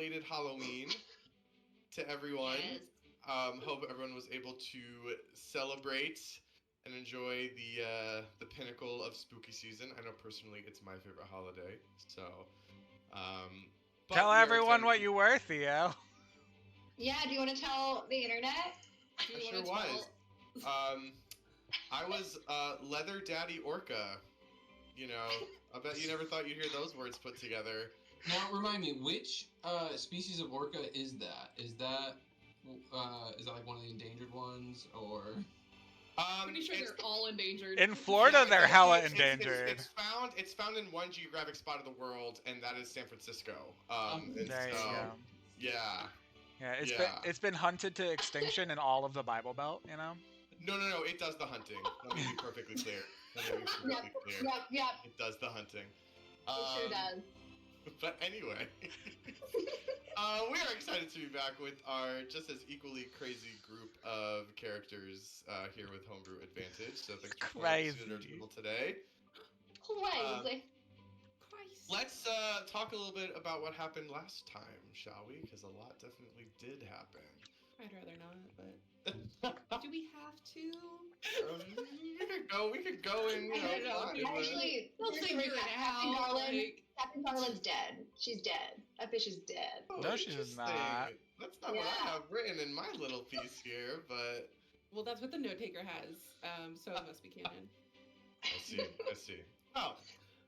belated Halloween to everyone. Yes. Hope everyone was able to celebrate and enjoy the pinnacle of spooky season. I know personally it's my favorite holiday. So, but Tell we are everyone excited. what you were, Theo. Yeah, do you want to tell the internet? Do I you sure want to was. tell? I was Leather Daddy Orca. You know, I bet you never thought you'd hear those words put together. Now, remind me, which species of orca is that? Is that like one of the endangered ones, or? Pretty sure It's they're all endangered. In Florida, yeah, they're it's hella it's, endangered. it's found in one geographic spot of the world, and that is San Francisco. And There you so go. yeah, Yeah, yeah. it's been hunted to extinction in all of the Bible Belt. You know. No, it does the hunting. Let me be perfectly clear. Yep. It does the hunting. It sure does. But anyway, we are excited to be back with our just as equally crazy group of characters here with Homebrew Advantage. So thanks for joining us at our table today. Crazy. Christ. Let's talk a little bit about what happened last time, shall we? Because a lot definitely did happen. I'd rather not, but do we have to? We could go and I don't know. Actually, They'll here's the figure it recap. out. Like, Captain Garland's dead. She's dead. That bitch is dead. Oh, No, she's interesting. not. That's not what I Yeah. have written in my little piece here, but well, that's what the note taker has. So it must be canon. I see. Well,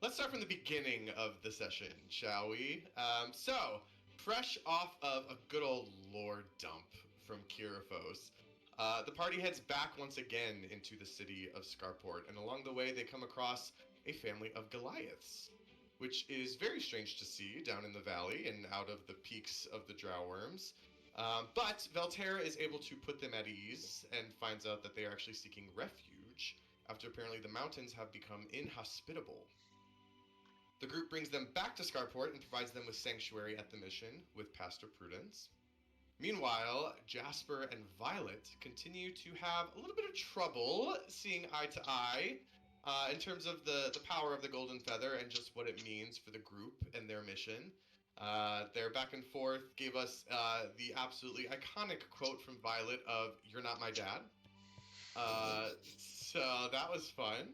let's start from the beginning of the session, shall we? So, fresh off of a good old lore dump from Kirifos, the party heads back once again into the city of Scarport, and along the way they come across a family of Goliaths, which is very strange to see down in the valley and out of the peaks of the Drowworms. But Velterra is able to put them at ease and finds out that they are actually seeking refuge after apparently the mountains have become inhospitable. The group brings them back to Scarport and provides them with sanctuary at the mission with Pastor Prudence. Meanwhile, Jasper and Violet continue to have a little bit of trouble seeing eye to eye in terms of the power of the Golden Feather and just what it means for the group and their mission. Their back and forth gave us the absolutely iconic quote from Violet of "You're not my dad." So that was fun.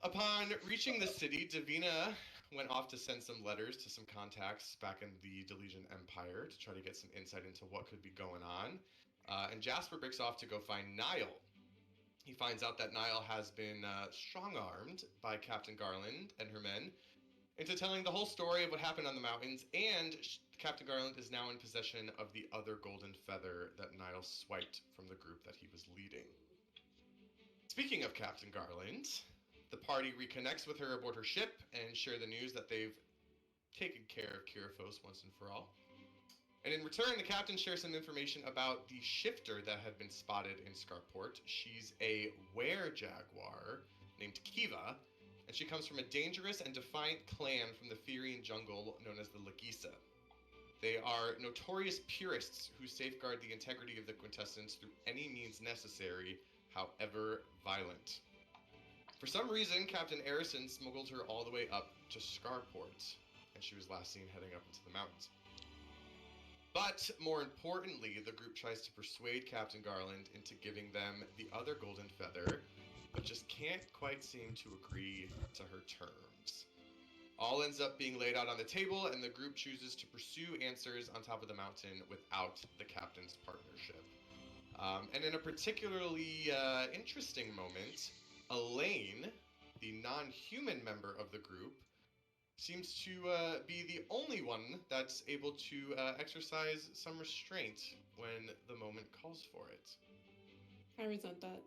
Upon reaching the city, Davina went off to send some letters to some contacts back in the Delesian Empire to try to get some insight into what could be going on. And Jasper breaks off to go find Nyle. He finds out that Nyle has been strong-armed by Captain Garland and her men into telling the whole story of what happened on the mountains, and Captain Garland is now in possession of the other golden feather that Nyle swiped from the group that he was leading. Speaking of Captain Garland, the party reconnects with her aboard her ship and share the news that they've taken care of Kirifos once and for all. And in return, the captain shares some information about the shifter that had been spotted in Scarport. She's a were-jaguar named Kiva, and she comes from a dangerous and defiant clan from the Therian jungle known as the Lagisa. They are notorious purists who safeguard the integrity of the quintessence through any means necessary, however violent. For some reason, Captain Arison smuggled her all the way up to Scarport, and she was last seen heading up into the mountains. But more importantly, the group tries to persuade Captain Garland into giving them the other golden feather, but just can't quite seem to agree to her terms. All ends up being laid out on the table, and the group chooses to pursue answers on top of the mountain without the captain's partnership. And in a particularly interesting moment, Elaine, the non-human member of the group, seems to be the only one that's able to exercise some restraint when the moment calls for it. I resent that.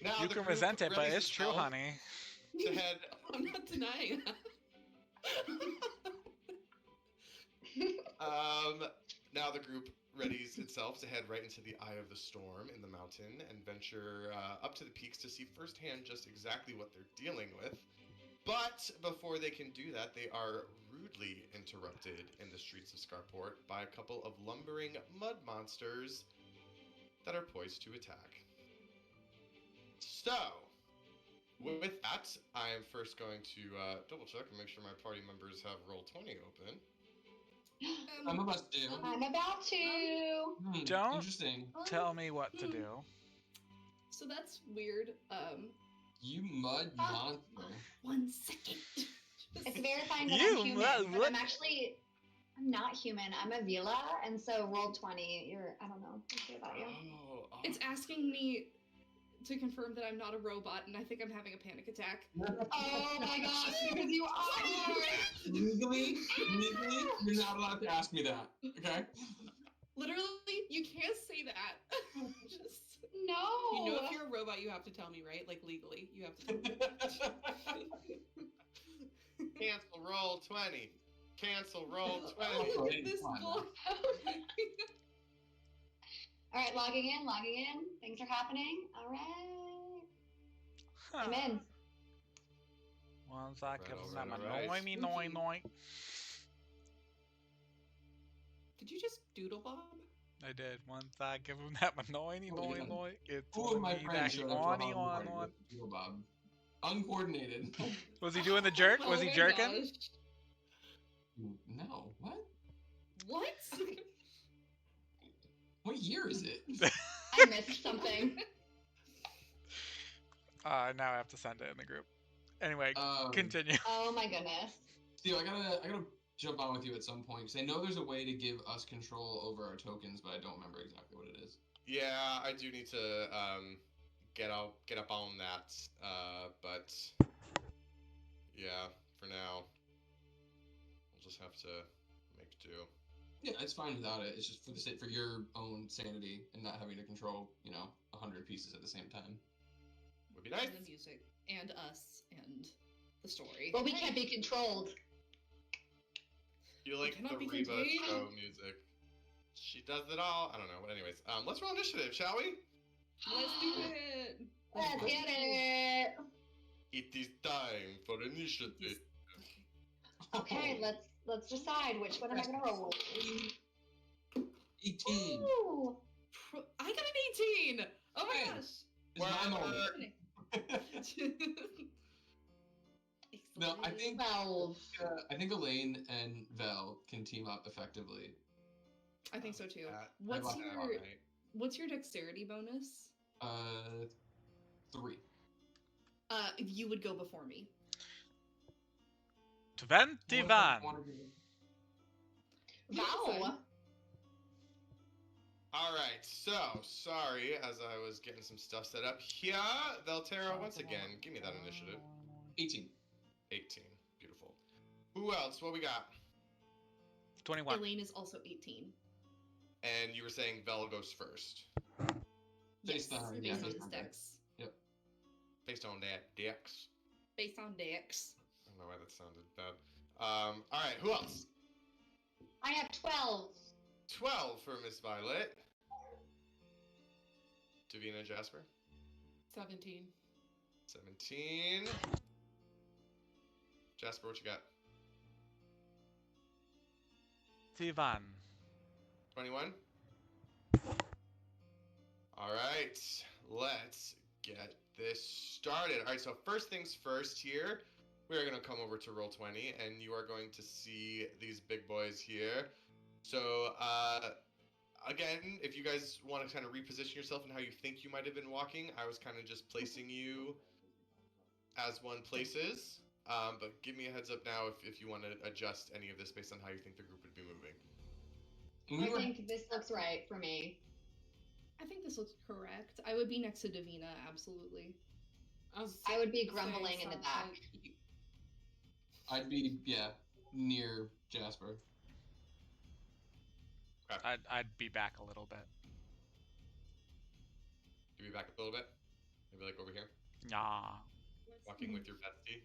Now You the can group resent it, but readies it's true, itself honey. To head. I'm not denying that. Now the group readies itself to head right into the eye of the storm in the mountain and venture up to the peaks to see firsthand just exactly what they're dealing with. But before they can do that, they are rudely interrupted in the streets of Scarport by a couple of lumbering mud monsters that are poised to attack. So, With that, I am first going to double check and make sure my party members have Roll20 open. I'm about to do. I'm about to. Don't Interesting. tell me what to do. So that's weird. You mud monster. 1 second. It's verifying that You I'm human, what- but what? I'm not human. I'm a Vila, and so roll 20. I don't know. Let's see about you. Oh, It's asking me to confirm that I'm not a robot, and I think I'm having a panic attack. Oh my gosh, because you are! Legally, you're not allowed to ask me that. Okay. Literally, you can't say that. Just, No! you know, if you're a robot, you have to tell me, right? Like, legally, you have to tell me. cancel Roll20. Cancel Roll20. Oh, look at this Fine. boy. Alright, logging in. Things are happening. Alright. I'm in. Once I give Right, them that alright. annoy me, noy, noy. Did you just doodle bob? I did. Once I give him that annoy me, Oh, noy, yeah. noy. It's Who of my me that friends he showed up on, to a Halloween party on. with Doodle Bob? Uncoordinated. Was he doing the jerk? Was he Oh my jerking? gosh. No. What? What? What year is it? I missed something. Now I have to send it in the group. Anyway, Um, continue. Oh my goodness. Steve, I gotta jump on with you at some point because I know there's a way to give us control over our tokens, but I don't remember exactly what it is. Yeah, I do need to get up on that. But yeah, for now, we'll just have to make do. Yeah, it's fine without it. It's just for your own sanity and not having to control 100 pieces at the same time. Would be nice. And the music, and us, and the story. But we can't be controlled. You like cannot the be Reba contained. show music. She does it all. I don't know. But anyways, let's roll initiative, shall we? Let's do it. Let's get it. It is time for initiative. Okay, let's decide which one am I gonna roll. 18. Ooh. I got an 18. Oh my Hey. gosh. It's my moment. No, I think 12. I think Elaine and Vel can team up effectively. I think so too. That What's might be your all right. What's your dexterity bonus? 3. You would go before me. 21. Wow. All right. So sorry, as I was getting some stuff set up here. Velterra, once again, give me that initiative. 18. 18. Beautiful. Who else? What we got? 21. Elaine is also 18. And you were saying Vel goes first. Based on- yeah, based on based his on dex. Based on that, Dex. Based on dex. I don't know why that sounded bad. All right. Who else? I have 12. 12 for Miss Violet. Davina Jasper. 17. 17. Jasper, what you got? 21. 21. All right, let's get this started. All right, so first things first here, we're going to come over to Roll20, and you are going to see these big boys here. So, again, if you guys want to kind of reposition yourself and how you think you might have been walking, I was kind of just placing you as one places. But give me a heads up now if you want to adjust any of this based on how you think the group would be moving. I think this looks right for me. I think this looks correct. I would be next to Davina, absolutely. I would be grumbling in the back. I'd be, near Jasper. I'd be back a little bit. Give me back a little bit. Maybe like over here. Nah. Walking with your bestie.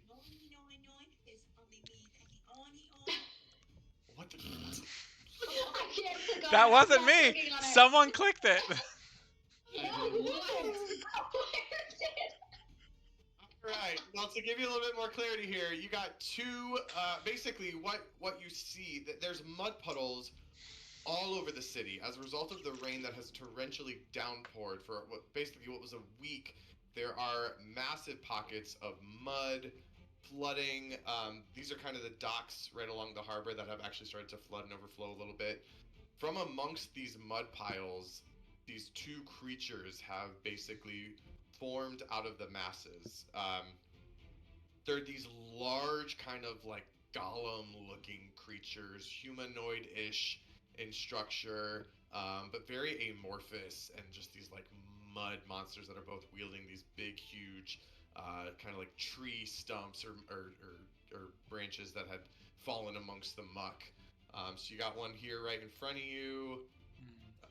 What the? I can't click on That it. wasn't I'm not me. clicking on it. Someone clicked it. No, Alright, well to give you a little bit more clarity here, you got two, basically what you see, that there's mud puddles all over the city as a result of the rain that has torrentially downpoured for what was a week there are massive pockets of mud, flooding. These are kind of the docks right along the harbor that have actually started to flood and overflow a little bit. From amongst these mud piles, these two creatures have basically formed out of the masses. They're these large, kind of like golem-looking creatures, humanoid-ish in structure, but very amorphous, and just these like mud monsters that are both wielding these big, huge, kind of like tree stumps or branches that had fallen amongst the muck. So you got one here right in front of you,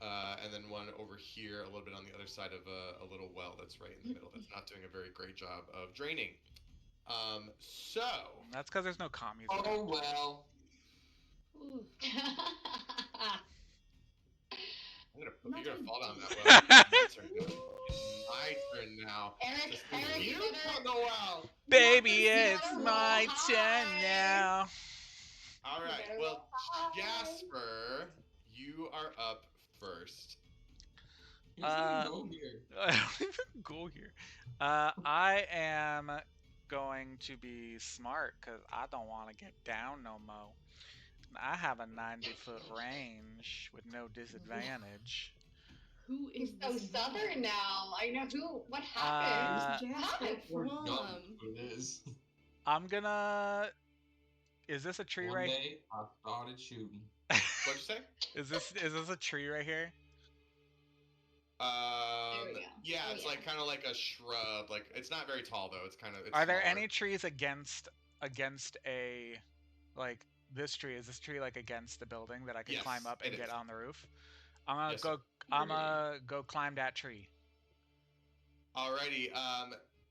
and then one over here, a little bit on the other side of a little well that's right in the middle. That's not doing a very great job of draining. So That's because there's no commies. Oh well. Ooh. you're gonna fall down that Not well. It's my turn now. It's my turn now. Eric, Just Eric, you you on the well. Baby, You it's better my roll turn high. now. All right. better Well, roll high. Jasper, you are up first. Here's the go here. I don't even go here. I am going to be smart because I don't want to get down no more. I have a 90-foot range with no disadvantage. Who He's is so this southern man? now. I know who. What happened? Where's Jasper Hi. We're done from? with who it is. I'm gonna. Is this a tree One right? day I started shooting. What'd you say? Is this a tree right here? There we go. Yeah, Oh, it's yeah. like kind of like a shrub. Like it's not very tall though. It's kind of. Are there smaller. any trees against a like this tree? Is this tree like against the building that I can Yes, climb up and it get is. on the roof? I'm gonna Yes, go. sir. I'm gonna go climb that tree. Alrighty.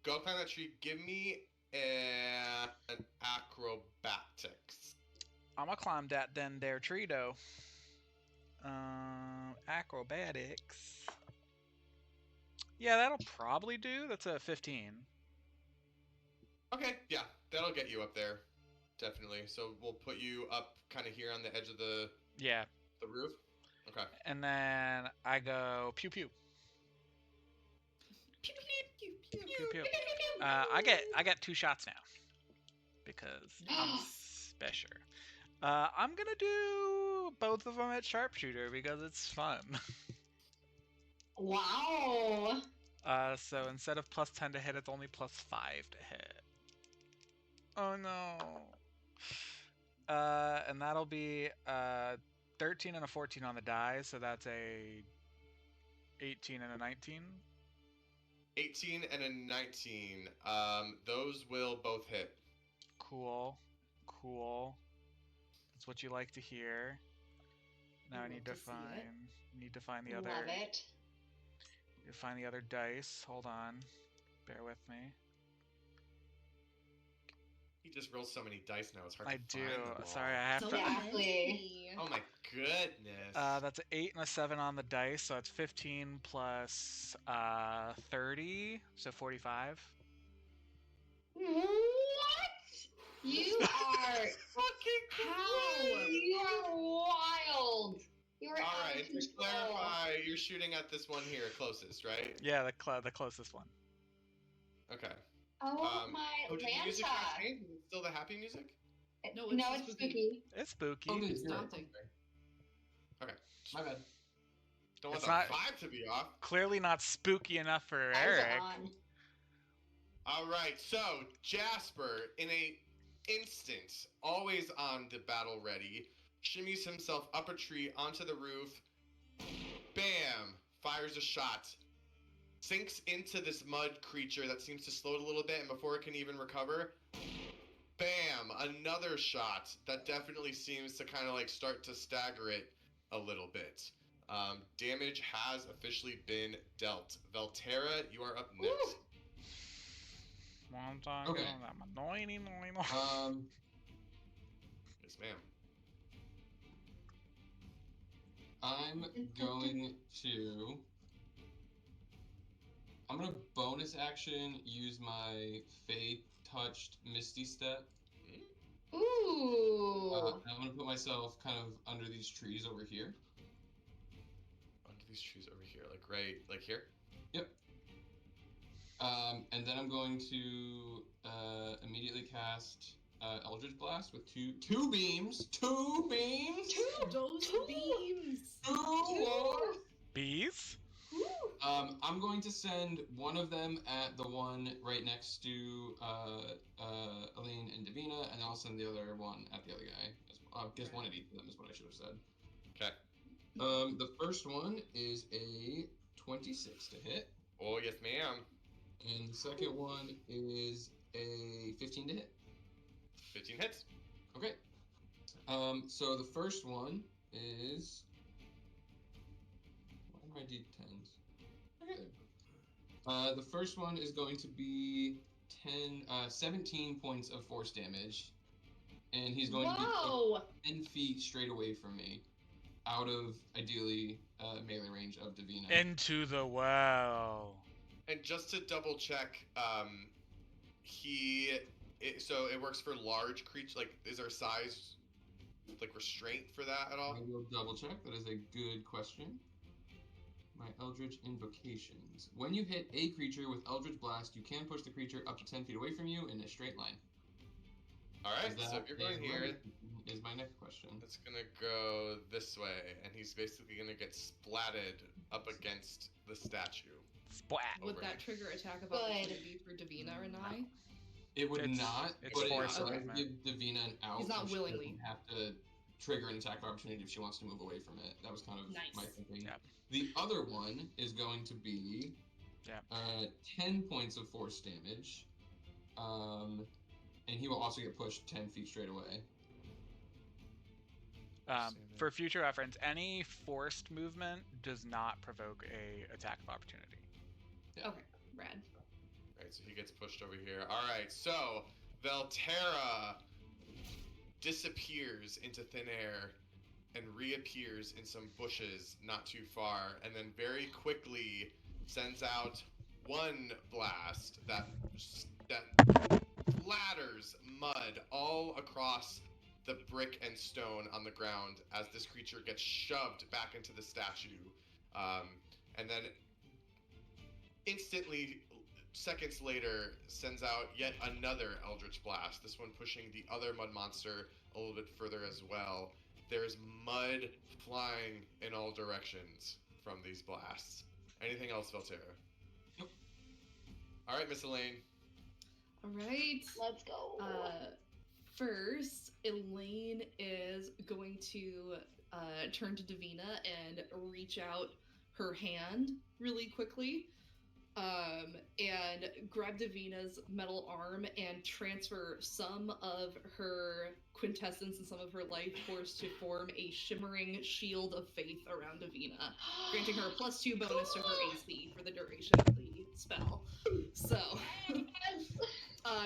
Go climb that tree. Give me an acrobatics. I'm gonna climb that then there tree though. Acrobatics. Yeah, that'll probably do. That's a 15. Okay, yeah, that'll get you up there, definitely. So we'll put you up, kind of here on the edge of the Yeah, roof. Okay. and then I go pew pew. Pew, pew, pew, Pew pew. Pew, pew, pew, pew. I get 2 shots now because I'm special. I'm gonna do both of them at sharpshooter because it's fun. Wow. So instead of +10 to hit, it's only +5 to hit. Oh no. And that'll be 13 and a 14 on the die, so that's a 18 and a 19. 18 and a 19. Those will both hit. Cool. That's what you like to hear. Now I Love need to to see it. find the other. Love it. You find the other dice. Hold on. Bear with me. He just rolls so many dice now. It's hard I to do. find them all. Sorry, I have So to. Exactly. Oh my goodness. That's an 8 and a 7 on the dice, so it's 15 plus 30, so 45. What? You are fucking How? You are wild. You are All out right, of to control. clarify, you're shooting at this one here, closest, right? Yeah, the closest one. Okay. Oh my Did the music Lanta. not change? Is it still the happy music? No, No, it's it's spooky. spooky. It's spooky. Oh, dude, It's you're right. daunting. Okay. My bad. Don't want It's the not- vibe to be off. Clearly not spooky enough for Eyes Eric. on. All right, so Jasper, in a instant, always on the battle ready, shimmies himself up a tree onto the roof. Bam! Fires a shot. Sinks into this mud creature that seems to slow it a little bit, and before it can even recover, bam! Another shot that definitely seems to kind of like start to stagger it a little bit. Damage has officially been dealt. Velterra, you are up next. One time, Okay. Yes, ma'am. I'm going to. I'm gonna bonus action use my Fade Touched Misty Step. Ooh. I'm gonna put myself kind of under these trees over here. Under these trees over here, like right, like here? Yep. And then I'm going to immediately cast Eldritch Blast with two beams. Two beams. Those beams. Two more. Bees? I'm going to send one of them at the one right next to Elaine and Davina, and I'll send the other one at the other guy. I guess one at each of them is what I should have said. Okay. The first one is a 26 to hit, Oh, yes, ma'am. and the second one is a 15 to hit. 15 hits. Okay. So the first one is. Why are my d10s? Okay. The first one is going to be 17 points of force damage, and he's going to be 10 feet straight away from me, out of ideally melee range of Davina. Into the well. And just to double check, so it works for large creatures. Like, is there size, like, restraint for that at all? I will double check. That is a good question. My Eldritch Invocations. When you hit a creature with Eldritch Blast, you can push the creature up to 10 feet away from you in a straight line. All right, so if you're going here, is my next question. it's gonna go this way, and he's basically gonna get splatted up against the statue. Splat. Would Over. that trigger attack of Good. opportunity for Davina or not? It would It's- not, it's but it force does movement. give Davina an out. He's not and she willingly. doesn't have to trigger an attack of opportunity if she wants to move away from it. That was kind of Nice. my thinking. Yep. The other one is going to be 10 points of force damage. And he will also get pushed 10 feet straight away. For future reference, any forced movement does not provoke a attack of opportunity. Okay, rad. Right, so he gets pushed over here. All right, so Velterra disappears into thin air and reappears in some bushes not too far, and then very quickly sends out one blast that splatters mud all across the brick and stone on the ground as this creature gets shoved back into the statue, and then instantly, seconds later, sends out yet another Eldritch Blast, this one pushing the other mud monster a little bit further as well. There's mud flying in all directions from these blasts. Anything else, Velterra? Nope. All right, Miss Elaine. All right. Let's go. First, Elaine is going to turn to Davina and reach out her hand really quickly, and grab Davina's metal arm and transfer some of her quintessence and some of her life force to form a shimmering shield of faith around Davina, granting her a +2 bonus to her AC for the duration of the spell. So,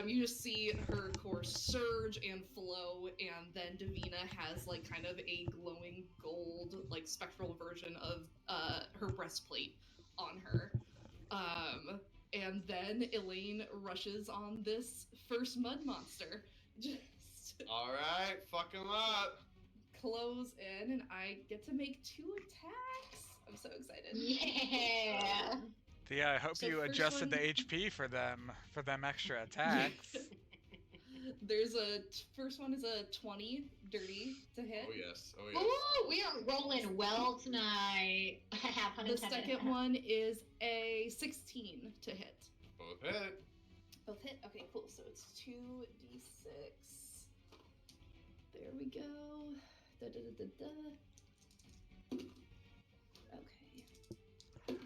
you just see her core surge and flow, and then Davina has like kind of a glowing gold, like spectral version of her breastplate on her. And then Elaine rushes on this first mud monster. Just All right, fuck him up. close in, and I get to make 2 attacks. I'm so excited. Yeah. Thea, I hope So you first adjusted one- the HP for them extra attacks. There's first one is a 20 dirty to hit. Oh yes, oh yes. Ooh, we are rolling well tonight. Have fun The second one is a 16 to hit. Both hit. Both hit? Okay, cool. So it's 2d6. There we go. Da, da, da, da, da. Okay.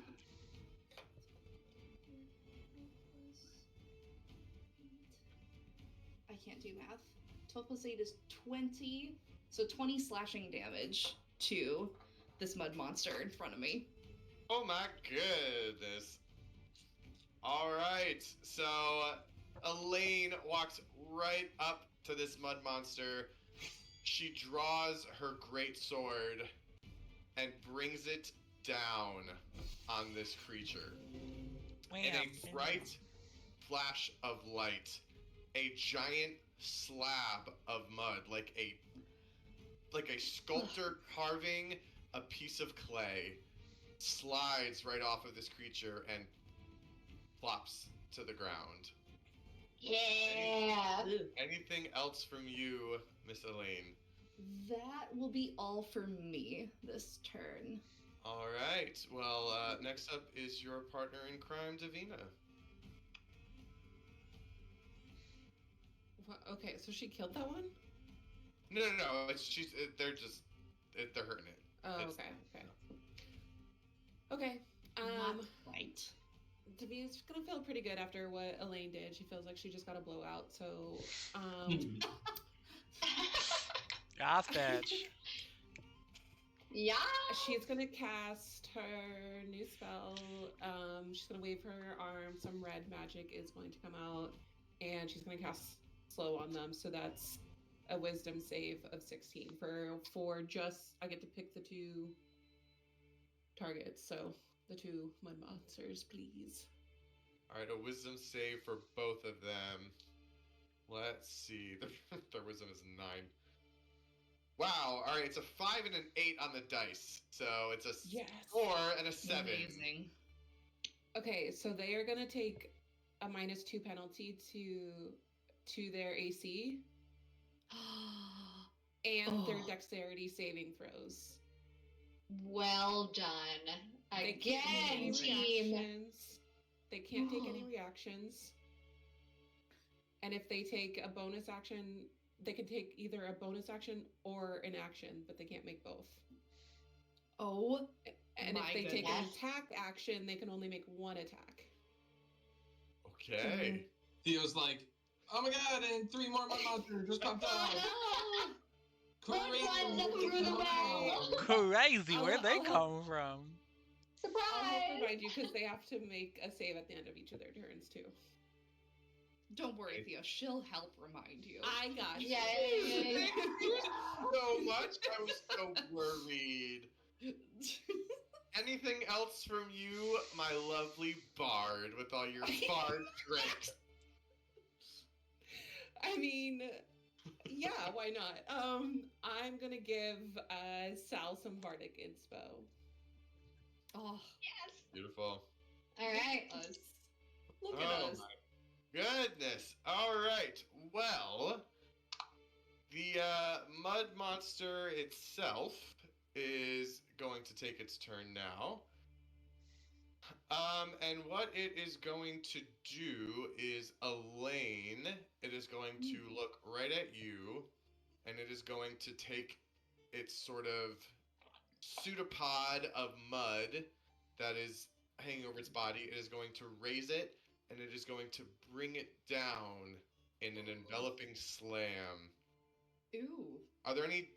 I can't do math. 12 plus 8 is 20. So 20 slashing damage to this mud monster in front of me. Oh my goodness. All right, so Elaine walks right up to this mud monster. She draws her great sword and brings it down on this creature. In a bright flash of light, a giant slab of mud, like a sculptor carving a piece of clay, slides right off of this creature and flops to the ground. Yeah. Ugh. Anything else from you, Miss Elaine? That will be all for me this turn. All right. Well, next up is your partner in crime, Davina. Okay, so she killed that one? No. They're just, they're hurting it. Oh, It's- okay. Okay. Not quite. Davina's gonna feel pretty good after what Elaine did. She feels like she just got a blowout. So, um, Yeah, bitch. Yeah. she's gonna cast her new spell. She's gonna wave her arm. Some red magic is going to come out, and she's gonna cast slow on them. So that's a wisdom save of 16 for just I get to pick the two targets. So the two mud monsters, please. All right, a wisdom save for both of them. Let's see. Their wisdom is 9. Wow. All right, it's a 5 and an 8 on the dice. So it's a Yes. 4 and a 7. Amazing. Okay, so they are gonna take a -2 penalty to their AC and their Oh. dexterity saving throws. Well done. They can't take any Again, team. reactions. They can't take any reactions. And if they take a bonus action, they can take either a bonus action or an action, but they can't make both. Oh, And My if they take an goodness. attack action, they can only make one attack. Okay. Theo's like, oh my god, and 3 more mud monsters just popped out. Oh, Crazy. One runs through the way. Crazy, where'd they I'll come from? I'll help surprise! remind you because they have to make a save at the end of each of their turns too. don't worry, Thea. She'll help remind you. I got you. Yeah. Thank you so much. I was so worried. Anything else from you, my lovely bard, with all your bard tricks? I mean, yeah, why not? I'm gonna give Sal some bardic inspo. Oh, Yes. Beautiful. All right. us. Look Oh at us. my goodness. All right. Well, the mud monster itself is going to take its turn now. And what it is going to do is, Elaine, it is going to look right at you, and it is going to take its sort of pseudopod of mud that is hanging over its body. It is going to raise it, and it is going to bring it down in an enveloping slam. Ooh. Are there any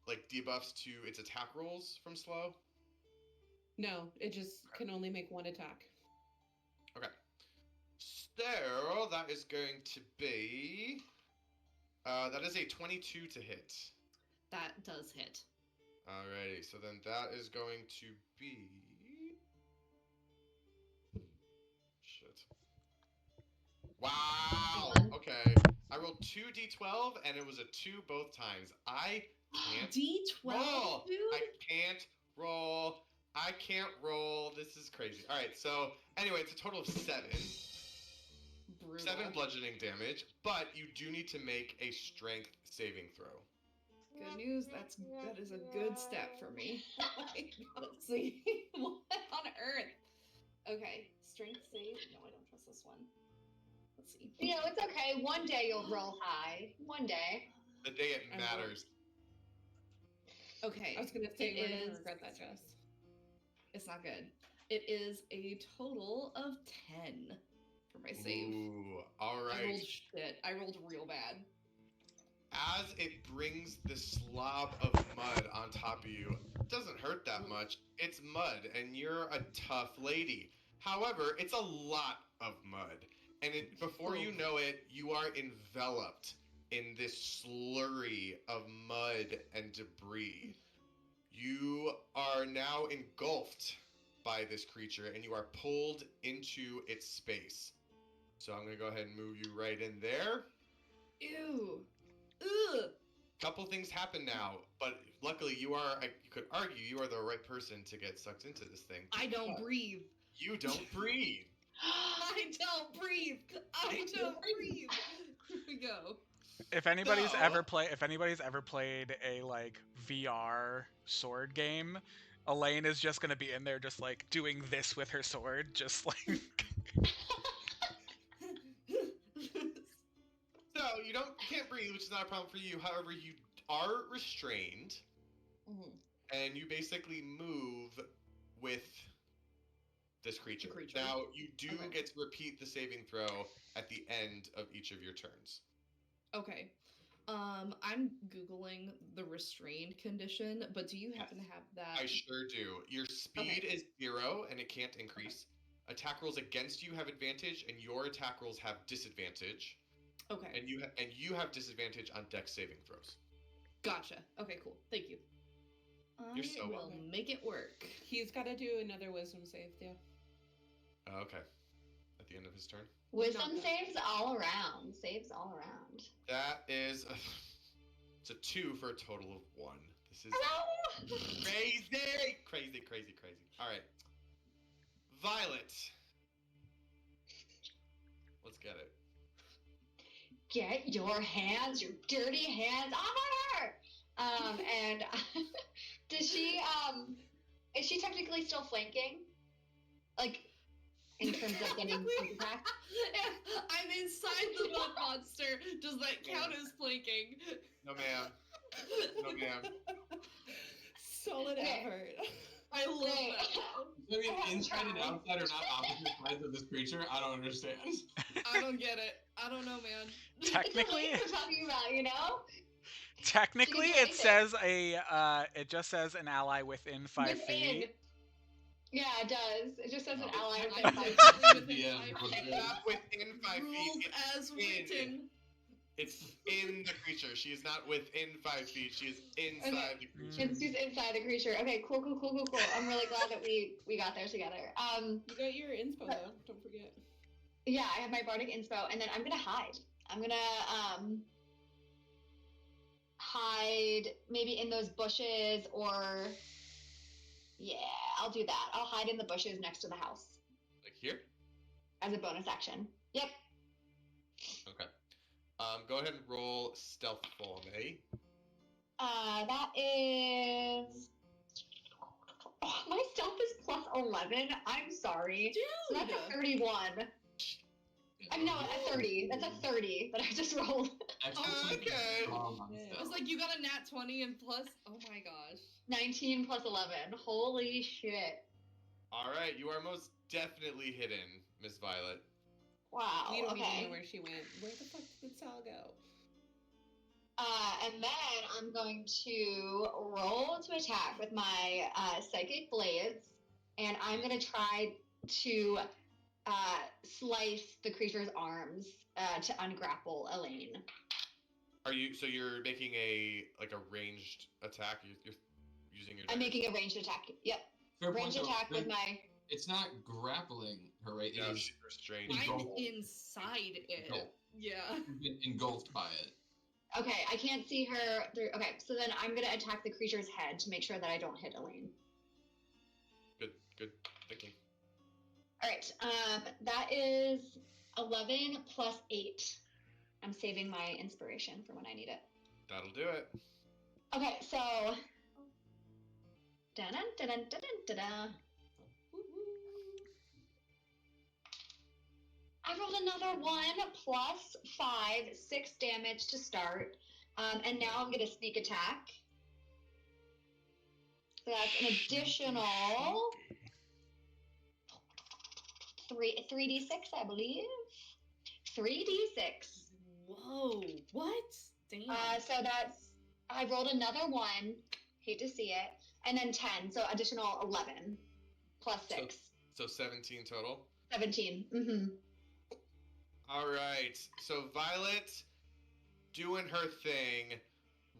like debuffs to its attack rolls from slow? No, it just can only make one attack. Okay. So that is going to be that is a 22 to hit. That does hit. Alrighty, so then that is going to be shit. Wow. Okay. I rolled 2d12 and it was a 2 both times. I can't D12, roll. dude? I can't roll. I can't roll. This is crazy. All right. So anyway, it's a total of 7. Brutal. 7 bludgeoning damage, but you do need to make a strength saving throw. Good news. That is a good step for me. Let's see. What on earth? Okay. Strength save. No, I don't trust this one. Let's see. You know, it's okay. One day you'll roll high. One day. The day it I matters. I was gonna say It we're gonna is- regret that, Jess. It's not good. It is a total of 10 for my save. Ooh. All I right. rolled shit. I rolled real bad. As it brings the slob of mud on top of you, it doesn't hurt that much. It's mud, and you're a tough lady. However, it's a lot of mud. And before you know it, you are enveloped in this slurry of mud and debris. You are now engulfed by this creature, and you are pulled into its space. So I'm going to go ahead and move you right in there. Ew. Ugh. Couple things happen now, but luckily you could argue you are the right person to get sucked into this thing. I don't breathe. You don't breathe. I don't breathe. I don't breathe. Here we go. If anybody's So- ever played a like VR sword game, Elaine is just gonna be in there just like doing this with her sword, just like So you can't breathe, which is not a problem for you. However, you are restrained, Mhm. and you basically move with this creature. creature. Now you do Okay. get to repeat the saving throw at the end of each of your turns. Okay. I'm Googling the restrained condition, but do you happen to have that? I sure do. Your speed is 0 and it can't increase. Attack rolls against you have advantage, and your attack rolls have disadvantage. Okay. And you have disadvantage on dex saving throws. Gotcha. Okay, cool. Thank you. You're so I will welcome. make it work. He's got to do another wisdom save, too. Okay. At the end of his turn. Wisdom Not saves all around. Saves all around. That is it's a 2 for a total of 1. This is Hello! crazy! Crazy. All right. Violet. Let's get it. Get your dirty hands off of her! And is she technically still flanking? Like, in terms of getting sneak attack? I'm inside the mud monster. Does that count as flanking? No, ma'am. No, ma'am. Solid Okay. effort. I love Wait. that. I mean, I have inside and tried. outside are not opposite sides of this creature. I don't understand. I don't get it. I don't know, man. technically That's what I'm talking about, you know? technically do it anything. says it just says an ally within 5 feet. Yeah, it does. It just says an No. ally I'm within 5 feet. technically within Yeah, 5 what it feet. is. Not within 5 Rules feet. as written. It's in the creature. She is not within 5 feet. She is inside the creature. It's just inside the creature. Okay, cool. I'm really glad that we got there together. You got your inspo, though. Don't forget. Yeah, I have my bardic inspo, and then I'm gonna hide. I'm gonna hide maybe in those bushes, or yeah, I'll do that. I'll hide in the bushes next to the house Like here? as a bonus action. Yep. Okay. Go ahead and roll stealth for me. That is. Oh, my stealth is plus 11. I'm sorry. So that's a 31. I mean, no, a 30. That's a 30 that I just rolled. Excellent. Okay. I was like, you got a nat 20 and plus. Oh my gosh. 19 plus 11. Holy shit. All right, you are most definitely hidden, Miss Violet. Wow. We don't even Okay. know where she went. Where the fuck did Sal go? And then I'm going to roll to attack with my psychic blades, and I'm going to try to slice the creature's arms to ungrapple Elaine. So you're making a ranged attack? You're using your I'm daggers? making a ranged attack. Yep. Fair point, Ranged though. attack with my. It's not grappling her, right? No, It is she's restrained. I'm Engulfed. inside it. Engulfed. Yeah. been engulfed by it. Okay, I can't see her through. Okay, so then I'm going to attack the creature's head to make sure that I don't hit Elaine. Good thinking. All right, that is 11 plus 8. I'm saving my inspiration for when I need it. That'll do it. Okay, so. Dun-dun-dun-dun-dun-dun-dun. I rolled another 1 plus 5, 6 damage to start. And now I'm going to sneak attack. So that's an additional 3d6, I believe. 3d6. Whoa. What? Damn. So that's, I rolled another 1. Hate to see it. And then 10, so additional 11 plus 6. So 17 total? 17. Mm-hmm. All right. So Violet, doing her thing,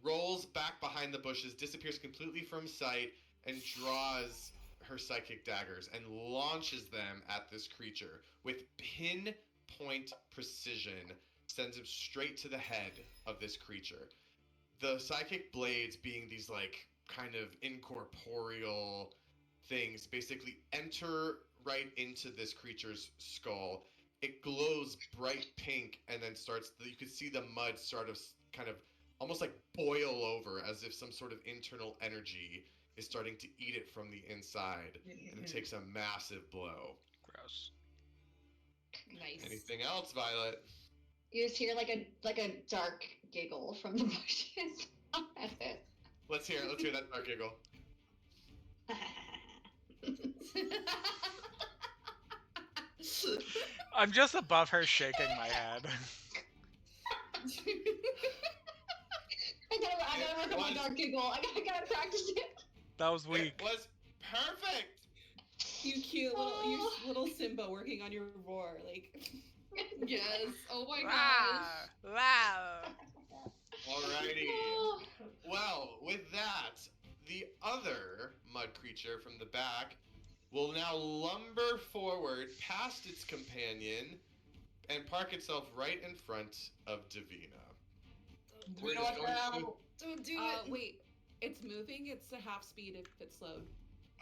rolls back behind the bushes, disappears completely from sight, and draws her psychic daggers and launches them at this creature with pinpoint precision, sends him straight to the head of this creature. The psychic blades, being these kind of incorporeal things, basically enter right into this creature's skull. It glows bright pink, and then you can see the mud sort of kind of almost like boil over, as if some sort of internal energy is starting to eat it from the inside, and it takes a massive blow. Gross. Nice. Anything else, Violet? You just hear like a dark giggle from the bushes. That's it. Let's hear that dark giggle. I'm just above her shaking my head. I gotta work on my dark giggle. I gotta practice it. That was weak. It was perfect. You cute little Simba working on your roar, like. Yes. Oh my Wow. gosh. Wow. Alrighty. Well, with that, the other mud creature from the back will now lumber forward past its companion and park itself right in front of Davina. We're just going to. Don't do it. Wait, it's moving. It's a half speed if it's slowed.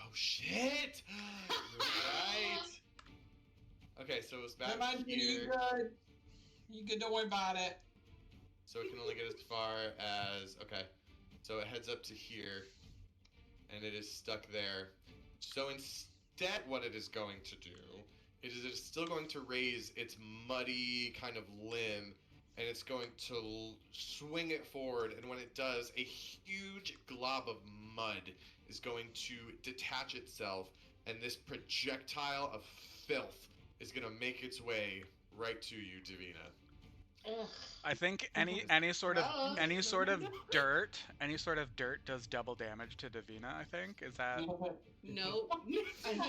Oh shit! Right. Okay, so it's back Come on, you here. good. You good, don't worry about it. So it can only get as far as, okay. So it heads up to here, and it is stuck there. So instead, what it is going to do is it is still going to raise its muddy kind of limb, and it's going to swing it forward, and when it does, a huge glob of mud is going to detach itself, and this projectile of filth is going to make its way right to you, Davina. Ugh. I think any sort of dirt does double damage to Davina. I think is that. Nope. No, don't give him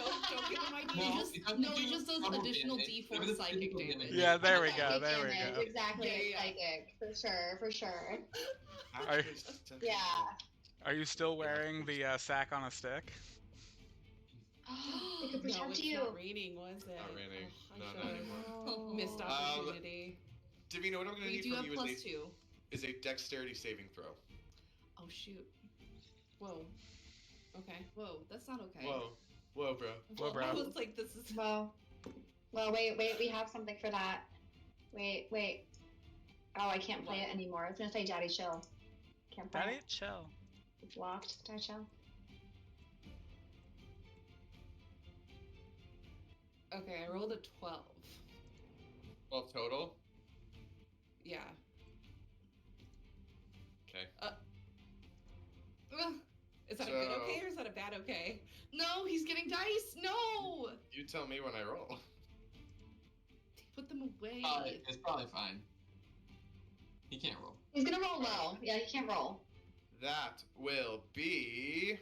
ideas. He just does additional D4 psychic damage. Yeah, there we go. Psychic There we damage, go. Exactly, Yeah. psychic for sure. Yeah. Are you still wearing the sack on a stick? It could No, protect it's you. not raining, was it? Not raining. Oh, No, I not should've anymore. Missed opportunity. Davina, what I'm going to We need do from have you +2. is a dexterity saving throw. Oh shoot. Whoa. Okay. Whoa, that's not okay. Whoa, bro. Whoa, bro. I was like, this is. Well, wait, we have something for that. Wait. Oh, I can't play it anymore. I was gonna say Daddy Chill. Can't play Daddy, it. chill. It's locked. Daddy Chill. Okay, I rolled a 12. 12 total? Yeah. Okay. Ugh. Is that a good okay or is that a bad okay? No, he's getting dice. No. You tell me when I roll. Put them away. It's probably fine. He can't roll. He's gonna roll low. Yeah, he can't roll. That will be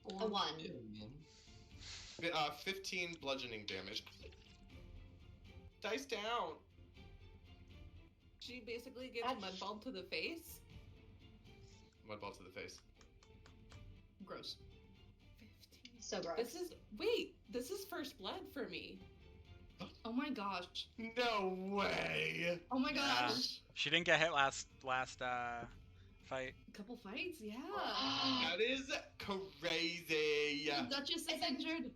1. 15 bludgeoning damage. Dice down. She basically gets mudballed to the face. Mudball to the face. Gross. 15. So gross. This is first blood for me. Oh my gosh. No way. Oh my Yeah. gosh. She didn't get hit last fight. Couple fights, yeah. That is crazy. The Duchess is injured.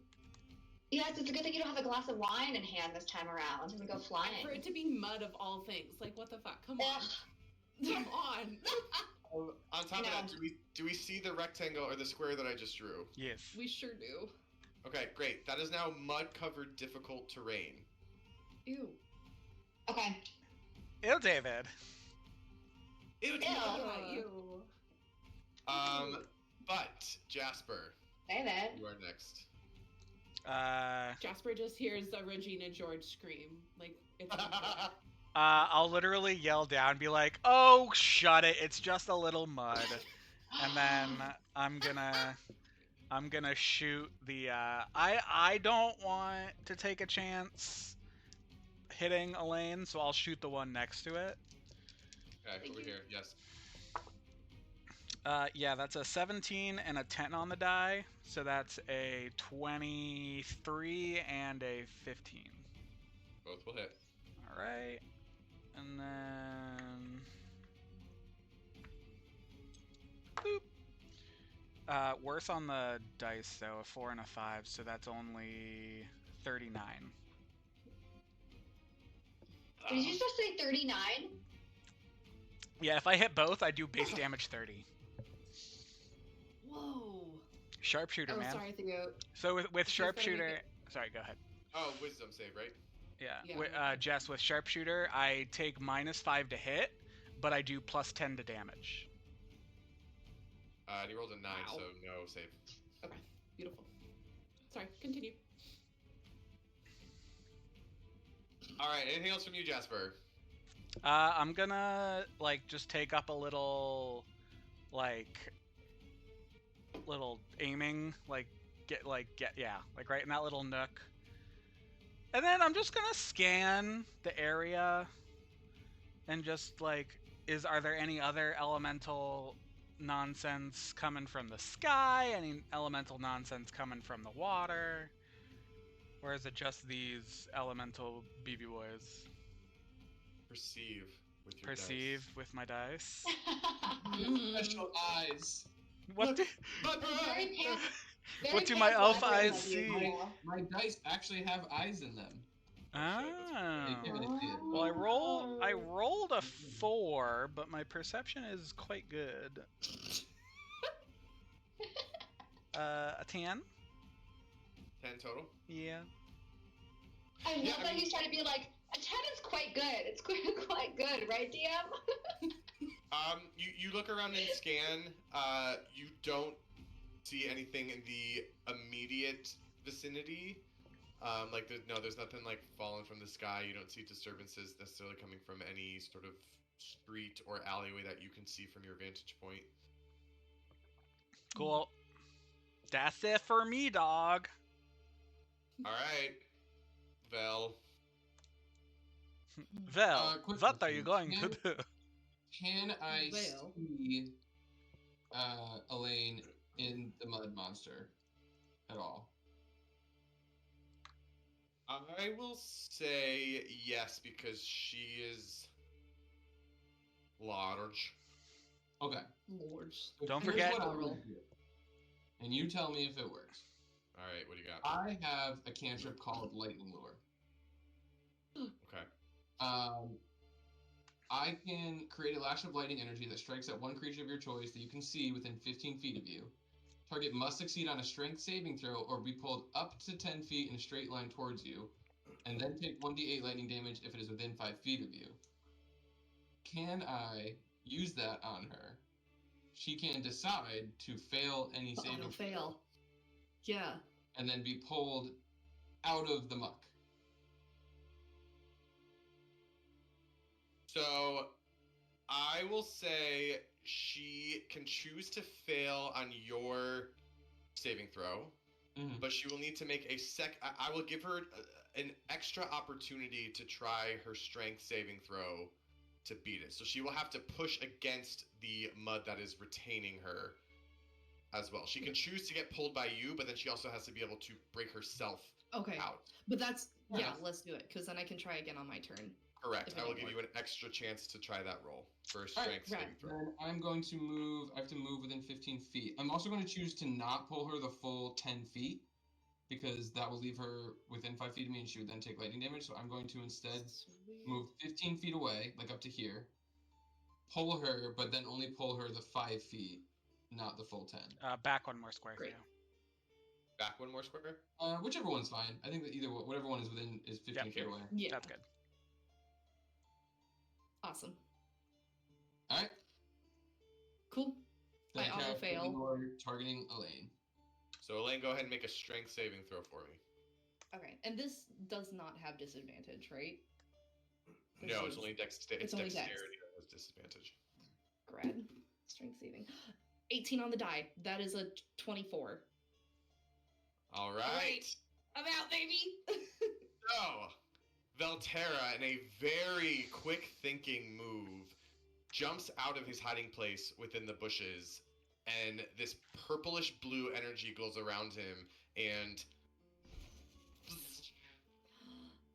Yes, it's a good thing you don't have a glass of wine in hand this time around and we go flying. For it to be mud of all things. Like, what the fuck? Come on. Come on. On top of that, do we see the rectangle or the square that I just drew? Yes. We sure do. Okay, great. That is now mud-covered difficult terrain. Ew. Okay. Ew, David. Ew. Ew. But Jasper, David. you are next. Jasper just hears a Regina George scream. Like, it's I'll literally yell down, be like, "Oh, shut it! It's just a little mud," and then I'm gonna shoot the. I don't want to take a chance hitting Elaine, so I'll shoot the one next to it. Okay, over here. Yes. Yeah, that's a 17 and a 10 on the die, so that's a 23 and a 15. Both will hit. All right, and then boop. Worse on the dice though, a 4 and a 5, so that's only 39. Did you just say 39? Yeah, if I hit both, I do base damage 30. Whoa. Sharpshooter, man. Sorry, Theo. So with She's gonna sharpshooter, make sorry, go ahead. Oh, wisdom save, right? Yeah. Yeah. Jess, with sharpshooter, I take -5 to hit, but I do +10 to damage. And he rolled a 9, Wow. so no save. Okay, beautiful. Sorry, continue. All right. Anything else from you, Jasper? I'm gonna just take up a little aiming, get right in that little nook. And then I'm just gonna scan the area and just are there any other elemental nonsense coming from the sky? Any elemental nonsense coming from the water? Or is it just these elemental BB boys? Perceive with your Perceive dice. with my dice. Special eyes. What do, Very what do my elf pamphlet eyes of you, see? Nyle. My dice actually have eyes in them. Oh. They can't really see it. Well, I rolled a 4, but my perception is quite good. A 10? 10 total? Yeah. I love Yeah, I that mean- he's trying to be like, a 10 is quite good. It's quite good, right, DM? You look around and scan. You don't see anything in the immediate vicinity. There's nothing falling from the sky. You don't see disturbances necessarily coming from any sort of street or alleyway that you can see from your vantage point. Cool. That's it for me, dog. All right, Vel. Vel, Quick what are you question. going to do? Can I Well. see Elaine in the mud monster at all? I will say yes because she is large. Okay. Lords. So Don't here's forget- what I'm gonna do. And you tell me if it works. All right, what do you got? I have a cantrip called Lightning Lure. Okay. I can create a lash of lightning energy that strikes at one creature of your choice that you can see within 15 feet of you. Target must succeed on a strength saving throw or be pulled up to 10 feet in a straight line towards you, and then take 1d8 lightning damage if it is within 5 feet of you. Can I use that on her? She can decide to fail any saving Auto throw fail. Yeah. and then be pulled out of the muck. So, I will say she can choose to fail on your saving throw, Mhm. but she will need to make a I will give her an extra opportunity to try her strength saving throw to beat it. So she will have to push against the mud that is retaining her as well. She can choose to get pulled by you, but then she also has to be able to break herself Okay. out. But that's yeah, Yeah. let's do it, because then I can try again on my turn. Correct. If it I will don't give you an extra chance to try that roll for a All strength right, saving right. throw. Then I'm going to move. I have to move within 15 feet. I'm also going to choose to not pull her the full 10 feet because that will leave her within 5 feet of me and she would then take lightning damage. So I'm going to instead Sweet. move 15 feet away, like up to here, pull her, but then only pull her the 5 feet, not the full 10. Back one more square, Great. Theo. Back one more square. Whichever one's fine. I think that whatever one is within is 15 feet Yep. away. Yeah. That's good. Awesome. All right. Cool. Then I cast auto-fail. Lightning Lure targeting Elaine. So Elaine, go ahead and make a strength saving throw for me. Okay. And this does not have disadvantage, right? This No, it's is- only it's only dex. dexterity that has disadvantage. Grad. Strength saving. 18 on the die. That is a 24. All right. right. I'm out, baby. So, Velterra, in a very quick thinking move, jumps out of his hiding place within the bushes, and this purplish blue energy goes around him, and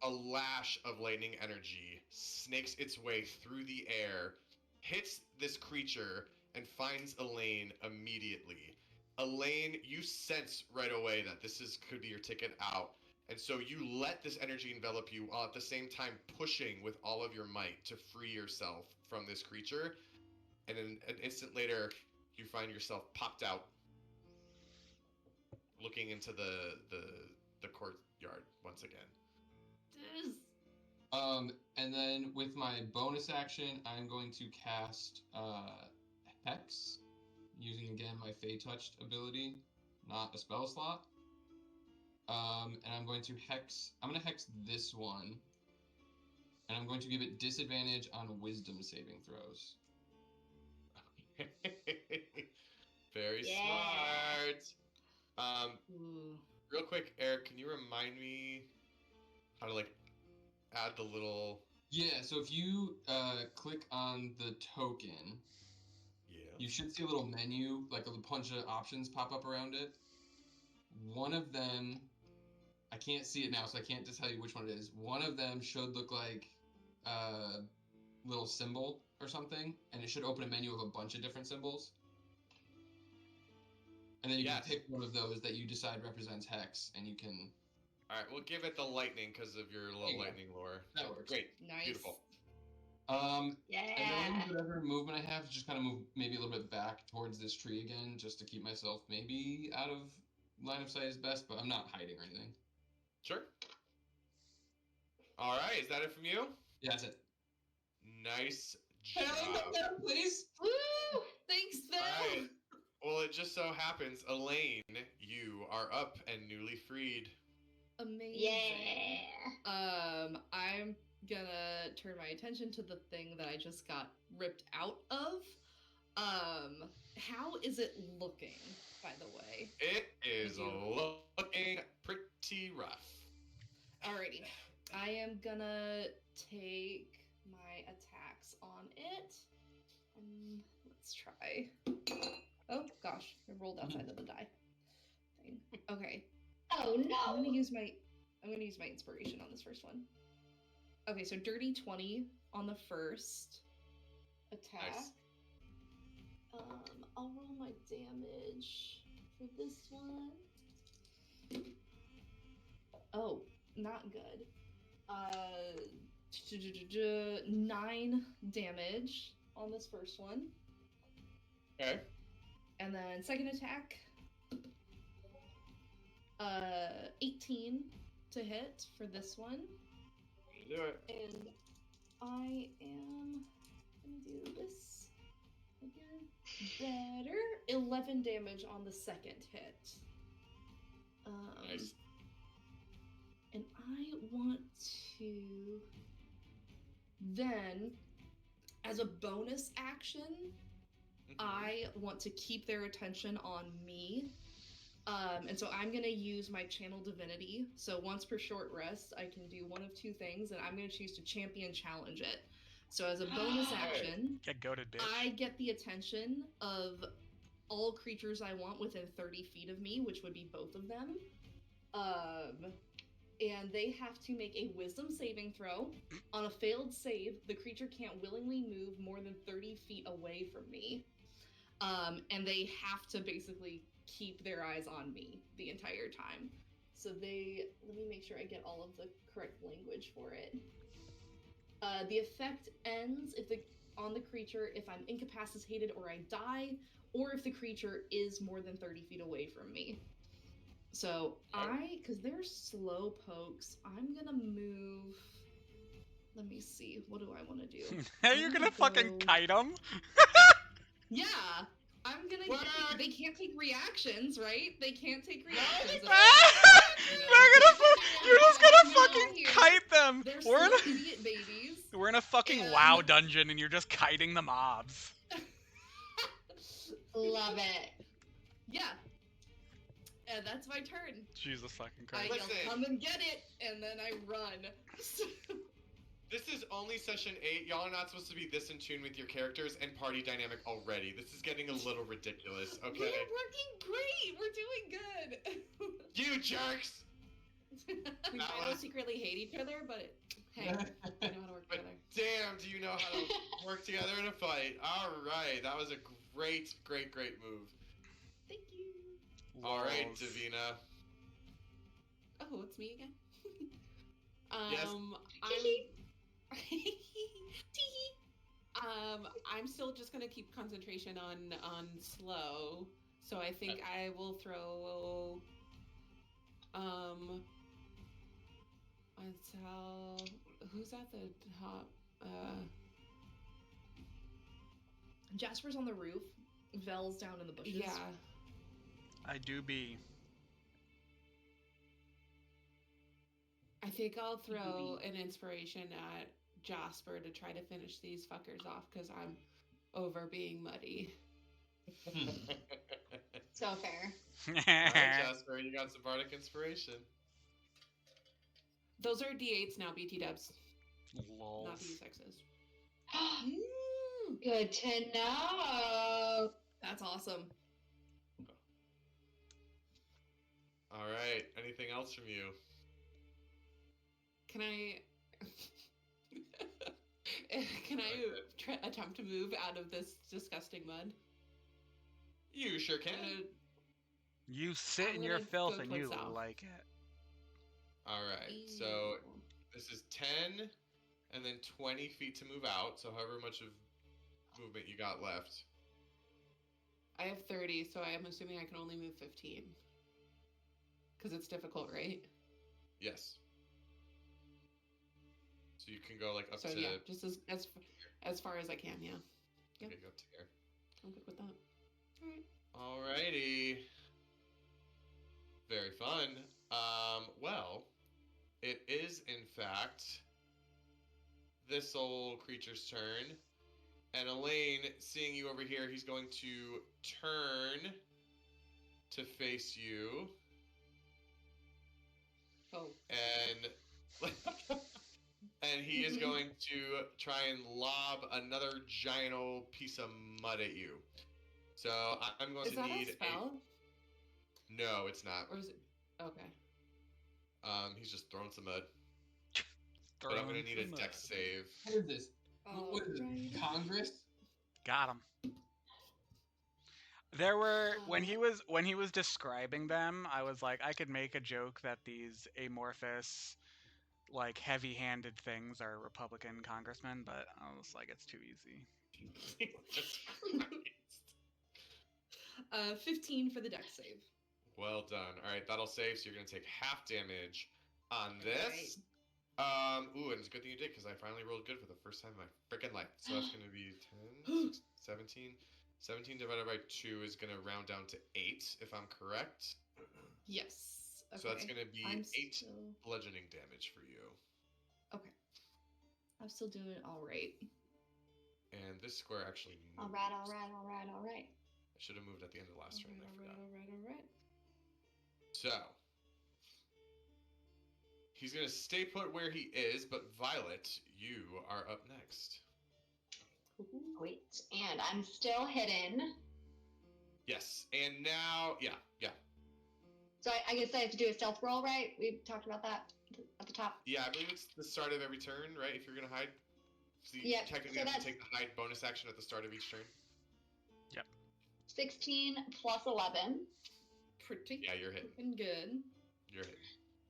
a lash of lightning energy snakes its way through the air, hits this creature, and finds Elaine immediately. Elaine, you sense right away that could be your ticket out. And so you let this energy envelop you while at the same time pushing with all of your might to free yourself from this creature. And then an instant later, you find yourself popped out, looking into the courtyard once again. And then with my bonus action, I'm going to cast Hex, using again my Fey Touched ability, not a spell slot. And I'm going to hex this one, and I'm going to give it disadvantage on Wisdom saving throws. Very smart. Real quick, Eric, can you remind me how to add the little? Yeah. So if you click on the token, you should see a little menu, like a bunch of options pop up around it. One of them, I can't see it now, so I can't just tell you which one it is. One of them should look like a little symbol or something, and it should open a menu of a bunch of different symbols. And then you can pick one of those that you decide represents Hex, and you can... Alright, we'll give it the lightning because of your little lightning lore. That works. Great. Nice. Beautiful. And then whatever movement I have, just kind of move maybe a little bit back towards this tree again, just to keep myself maybe out of line of sight is best, but I'm not hiding or anything. Sure. Alright, is that it from you? Yeah, that's it. Nice job. Please. Woo! Thanks, Phil. Alright. Well, it just so happens, Elaine, you are up and newly freed. Amazing. I'm gonna turn my attention to the thing that I just got ripped out of. How is it looking, by the way? It is looking pretty rough. Alrighty. I am gonna take my attacks on it. Let's try. Oh gosh, I rolled outside of the die thing. Okay. Oh no! I'm gonna use my inspiration on this first one. Okay, so dirty 20 on the first attack. Nice. I'll roll my damage for this one. Oh, not good. 9 damage on this first one. Okay. And then second attack, 18 to hit for this one. Do it. And I am gonna do this again. Better. 11 damage on the second hit. Nice. And I want to then, as a bonus action, I want to keep their attention on me. And so I'm going to use my channel divinity. So once per short rest, I can do one of two things, and I'm going to choose to champion challenge it. So as a bonus action, get goated, bitch. I get the attention of all creatures I want within 30 feet of me, which would be both of them. And they have to make a wisdom saving throw. On a failed save, the creature can't willingly move more than 30 feet away from me. And they have to basically keep their eyes on me the entire time. So let me make sure I get all of the correct language for it. The effect ends on the creature if I'm incapacitated or I die, or if the creature is more than 30 feet away from me. So because they're slow pokes, I'm gonna move. Let me see. What do I want to do? Hey, you're gonna fucking kite them? Yeah, I'm gonna. They can't take reactions, right? They can't take reactions. You're just gonna fucking kite them. They're still idiot babies. We're in a fucking WoW dungeon, and you're just kiting the mobs. Love it. Yeah. And that's my turn. Jesus fucking I Christ. yell, come and get it, and then I run. This is only session 8. Y'all are not supposed to be this in tune with your characters and party dynamic already. This is getting a little ridiculous, okay? We're working great! We're doing good! You jerks! We might all secretly hate each other, but hey, we know how to work But together. damn, do you know how to work together in a fight? Alright, that was a great move. Thank you. All right, Lols. Davina. Oh, it's me again. Yes. I'm still just gonna keep concentration on slow. So I think I will throw until who's at the top? Jasper's on the roof. Vel's down in the bushes. Yeah. I do be. I think I'll throw an inspiration at Jasper to try to finish these fuckers off because I'm over being muddy. So fair. All right, Jasper, you got some bardic inspiration. Those are D8s now, BT dubs. Lols. Not D6s. Good to know. That's awesome. All right. Anything else from you? Can I attempt to move out of this disgusting mud? You sure can. You sit I'm in your gonna filth go and you towards south. like it. All right. So this is 10 and then 20 feet to move out. So however much of movement you got left. I have 30, so I am assuming I can only move 15. Because it's difficult, right? Yes. So you can go like up So to. yeah, just as far as I can, yeah. Yep. Okay, go up to here. I'm good with that. All right. Alrighty. Very fun. Well, it is in fact this old creature's turn. And Elaine, seeing you over here, he's going to turn to face you. Oh. And and he is going to try and lob another giant old piece of mud at you. So I'm going Is to that need a spell? No, it's not. Or is it? Okay. He's just throwing some mud. But I'm gonna need a dex save. What is this? What is Alright. this? Congress? Got him. There were when he was describing them, I was like, I could make a joke that these amorphous, like heavy-handed things are Republican congressmen, but I was like, it's too easy. 15 for the dex save. Well done. All right, that'll save. So you're gonna take half damage on this. Right. Ooh, and it's a good thing you did because I finally rolled good for the first time in my freaking life. So that's gonna be 10, 17. 17 divided by 2 is gonna round down to 8, if I'm correct. Yes. Okay. So that's gonna be I'm 8 still... bludgeoning damage for you. Okay. I'm still doing all right. And this square actually moved. All right. I should have moved at the end of the last turn. I forgot. All right. So he's gonna stay put where he is, but Violet, you are up next. Wait, and I'm still hidden. Yes, and now, yeah. So I guess I have to do a stealth roll, right? We talked about that at the top. Yeah, I believe it's the start of every turn, right? If you're gonna hide, so you Yep, technically so have to that's- take the hide bonus action at the start of each turn. 16 plus 11. Pretty. Yeah, you're hitting. Freaking good. You're hitting.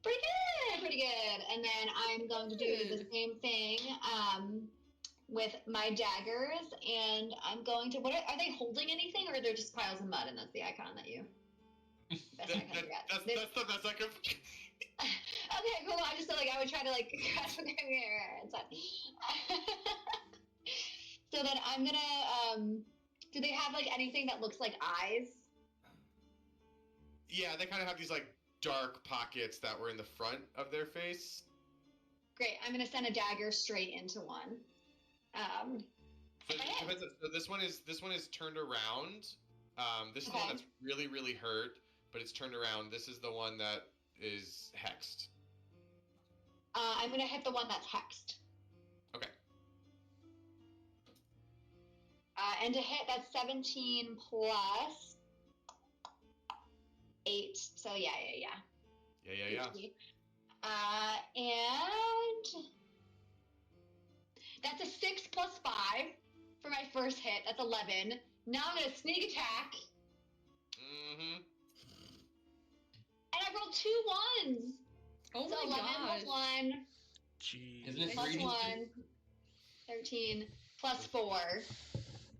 Pretty good. And then I'm going to do the same thing with my daggers, and I'm going to. Are they holding anything, or they're just piles of mud? And that's the icon that you. Best icon you got. That's the best I could. Okay, cool. I just felt like I would try to like. It's fine. So then I'm gonna. Do they have like anything that looks like eyes? Yeah, they kind of have these like dark pockets that were in the front of their face. Great. I'm gonna send a dagger straight into one. So this one is turned around. This is the one that's really, really hurt, but it's turned around. This is the one that is hexed. I'm gonna hit the one that's hexed. Okay. And to hit, that's 17 plus 8. So yeah. Yeah. And that's a 6 plus 5 for my first hit. That's 11. Now I'm gonna sneak attack. Mm-hmm. rolled 2 1s. Oh So my 11 gosh. plus 1 Jeez. Isn't it plus three? 1, 13 plus 4,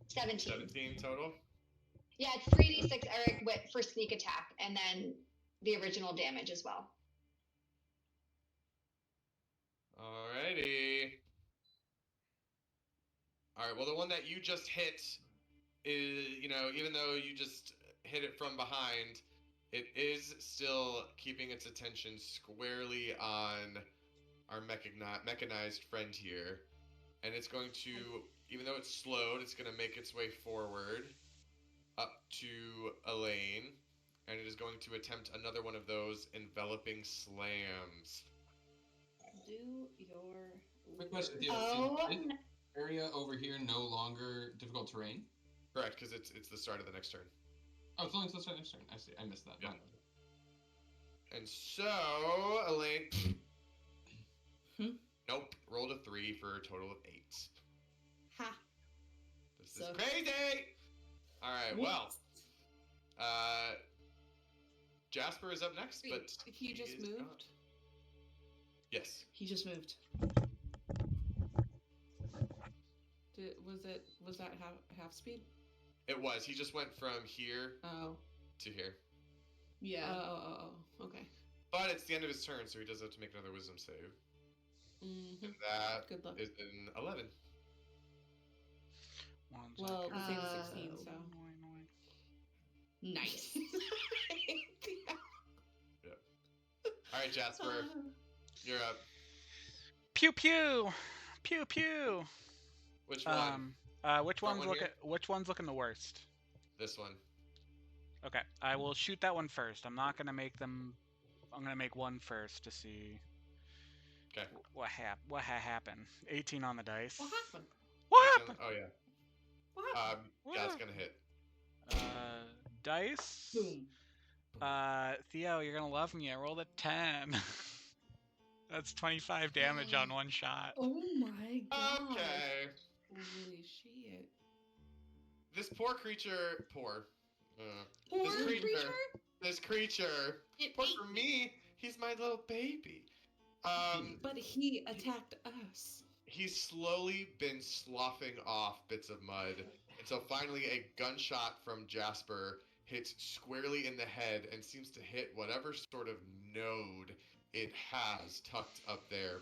17. 17 total. Yeah, it's 3d6 Eric for sneak attack, and then the original damage as well. Alrighty. Alright, well, the one that you just hit is, even though you just hit it from behind, it is still keeping its attention squarely on our mechanized friend here. And it's going to, even though it's slowed, it's going to make its way forward up to Elaine. And it is going to attempt another one of those enveloping slams. Do your Quick question, Theo. Oh, Is this area over here no longer difficult terrain? Correct, because it's the start of the next turn. Oh, it's only until the start of next turn. I see. I missed that. Yeah. And so, Elaine. Nope. Rolled a 3 for a total of 8. Ha. This So- is crazy! Alright, well. Jasper is up next, Wait, but he just is gone. moved? Yes. He just moved. Was that half speed? It was. He just went from here Oh. to here. Yeah. Oh. Okay. But it's the end of his turn, so he does have to make another wisdom save. Mm-hmm. And that Good luck. is an 11. Well, the same as 16, so. Nice. Alright, Jasper. You're up. Pew pew, pew pew. Which one? Which Front one's one looking the worst? This one. Okay, I will shoot that one first. I'm not gonna make them. I'm gonna make one first to see. Okay. What happened? 18 on the dice. What happened? What happened? Oh, yeah. What happened? Yeah, it's gonna hit. Dice. Boom. Theo, you're gonna love me. I rolled a 10. That's 25 damage on one shot. Oh my god. Okay. Holy shit. This poor creature. Poor. Poor This creature. creature? This creature. It Poor ate for me. He's my little baby. But he attacked us. He's slowly been sloughing off bits of mud until finally a gunshot from Jasper hits squarely in the head and seems to hit whatever sort of node it has tucked up there.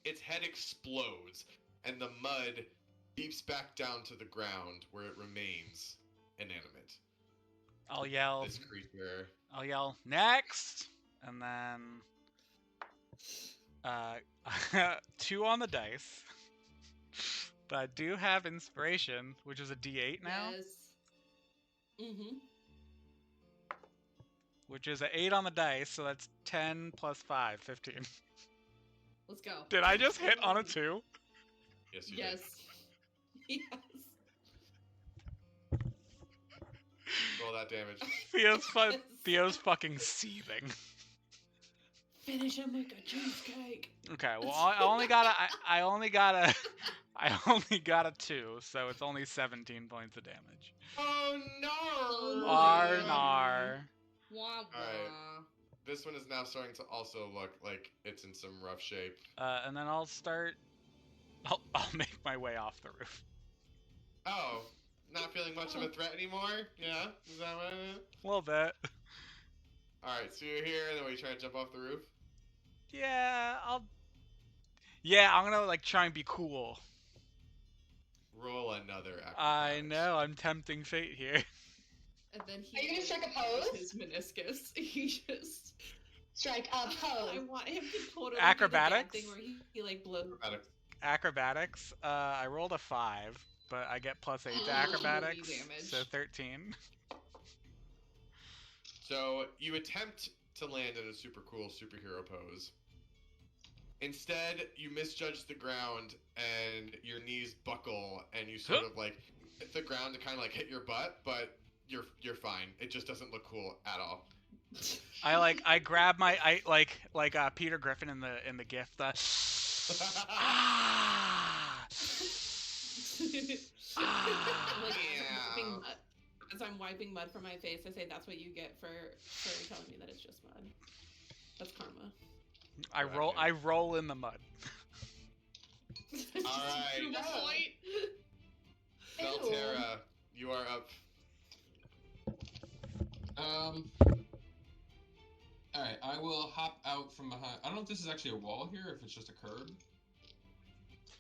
Its head explodes, and the mud beeps back down to the ground where it remains inanimate. I'll yell. This creature. I'll yell next, and then 2 on the dice. But I do have inspiration, which is a D8 now, Yes. Mm-hmm. which is an 8 on the dice, so that's 10 plus 5, 15. Let's go. Did I just hit on a 2? Yes, you Yes. Yes. did. Roll that damage. Theo's fucking seething. Finish him like a cheesecake. Okay, well I only got a 2, so it's only 17 points of damage. Oh no! Arnar. Wah wah. Alright. This one is now starting to also look like it's in some rough shape. And then I'll make my way off the roof. Oh, not feeling much of a threat anymore? Yeah? Is that what it is? A little bit. Alright, so you're here, and then we try to jump off the roof? Yeah, I'm gonna try and be cool. Roll another acrobatics. I know, I'm tempting fate here. And then he Are you gonna strike a pose? his meniscus. He just Strike a I pose. want him to totally Acrobatics? do the dad thing where he like blows. Acrobatics. Acrobatics, I rolled a 5, but I get +8 to Holy acrobatics, damage. so 13. So you attempt to land in a super cool superhero pose. Instead, you misjudge the ground and your knees buckle and you sort of hit the ground to kind of hit your butt, but you're fine. It just doesn't look cool at all. I grab my Peter Griffin in the GIF. As I'm wiping mud from my face, I say, "That's what you get for telling me that it's just mud." That's karma. I roll in the mud. All right. Good point. Belterra, you are up. Alright, I will hop out from behind. I don't know if this is actually a wall here, or if it's just a curb.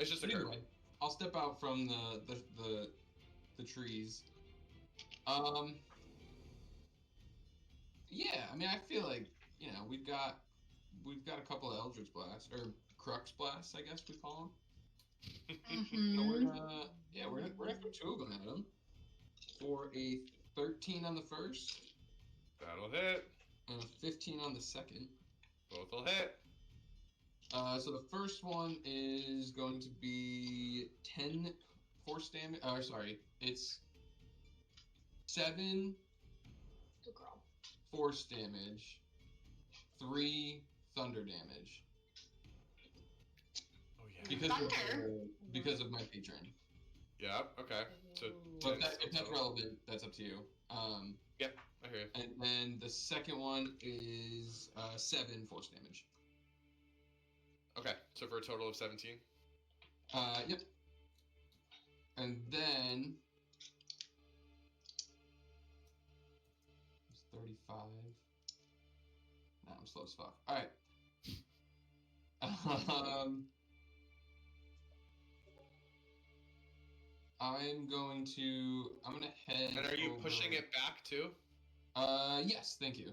It's just a But curb. anyway, I'll step out from the trees. Yeah, I mean, I feel like, we've got a couple of Eldritch Blasts, or Crux Blasts, I guess we call them. So we're gonna throw 2 of them at him for a 13 on the first. That'll hit. And a 15 on the second. Both will hit. So the first one is going to be 10 force damage. Sorry, it's 7 Good girl. force damage, 3 thunder damage. Oh yeah. Because of my patron. Yep. Okay. So. But if that's relevant, that's up to you. Yep. I hear you. And then the second one is 7 force damage. Okay. So for a total of 17. Yep. And then it's 35. Nah, I'm slow as fuck. All right. I'm gonna head. And are you over... pushing it back too? Yes, thank you.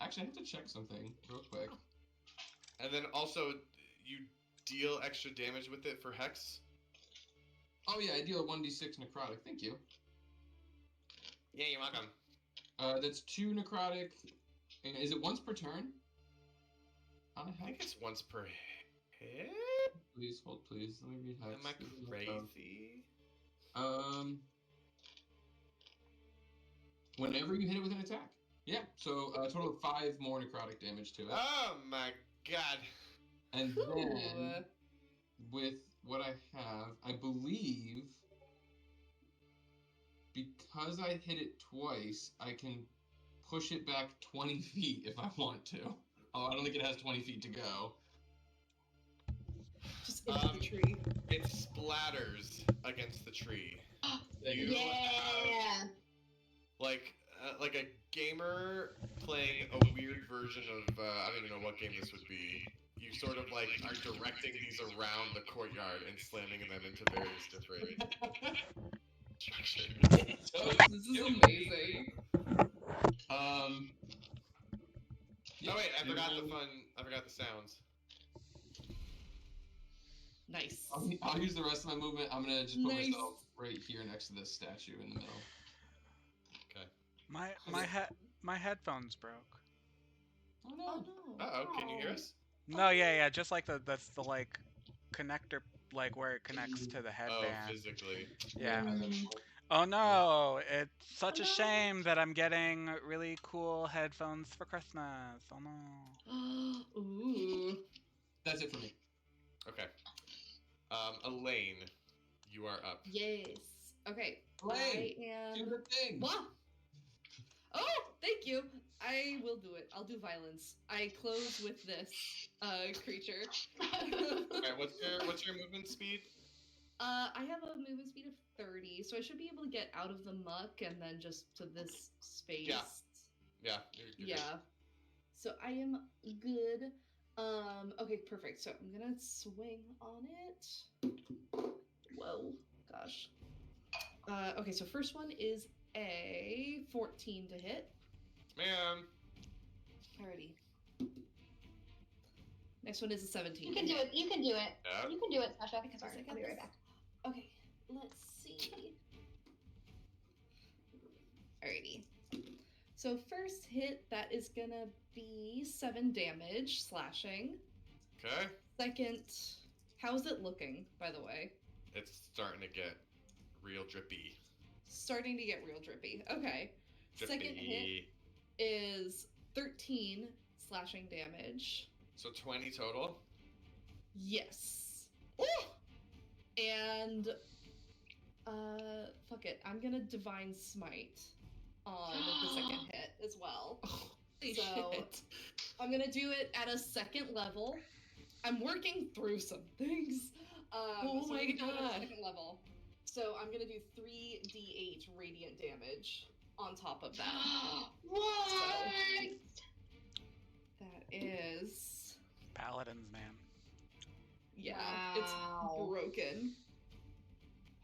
Actually, I have to check something real quick. And then also, you deal extra damage with it for Hex? Oh yeah, I deal a 1d6 necrotic, thank you. Yeah, you're welcome. That's 2 necrotic, and is it once per turn? I think it's once per hit? Please, hold please, let me read Hex. Am I crazy? Whenever you hit it with an attack. Yeah, so a total of 5 more necrotic damage to it. Oh my god. And then, with what I have, I believe, because I hit it twice, I can push it back 20 feet if I want to. Oh, I don't think it has 20 feet to go. Just into the tree. It splatters against the tree. Yeah. Have, like a gamer playing a weird version of I don't even know what game this would be. You sort of like are directing these around the courtyard and slamming them into various different structures. This is amazing. Yeah, oh wait, I forgot the sounds. Nice. I'll use the rest of my movement. I'm gonna just put myself right here next to this statue in the middle. Okay. My headphones broke. Oh no. Uh-oh, can you hear us? No, yeah, just like that's the like connector, like where it connects to the headband. Oh, physically. Yeah. Oh no, it's such a shame that I'm getting really cool headphones for Christmas. Oh no. Ooh. That's it for me. Okay. Elaine, you are up. Yes. Okay. Elaine, I am. do the thing. What? Oh, thank you. I will do it. I'll do violence. I close with this creature. Okay, what's your movement speed? I have a movement speed of 30, so I should be able to get out of the muck and then just to this space. Yeah. You're yeah. good. So I am good. Okay, perfect. So I'm gonna swing on it. Whoa, gosh. Okay, so first one is a 14 to hit. Man. Alrighty. Next one is a 17. You can do it. You can do it. Yeah. You can do it, Sasha. Because Sorry, I got I'll be this. right back. Okay, let's see. Alrighty. So first hit, that is gonna be 7 damage, slashing. Okay. Second, how's it looking, by the way? It's starting to get real drippy. Starting to get real drippy. Okay. Drippy. Second hit is 13 slashing damage. So 20 total? Yes. And fuck it. I'm gonna divine smite on the second hit as well. So shit. I'm gonna do it at a second level. I'm working through some things. Oh so my I'm gonna do it at God. a second level. So I'm gonna do 3d8 radiant damage on top of that. What? That is, Paladins, man. yeah, Wow. it's broken.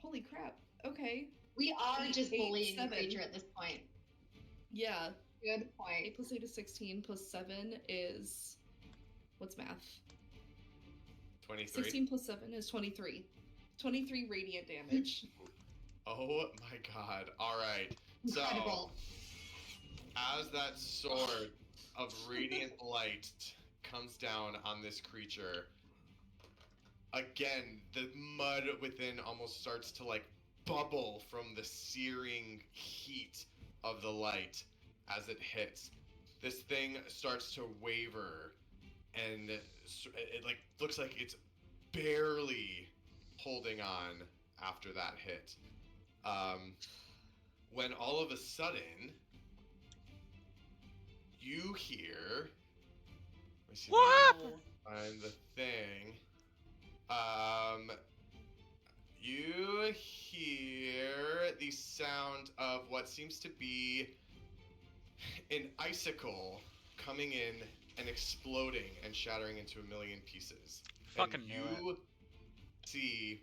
Holy crap. Okay. We are just 8, bullying the 7. creature at this point. Yeah. Good point. 8 plus 8 is 16 plus 7 is, what's math? 23. 16 plus 7 is 23. 23 radiant damage. Oh my god. Alright. So, Incredible. as that sword of radiant light comes down on this creature, again, the mud within almost starts to like bubble from the searing heat of the light as it hits. This thing starts to waver, and it like looks like it's barely holding on after that hit. When all of a sudden you hear, let me see if What I happened? can find the thing. You hear the sound of what seems to be an icicle coming in and exploding and shattering into a million pieces. Fucking and knew you see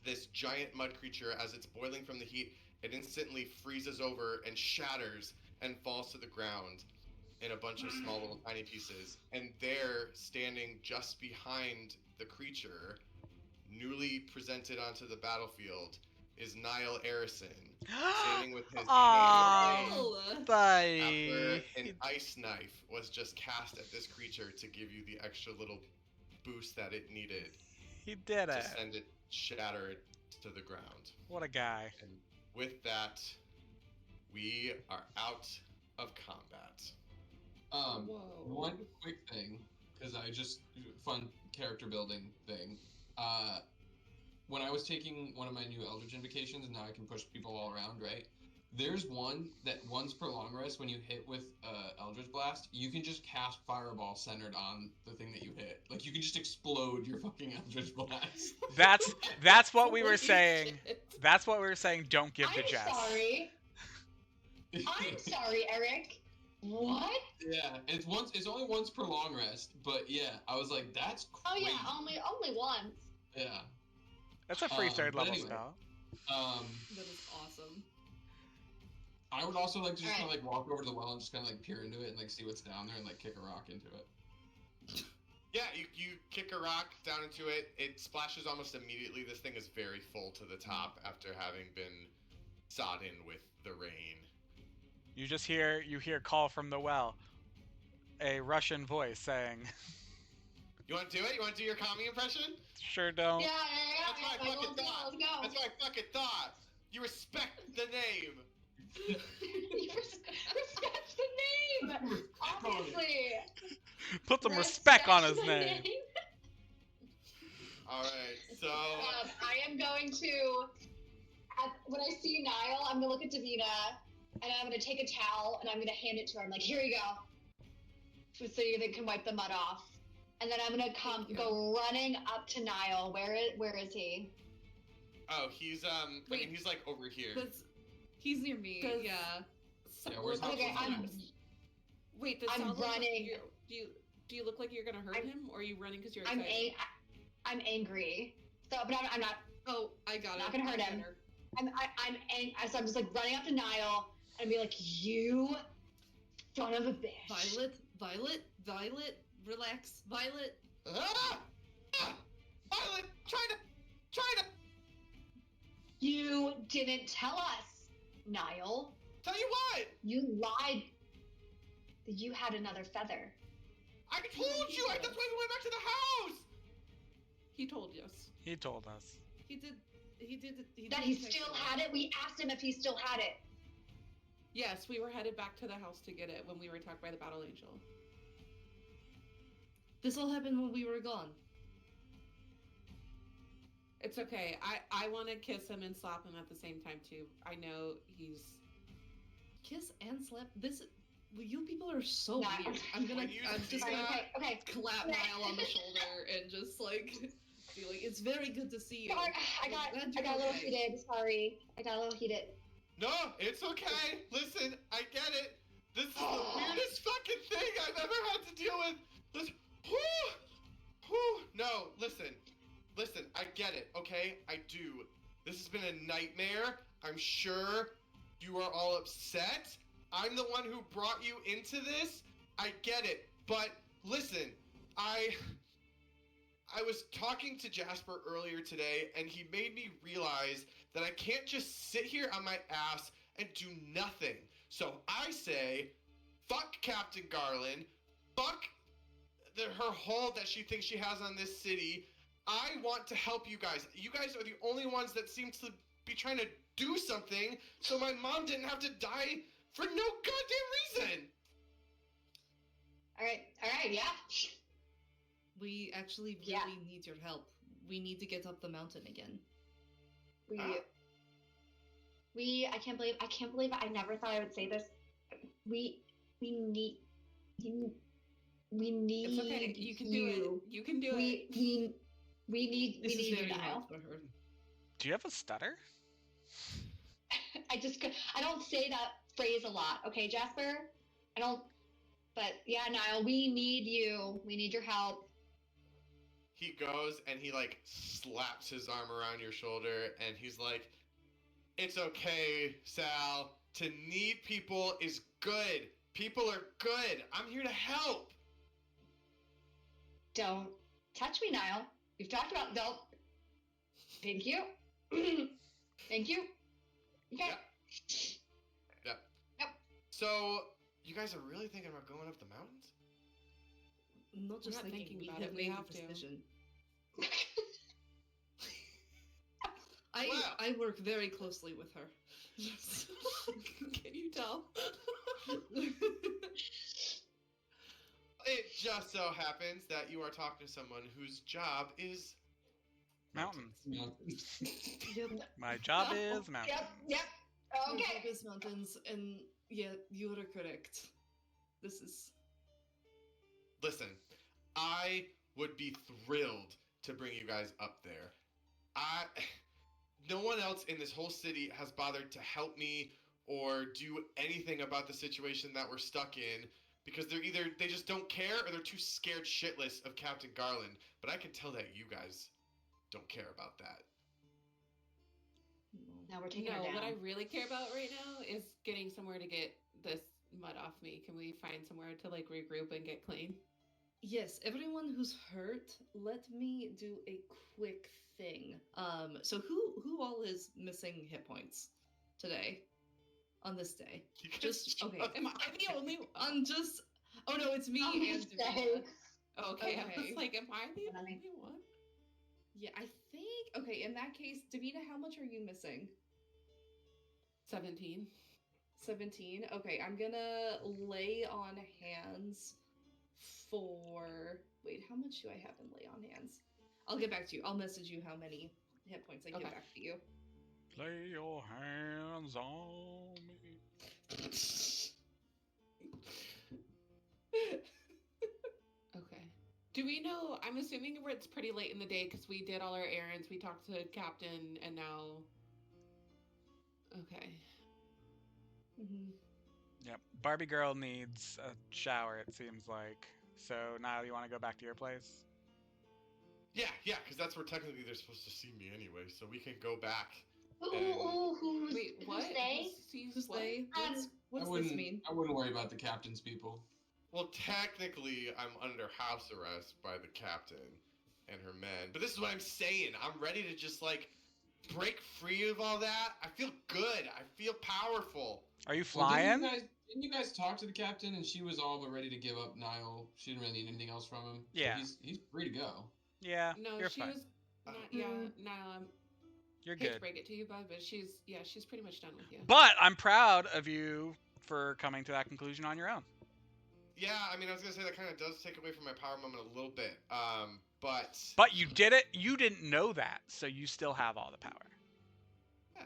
this giant mud creature, as it's boiling from the heat, it instantly freezes over and shatters and falls to the ground in a bunch of small little tiny pieces. And there, standing just behind the creature, newly presented onto the battlefield, is Nyle Arison, standing with his hand raised Oh! after Bye. an ice knife was just cast at this creature to give you the extra little boost that it needed He did to it. send it shattered to the ground. What a guy. And with that, we are out of combat. Whoa. One quick thing, because I just fun character building thing. When I was taking one of my new Eldritch Invocations, and now I can push people all around, right? There's one that once per long rest, when you hit with Eldritch Blast, you can just cast Fireball centered on the thing that you hit. Like, you can just explode your fucking Eldritch Blast. That's what we were Holy saying. shit. That's what we were saying. Don't give to I'm Jess. sorry. I'm sorry, Eric. What? Yeah, it's only once per long rest, but yeah, I was like, that's Oh crazy. yeah, only once. Yeah. That's a free third But level anyway. spell. That is awesome. I would also like to just Alright. kind of like walk over to the well and just kind of like peer into it and like see what's down there and like kick a rock into it. Yeah, you kick a rock down into it. It splashes almost immediately. This thing is very full to the top after having been sodden with the rain. You hear call from the well. A Russian voice saying, You want to do it? You want to do your commie impression? "Sure don't." Yeah. That's what I fucking thought. Let's go. That's what I fucking thought. You respect the name. You respect the name. Obviously. Put some respect on his the name. All right, so I am going to, when I see Nyle, I'm gonna look at Davina, and I'm gonna take a towel and I'm gonna hand it to her. I'm like, here you go, so you can wipe the mud off. And then I'm gonna go running up to Nyle. Where is he? oh, he's I mean, Wait. he's like over here. He's near me. Does- Yeah. Yeah, where's Someone- Okay, Wait, does I'm Sal look like running. do you look like you're gonna hurt I'm- him, or are you running because you're I'm excited? I'm angry. So, but I'm not. Oh, I got it. Not gonna hurt I him. got her. I'm angry. So I'm just like running up to Nyle and be like, you son of a bitch. Violet, relax. Violet. Ah! Ah! Violet, try to You didn't tell us, Nyle. tell you what. You lied that you had another feather. I told you. That's why we went back to the house. He told us. He told us. He did. That he still had it? We asked him if he still had it. Yes, we were headed back to the house to get it when we were attacked by the battle angel. This all happened when we were gone. It's okay. I want to kiss him and slap him at the same time too. I know he's. Kiss and slap. Well, you people are so Nah, weird. I'm just see gonna that- Okay. clap Nyle on the shoulder and just like be like, "It's very good to see you." Sorry, I got a little heated. Sorry, I got a little heated. No, it's okay. Listen, I get it. This is the weirdest fucking thing I've ever had to deal with. Listen, no, listen, I get it, okay? I do. This has been a nightmare. I'm sure you are all upset. I'm the one who brought you into this. I get it. But listen, I was talking to Jasper earlier today, and he made me realize that I can't just sit here on my ass and do nothing. So I say, fuck Captain Garland, fuck her hold that she thinks she has on this city. I want to help you guys. You guys are the only ones that seem to be trying to do something so my mom didn't have to die for no goddamn reason. All right, yeah. We actually really need your help. We need to get up the mountain again. I can't believe it. I never thought I would say this. We need you. We need It's okay. You can do it. You can do it. We need you, Nyle. Do you have a stutter? I don't say that phrase a lot, okay, Jasper? I don't. But yeah, Nyle, we need you. We need your help. He goes and he like slaps his arm around your shoulder and he's like, "It's okay, Sal. To need people is good. People are good. I'm here to help." Don't touch me, Nyle. We've talked about don't. Thank you. Thank you. Okay. Yep. So, you guys are really thinking about going up the mountains? Not just We're not thinking, we about have it. We made have a to. decision. Wow. I work very closely with her. Can you tell? It just so happens that you are talking to someone whose job is Mountains. Mountains. Yep. My job is mountains. Yep. Your Okay. job is mountains, and yeah, you are correct. This is. Listen, I would be thrilled to bring you guys up there. No one else in this whole city has bothered to help me or do anything about the situation that we're stuck in because they just don't care or they're too scared shitless of Captain Garland. But I can tell that you guys don't care about that. Now we're taking her down. What I really care about right now is getting somewhere to get this mud off me. Can we find somewhere to like regroup and get clean? Yes, everyone who's hurt, let me do a quick thing. So who all is missing hit points today? On this day? Okay. Am I the only one? Oh no, it's me On and this Davina. Okay, Okay. I was like, am I the only one? Yeah, I think. Okay, in that case, Davina, how much are you missing? 17. 17. Okay, I'm gonna lay on hands for. Wait, how much do I have in lay on hands? I'll get back to you. I'll message you how many hit points I get back to you. Lay your hands on me. Okay. Do we know? I'm assuming it's pretty late in the day because we did all our errands. We talked to Captain, and now. Okay. Mm-hmm. Yep. Barbie girl needs a shower, it seems like. So, Nyle, you want to go back to your place? Yeah, because that's where technically they're supposed to see me anyway, so we can go back. Who's Wait, what? Who's they? What's this mean? I wouldn't worry about the captain's people. Well, technically, I'm under house arrest by the captain and her men. But this is what I'm saying. I'm ready to just, like, break free of all that. I feel good. I feel powerful. Are you Well, flying? didn't you guys talk to the captain and she was all but ready to give up Nyle? She didn't really need anything else from him. Yeah. So he's free to go. Yeah, No, you're she fine. was. Not, yeah, no, You're hate to good. break it to you, bud, but she's pretty much done with you. But I'm proud of you for coming to that conclusion on your own. Yeah, I mean, I was gonna say that kind of does take away from my power moment a little bit. But you did it. You didn't know that, so you still have all the power. yeah,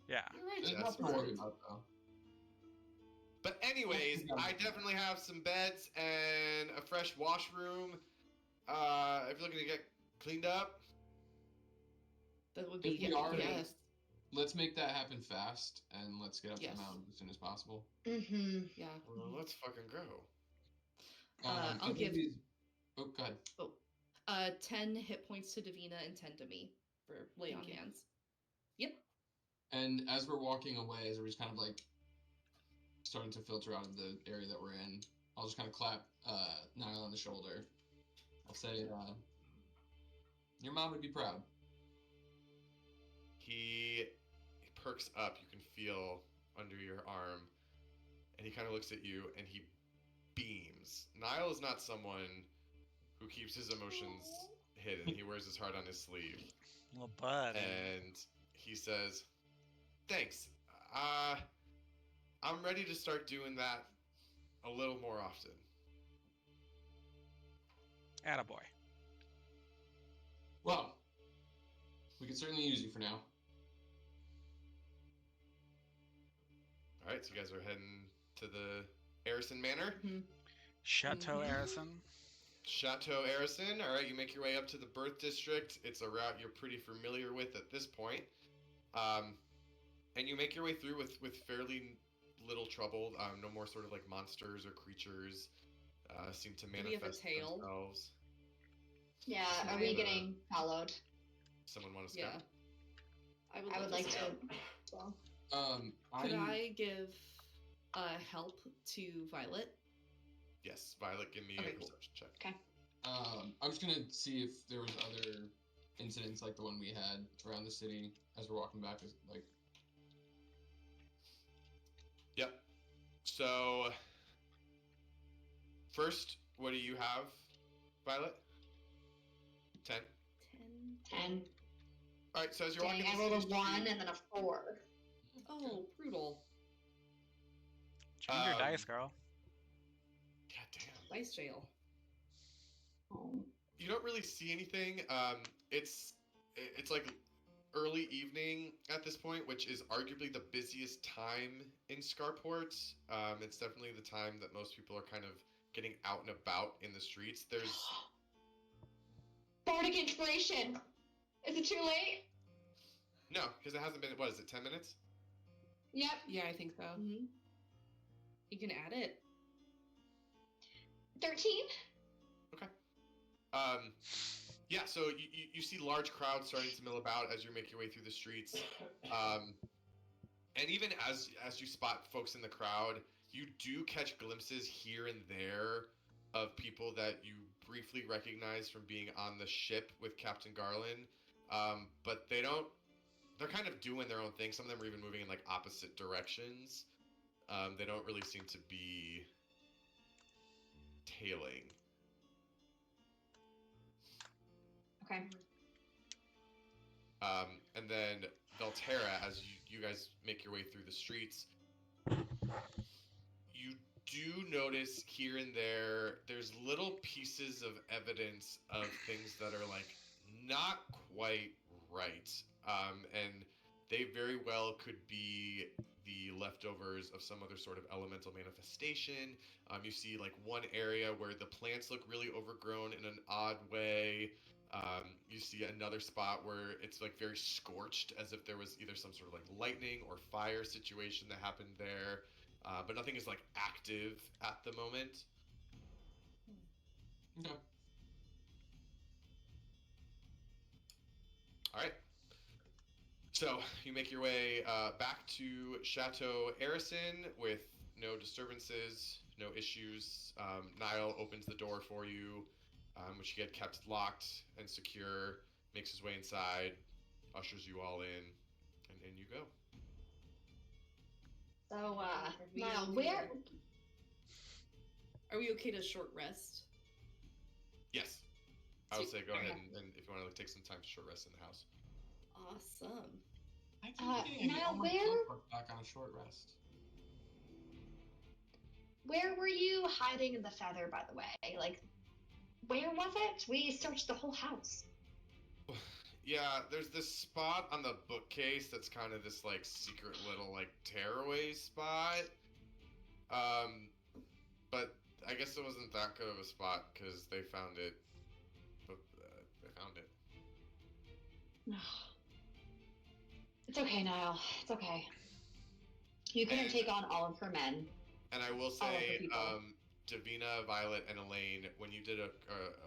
Yeah. you're right, There's nothing to Jasper. worry about, though. But anyways, I definitely have some beds and a fresh washroom. If you're looking to get cleaned up. That would be If we are, yes. let's make that happen fast, and let's get up Yes. the mountain as soon as possible. Mm-hmm. Yeah. Well, let's fucking go. I'll give. Oh, go ahead. Oh, 10 hit points to Davina and 10 to me for lay on hands. Yep. And as we're walking away, as we're just kind of like starting to filter out of the area that we're in, I'll just kind of clap Nyle on the shoulder. I'll say, your mom would be proud. He perks up. You can feel under your arm. And he kind of looks at you and he beams. Nyle is not someone who keeps his emotions hidden. He wears his heart on his sleeve. Little buddy. And he says, thanks. I'm ready to start doing that a little more often. Attaboy. Well, we could certainly use you for now. All right, so you guys are heading to the Arison Manor. Mm-hmm. Chateau Arison. Chateau Arison. All right, you make your way up to the Birth District. It's a route you're pretty familiar with at this point. And you make your way through with fairly little trouble. No more sort of like monsters or creatures seem to manifest themselves. Yeah, are we getting followed? Someone want to Yeah. scout? I would like to. Well. Could I give help to Violet? Yes, Violet, give me a perception check. Okay. I'm just gonna see if there was other incidents like the one we had around the city as we're walking back. Like, yep. So, first, what do you have, Violet? 10. 10. All right. So as you're walking, I rolled a 1 and then a 4. Oh, brutal. Change your dice, girl. God damn. Dice jail. Oh. You don't really see anything. It's like early evening at this point, which is arguably the busiest time in Scarport. It's definitely the time that most people are kind of getting out and about in the streets. There's Bardic Inspiration! Is it too late? no, because it hasn't been. What is it? 10 minutes? Yep. Yeah, I think so. Mm-hmm. You can add it. 13? Okay. Yeah, so you see large crowds starting to mill about as you make your way through the streets. And even as you spot folks in the crowd, you do catch glimpses here and there of people that you briefly recognize from being on the ship with Captain Garland. But they're kind of doing their own thing. Some of them are even moving in like opposite directions. They don't really seem to be tailing. Okay. And then Velterra, as you guys make your way through the streets, you do notice here and there's little pieces of evidence of things that are like not quite right. And they very well could be the leftovers of some other sort of elemental manifestation. You see like one area where the plants look really overgrown in an odd way. You see another spot where it's like very scorched, as if there was either some sort of like lightning or fire situation that happened there. But nothing is like active at the moment. okay. All right. So you make your way back to Chateau Arison with no disturbances, no issues. Nyle opens the door for you, which he had kept locked and secure, makes his way inside, ushers you all in, and in you go. So, Nyle, where? Are we okay to short rest? Yes. I would say go ahead and if you want to take some time to short rest in the house. Awesome. I keep getting Nyle, all my where? teleport back on a short rest. Where were you hiding in the feather, by the way? Like, where was it? We searched the whole house. Yeah, there's this spot on the bookcase that's kind of this like secret little like tearaway spot. But I guess it wasn't that good of a spot because they found it. They found it. It's okay, Nyle. It's okay. You couldn't take on all of her men. And I will All of her say, people. Davina, Violet, and Elaine, when you did an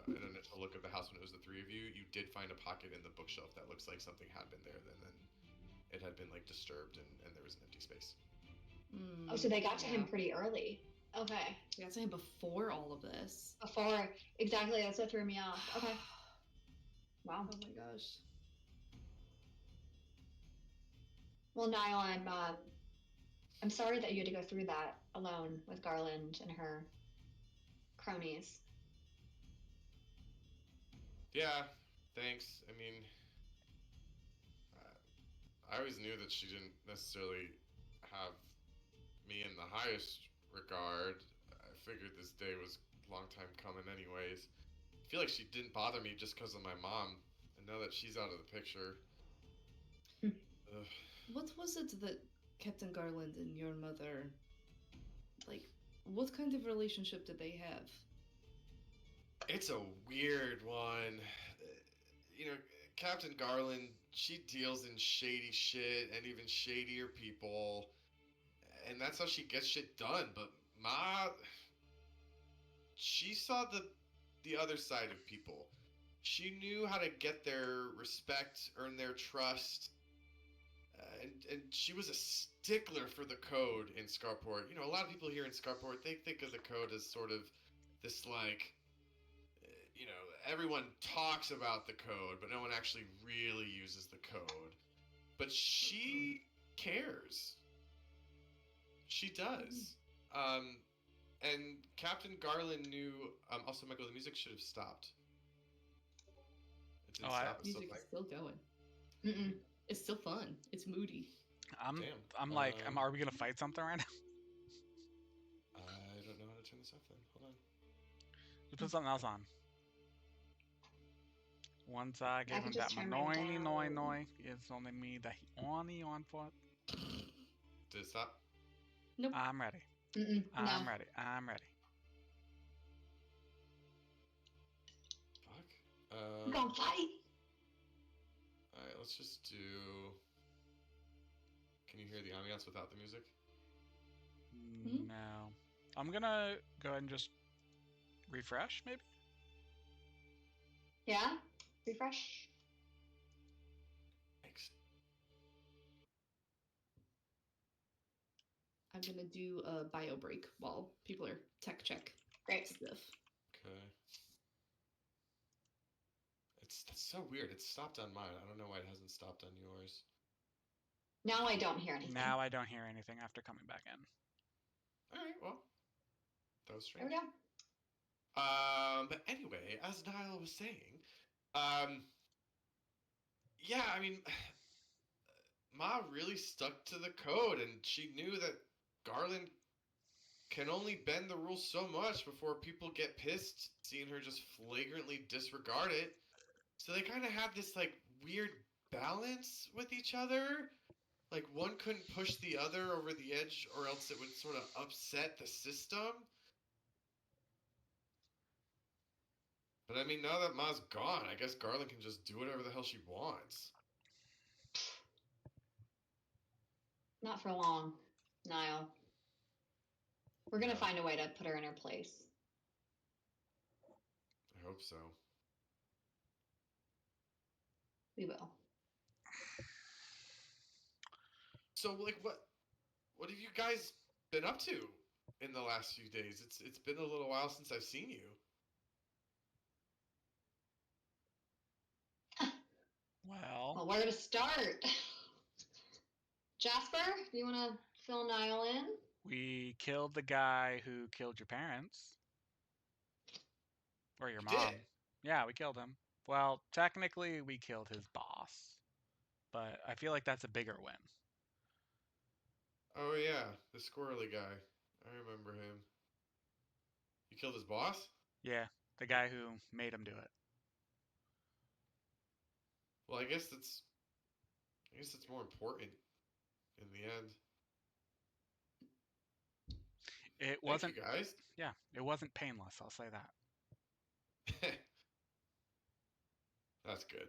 initial look of the house when it was the three of you, you did find a pocket in the bookshelf that looks like something had been there, and then it had been like disturbed, and there was an empty space. Oh, so they got to him pretty early. Okay. They got to him before all of this. Before, exactly. That's what threw me off. Okay. Wow. Oh my gosh. Well, Nyle, I'm sorry that you had to go through that alone with Garland and her cronies. Yeah, thanks. I mean, I always knew that she didn't necessarily have me in the highest regard. I figured this day was a long time coming anyways. I feel like she didn't bother me just because of my mom. And now that she's out of the picture... What was it that Captain Garland and your mother... Like, what kind of relationship did they have? It's a weird one. You know, Captain Garland, she deals in shady shit and even shadier people. And that's how she gets shit done. But Ma... she saw the other side of people. She knew how to get their respect, earn their trust. And she was a stickler for the code in Scarport. You know, a lot of people here in Scarport, they think of the code as sort of this, like, you know, everyone talks about the code, but no one actually really uses the code. But she cares. She does. And Captain Garland knew... also, Michael, the music should have stopped. It didn't stop. Music is still going. Mm-mm. It's still fun. It's moody. I'm like, are we gonna fight something right now? I don't know how to turn this off then. Hold on. You put something else on. Once I give him that noi, it's only me that he only on for it. Did it stop? Nope. I'm ready. I'm ready. I'm ready. Fuck. We're gonna fight. Alright, let's just do... Can you hear the ambiance without the music? No. I'm gonna go ahead and just refresh, maybe? Yeah? Refresh? Thanks. I'm gonna do a bio break while people are tech check. Great. Stuff. Okay. That's so weird. It stopped on mine. I don't know why it hasn't stopped on yours. Now I don't hear anything. Now I don't hear anything after coming back in. Alright, well. That was strange. There we go. But anyway, as Nyle was saying, yeah, I mean, Ma really stuck to the code, and she knew that Garland can only bend the rules so much before people get pissed seeing her just flagrantly disregard it. So they kind of had this, like, weird balance with each other. Like, one couldn't push the other over the edge, or else it would sort of upset the system. But I mean, now that Ma's gone, I guess Garland can just do whatever the hell she wants. Not for long, Nyle. We're gonna find a way to put her in her place. I hope so. We will. So, like, what have you guys been up to in the last few days? It's been a little while since I've seen you. Well, where to start? Jasper, do you want to fill Nyle in? We killed the guy who killed your parents. Or your mom. Did? Yeah, we killed him. Well, technically, we killed his boss. But I feel like that's a bigger win. Oh, yeah, the squirrely guy. I remember him. You killed his boss? Yeah, the guy who made him do it. Well, I guess it's more important in the end. It Thank wasn't. you guys. Yeah, it wasn't painless. I'll say that. That's good.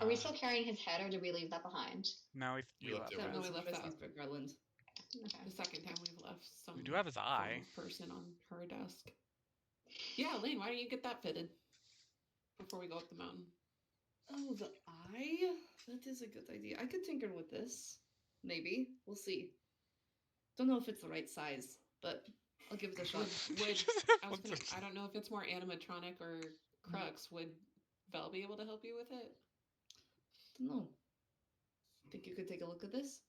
Are we still carrying his head, or did we leave that behind? No, You we left left it it. No, we It's left Besties that. for Garland. Okay. The second time we've left some We do have his eye. form of person on her desk. Yeah, Lane, why don't you get that fitted before we go up the mountain? Oh, the eye? That is a good idea. I could tinker with this. Maybe. We'll see. Don't know if it's the right size, but I'll give it a shot. I don't know if it's more animatronic or crux. Would Vel be able to help you with it? No. Think you could take a look at this?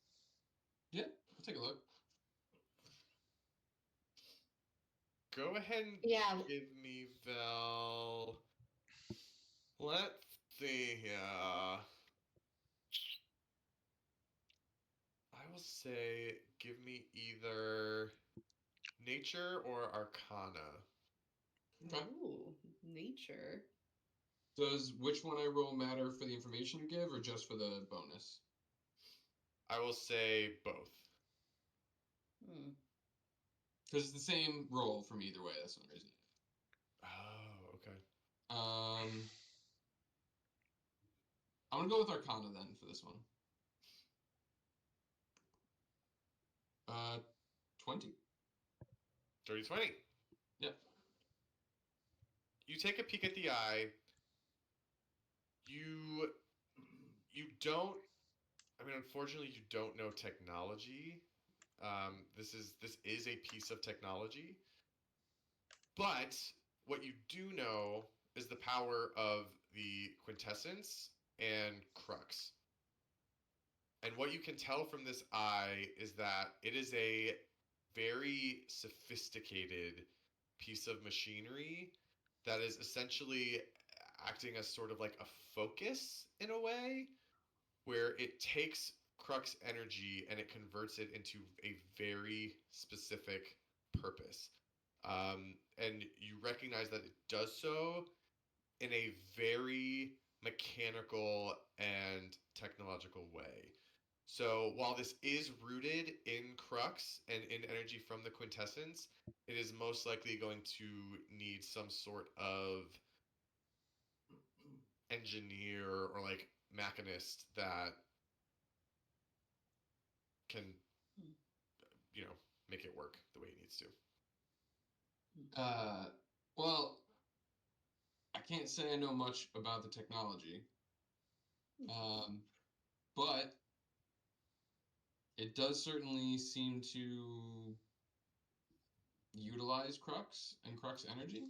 Yeah, I'll take a look. Go ahead and give me Vel. Let's see here. I will say give me either nature or arcana. Okay. Ooh, nature. Does which one I roll matter for the information you give, or just for the bonus? I will say both. Because it's the same roll from either way. That's the only reason. Oh, okay. I'm gonna go with arcana then for this one. 20. Dirty 20. Yep. You take a peek at the eye. You don't. I mean, unfortunately, you don't know technology. This is a piece of technology. But what you do know is the power of the quintessence and crux. And what you can tell from this eye is that it is a very sophisticated piece of machinery that is essentially acting as sort of like a focus in a way, where it takes crux energy and it converts it into a very specific purpose. And you recognize that it does so in a very mechanical and technological way. So while this is rooted in crux and in energy from the quintessence, it is most likely going to need some sort of engineer or like machinist that can, make it work the way it needs to. Well, I can't say I know much about the technology, but it does certainly seem to utilize crux and crux energy.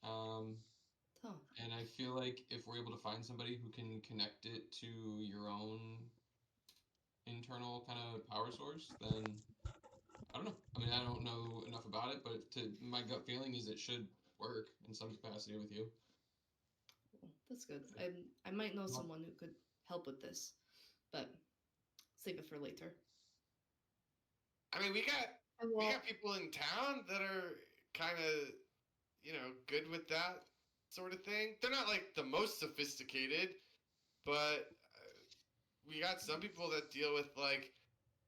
And I feel like if we're able to find somebody who can connect it to your own internal kind of power source, then I don't know. I mean, I don't know enough about it, but my gut feeling is it should work in some capacity with you. Well, that's good. I might know someone who could help with this, but save it for later. I mean, we got people in town that are kind of, good with that sort of thing. They're not like the most sophisticated, but we got some people that deal with like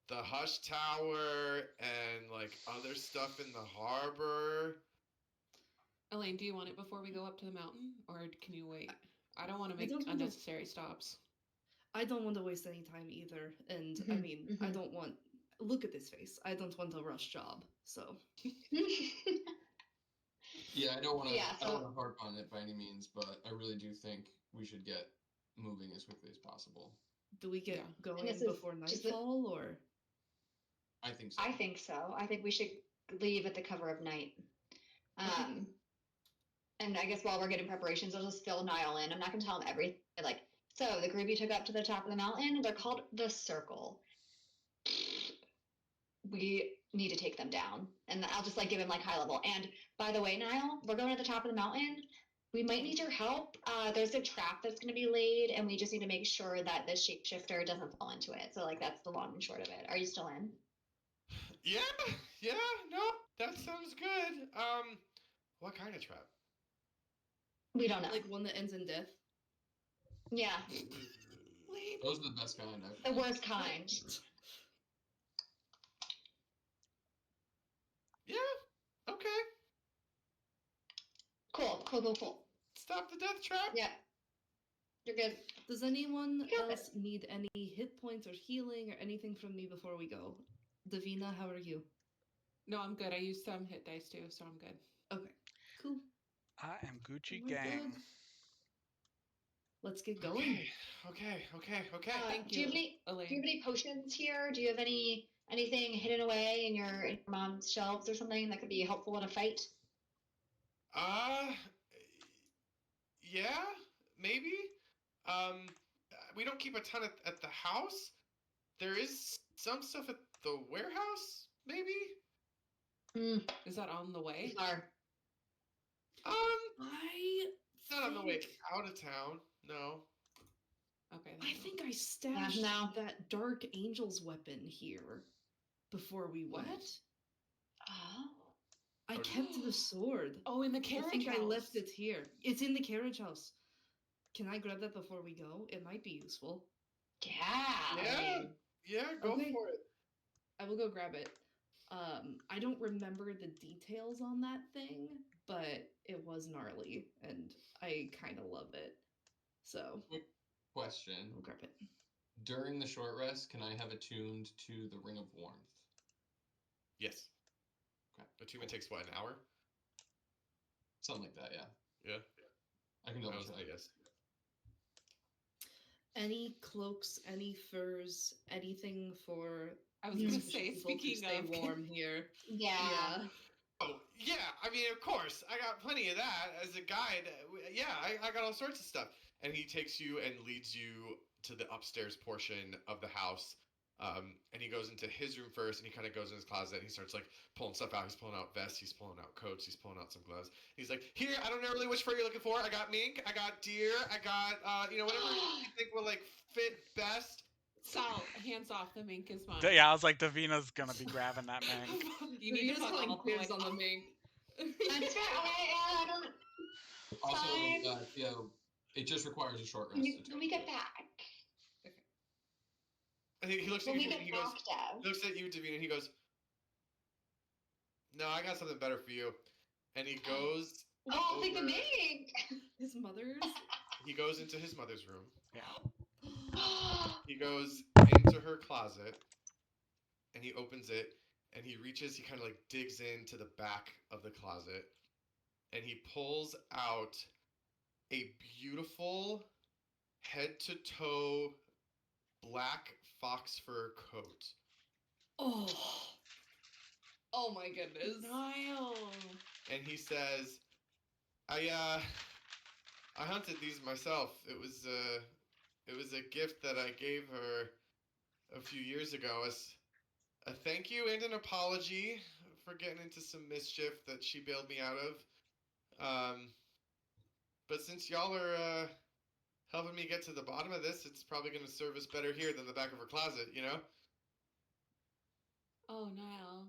the Hush Tower and like other stuff in the harbor. Elaine, do you want it before we go up to the mountain, or can you wait? I don't want to make unnecessary stops. I don't want to waste any time either, and I mean, I don't want. Look at this face. I don't want a rush job. So. Yeah, I don't want to harp on it by any means, but I really do think we should get moving as quickly as possible. Do we get going before nightfall, or? I think so. I think so. I think we should leave at the cover of night. And I guess while we're getting preparations, I'll just fill Nyle in. I'm not going to tell him everything. Like, so the group you took up to the top of the mountain, they're called the Circle. We need to take them down. And I'll just like give him like high level. And by the way, Nyle, we're going to the top of the mountain. We might need your help. There's a trap that's going to be laid, and we just need to make sure that the shapeshifter doesn't fall into it. So like that's the long and short of it. Are you still in? Yeah, no, that sounds good. What kind of trap? We don't know. Like one that ends in death? Yeah. Those are the best kind. The worst kind. Yeah. Okay. Cool. Stop the death trap. Yeah. You're good. Does anyone You got else need any hit points or healing or anything from me before we go? Davina, how are you? No, I'm good. I used some hit dice too, so I'm good. Okay, cool. I am Gucci We're gang. good. Let's get going. Okay. Thank Do you have any? Elaine. Do you have any potions here? Do you have anything hidden away in your mom's shelves or something that could be helpful in a fight? Yeah, maybe. We don't keep a ton at the house. There is some stuff at the warehouse, maybe. Is that on the way? Bizarre. It's not on the way out of town. No. Okay. I think I stashed no. that Dark Angel's weapon here before we went. What? Oh. I kept the sword. Oh, in the carriage I think house. I left it here. It's in the carriage house. Can I grab that before we go? It might be useful. Yeah. Yeah, go Okay. for it. I will go grab it. I don't remember the details on that thing, but it was gnarly, and I kind of love it. So, Quick question. I'll grab it. During the short rest, can I have attuned to the Ring of Warmth? Yes. Okay. Attunement takes what, an hour? Something like that, yeah. Yeah. I can double That was check. my guess. Any cloaks, any furs, anything for I was gonna people say, to speaking stay of, warm here. Yeah. Oh, yeah. I mean, of course. I got plenty of that as a guide. Yeah, I got all sorts of stuff. And he takes you and leads you to the upstairs portion of the house. And he goes into his room first, and he kind of goes in his closet, and he starts like pulling stuff out. He's pulling out vests, he's pulling out coats, he's pulling out some gloves. He's like, "Here, I don't know really which fur you're looking for. I got mink, I got deer, I got whatever you think will like fit best." Sal, hands off. The mink is mine. Yeah, I was like, Davina's gonna be grabbing that mink. You need to Davina's put calling all dibs on the mink. That's fair. I don't. Also, Fine. it just requires a short rest. When we get back. I think he looks at When you, we and get he goes, back, Dev. looks at you, Davina, and he goes, "No, I got something better for you." And he goes. Oh, I'll take the over- mink. His mother's? He goes into his mother's room. Yeah. He goes into her closet, and he opens it, and he reaches, he kind of like digs into the back of the closet, and he pulls out a beautiful head-to-toe black fox fur coat. Oh. Oh my goodness. Nyle. And he says, I hunted these myself. It was a gift that I gave her a few years ago as a thank you and an apology for getting into some mischief that she bailed me out of. But since y'all are helping me get to the bottom of this, it's probably going to serve us better here than the back of her closet, you know? Oh, Nyle.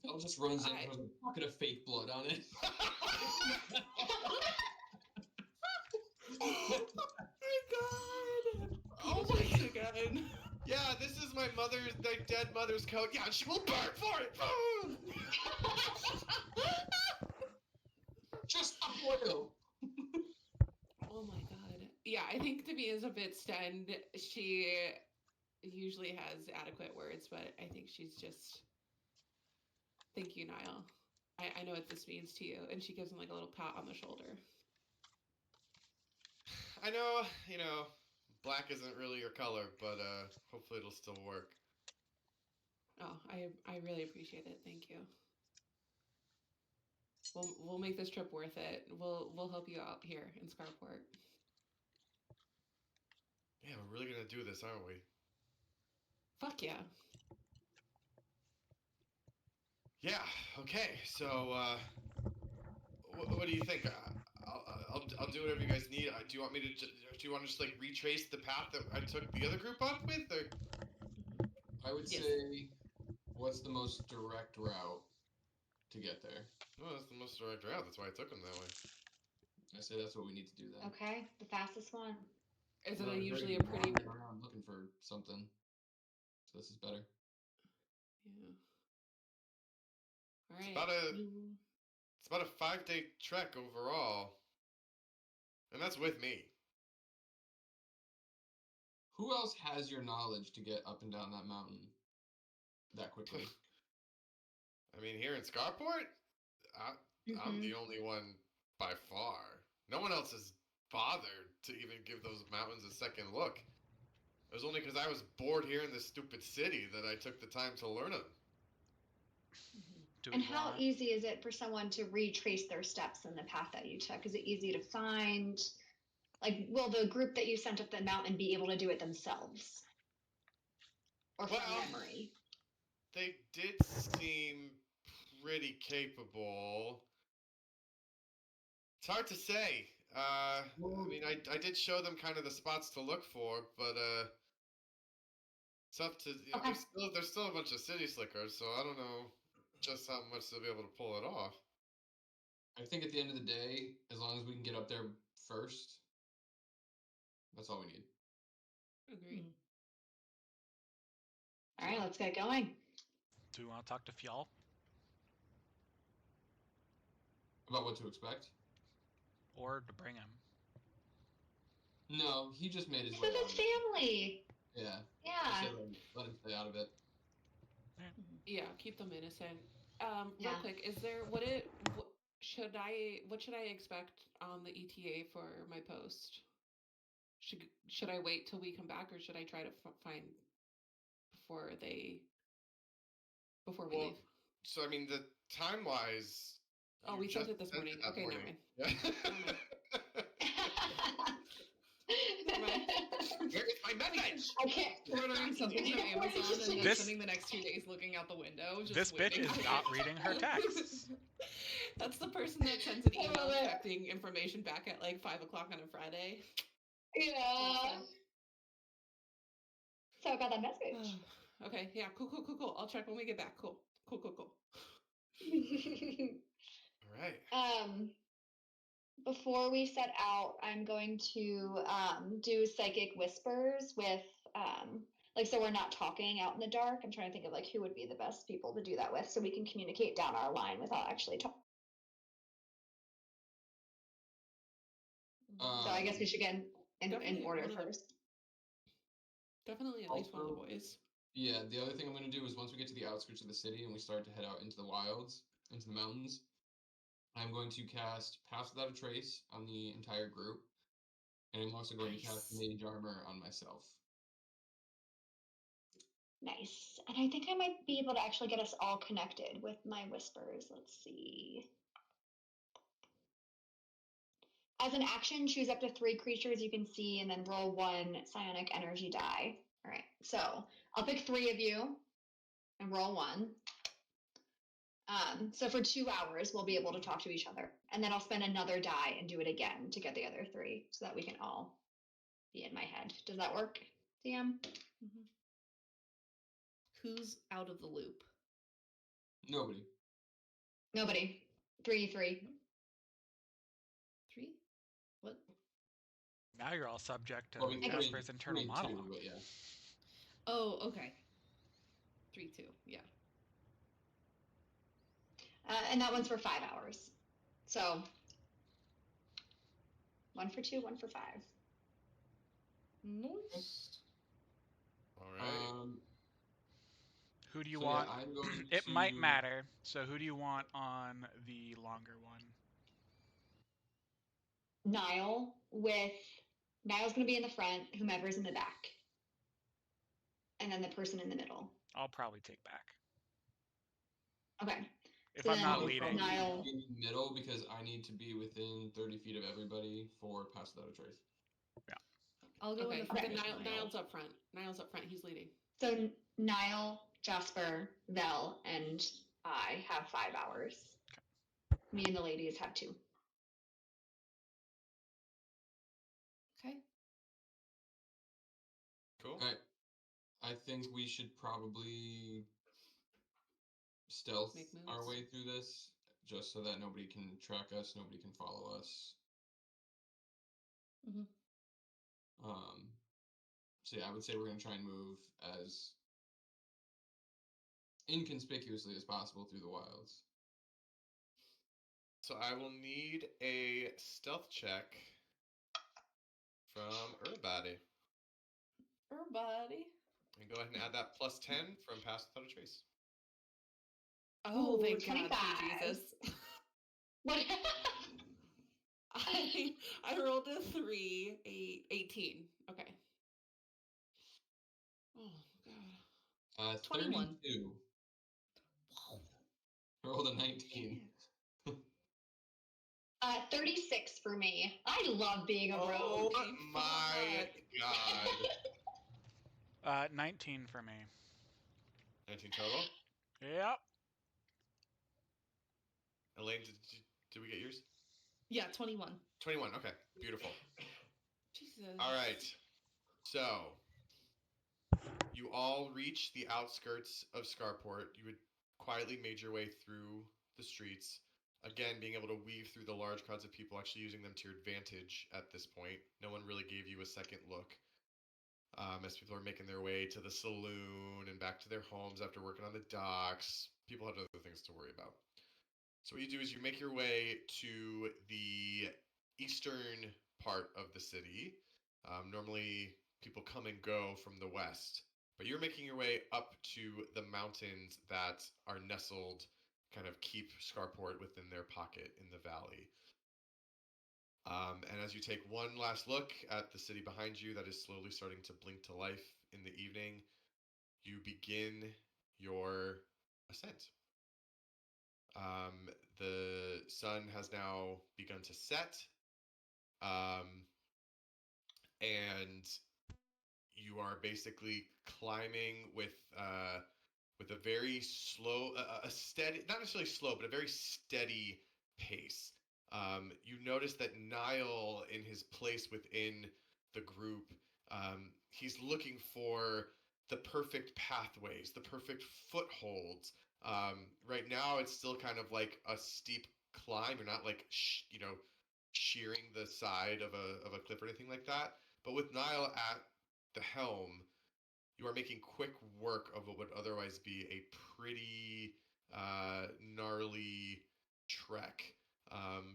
Val just runs in with a pocket of fake blood on it. Oh my god! Oh my god! Yeah, this is my dead mother's coat. Yeah, she will burn for it. Just a oil. Oh my god. Yeah, I think Davia's a bit stunned. She usually has adequate words, but I think she's just. Thank you, Nyle. I know what this means to you. And she gives him like a little pat on the shoulder. I know, black isn't really your color, but hopefully it'll still work. Oh, I really appreciate it. Thank you. We'll make this trip worth it. We'll help you out here in Scarport. Yeah, we're really gonna do this, aren't we? Fuck yeah. Yeah. Okay. So, what do you think? I'll do whatever you guys need. Do you want me to? Do you want to just like retrace the path that I took the other group up with, or? I would say, what's the most direct route to get there? Well, that's the most direct route. That's why I took them that way. I say that's what we need to do then. Okay, the fastest one. Isn't Well, it I'm usually a very pretty? wandering around looking for something. So this is better. Yeah. All It's right. about a 5-day trek overall, and that's with me. Who else has your knowledge to get up and down that mountain that quickly? I mean, here in Scarport, I'm the only one by far. No one else has bothered to even give those mountains a second look. It was only because I was bored here in this stupid city that I took the time to learn them. Do And we how want? easy is it for someone to retrace their steps in the path that you took? Is it easy to find? Like, will the group that you sent up the mountain be able to do it themselves? Or from Well, memory? They did seem pretty capable. It's hard to say. I mean, I did show them kind of the spots to look for, but it's up to Okay. there's still a bunch of city slickers, so I don't know just how much they'll be able to pull it off. I think at the end of the day, as long as we can get up there first, that's all we need. Agreed. All right, let's get going. Do we want to talk to Fjall? About what to expect? Or to bring him? No, he just made his This way is out his of it. family. Yeah. Yeah. Let him stay out of it. Yeah, keep them innocent. Yeah. Real quick, should I expect on the ETA for my post? Should I wait till we come back, or should I try to find before we leave? So I mean, the time wise. Oh, we sent it this morning. Okay, never mind. Yeah. Never mind. Where is my message? I can't. Ordering something from Amazon and then This- spending the next 2 days looking out the window. Just This bitch waiting. is not reading her texts. That's the person that sends an I email love it. expecting information back at like 5 o'clock on a Friday. Yeah. So I got that message. Okay, yeah, cool. I'll check when we get back. Cool. All right. Before we set out, I'm going to do psychic whispers with like, so we're not talking out in the dark. I'm trying to think of like who would be the best people to do that with, so we can communicate down our line without actually talking. So I guess we should get in Definitely order one of the- first. Definitely at least one of the Also- boys. Yeah, the other thing I'm going to do is once we get to the outskirts of the city and we start to head out into the wilds, into the mountains, I'm going to cast Pass Without a Trace on the entire group. And I'm also going to cast Nice. Mage Armor on myself. Nice. And I think I might be able to actually get us all connected with my whispers. Let's see. As an action, choose up to 3 creatures you can see and then roll 1 psionic energy die. All right. So I'll pick 3 of you and roll 1. So for 2 hours, we'll be able to talk to each other. And then I'll spend another die and do it again to get the other 3 so that we can all be in my head. Does that work, DM? Who's out of the loop? Nobody. Nobody. 3, 3. 3? What? Now you're all subject to Well, I mean, Casper's internal 3 and 2, monologue. but yeah. Oh, okay. 3, 2. Yeah. And that one's for 5 hours. So 1 for 2, 1 for 5. Nice. All right. Who do you So, want? yeah, I'm going It to... might matter. So who do you want on the longer one? Nyle with Nile's going to be in the front, whomever's in the back, and then the person in the middle. I'll probably take back. Okay. If So I'm then not I'll leading. probably Nyle. be in the middle because I need to be within 30 feet of everybody for Pass Without a Trace. I'll go in Okay, the front. then with Niall's up front. Niall's up front. He's leading. So Nile, Jasper, Vel, and I have 5 hours. Me and the ladies have 2. Okay. Cool. Alright. I think we should probably stealth Make moves. our way through this, just so that nobody can track us, nobody can follow us. Mhm. So yeah, I would say we're going to try and move as inconspicuously as possible through the wilds. So I will need a stealth check from everybody. Everybody. And go ahead and add that plus 10 from Pass Without a Trace. Oh, Ooh, thank God, 25. sweet Jesus. What? I rolled a 3, 18. Okay. Oh god. 21. 32. Wow. I rolled a 19. 36 for me. I love being a Oh rogue. my god. 19 for me. 19 total. Yep. Elaine, did we get yours? Yeah, 21. 21. Okay, beautiful. Jesus. All right. So you all reach the outskirts of Scarport. You would quietly made your way through the streets. Again, being able to weave through the large crowds of people, actually using them to your advantage at this point. No one really gave you a second look. As people are making their way to the saloon and back to their homes after working on the docks. People had other things to worry about. So what you do is you make your way to the eastern part of the city. Normally, people come and go from the west, but you're making your way up to the mountains that are nestled, kind of keep Scarport within their pocket in the valley. And as you take one last look at the city behind you that is slowly starting to blink to life in the evening, you begin your ascent. The sun has now begun to set, and you are basically climbing with a very slow, a steady, not necessarily slow, but a very steady pace. You notice that Nyle, in his place within the group, he's looking for the perfect pathways, the perfect footholds. Right now, it's still kind of like a steep climb. You're not like shearing the side of a cliff or anything like that. But with Nyle at the helm, you are making quick work of what would otherwise be a pretty gnarly trek.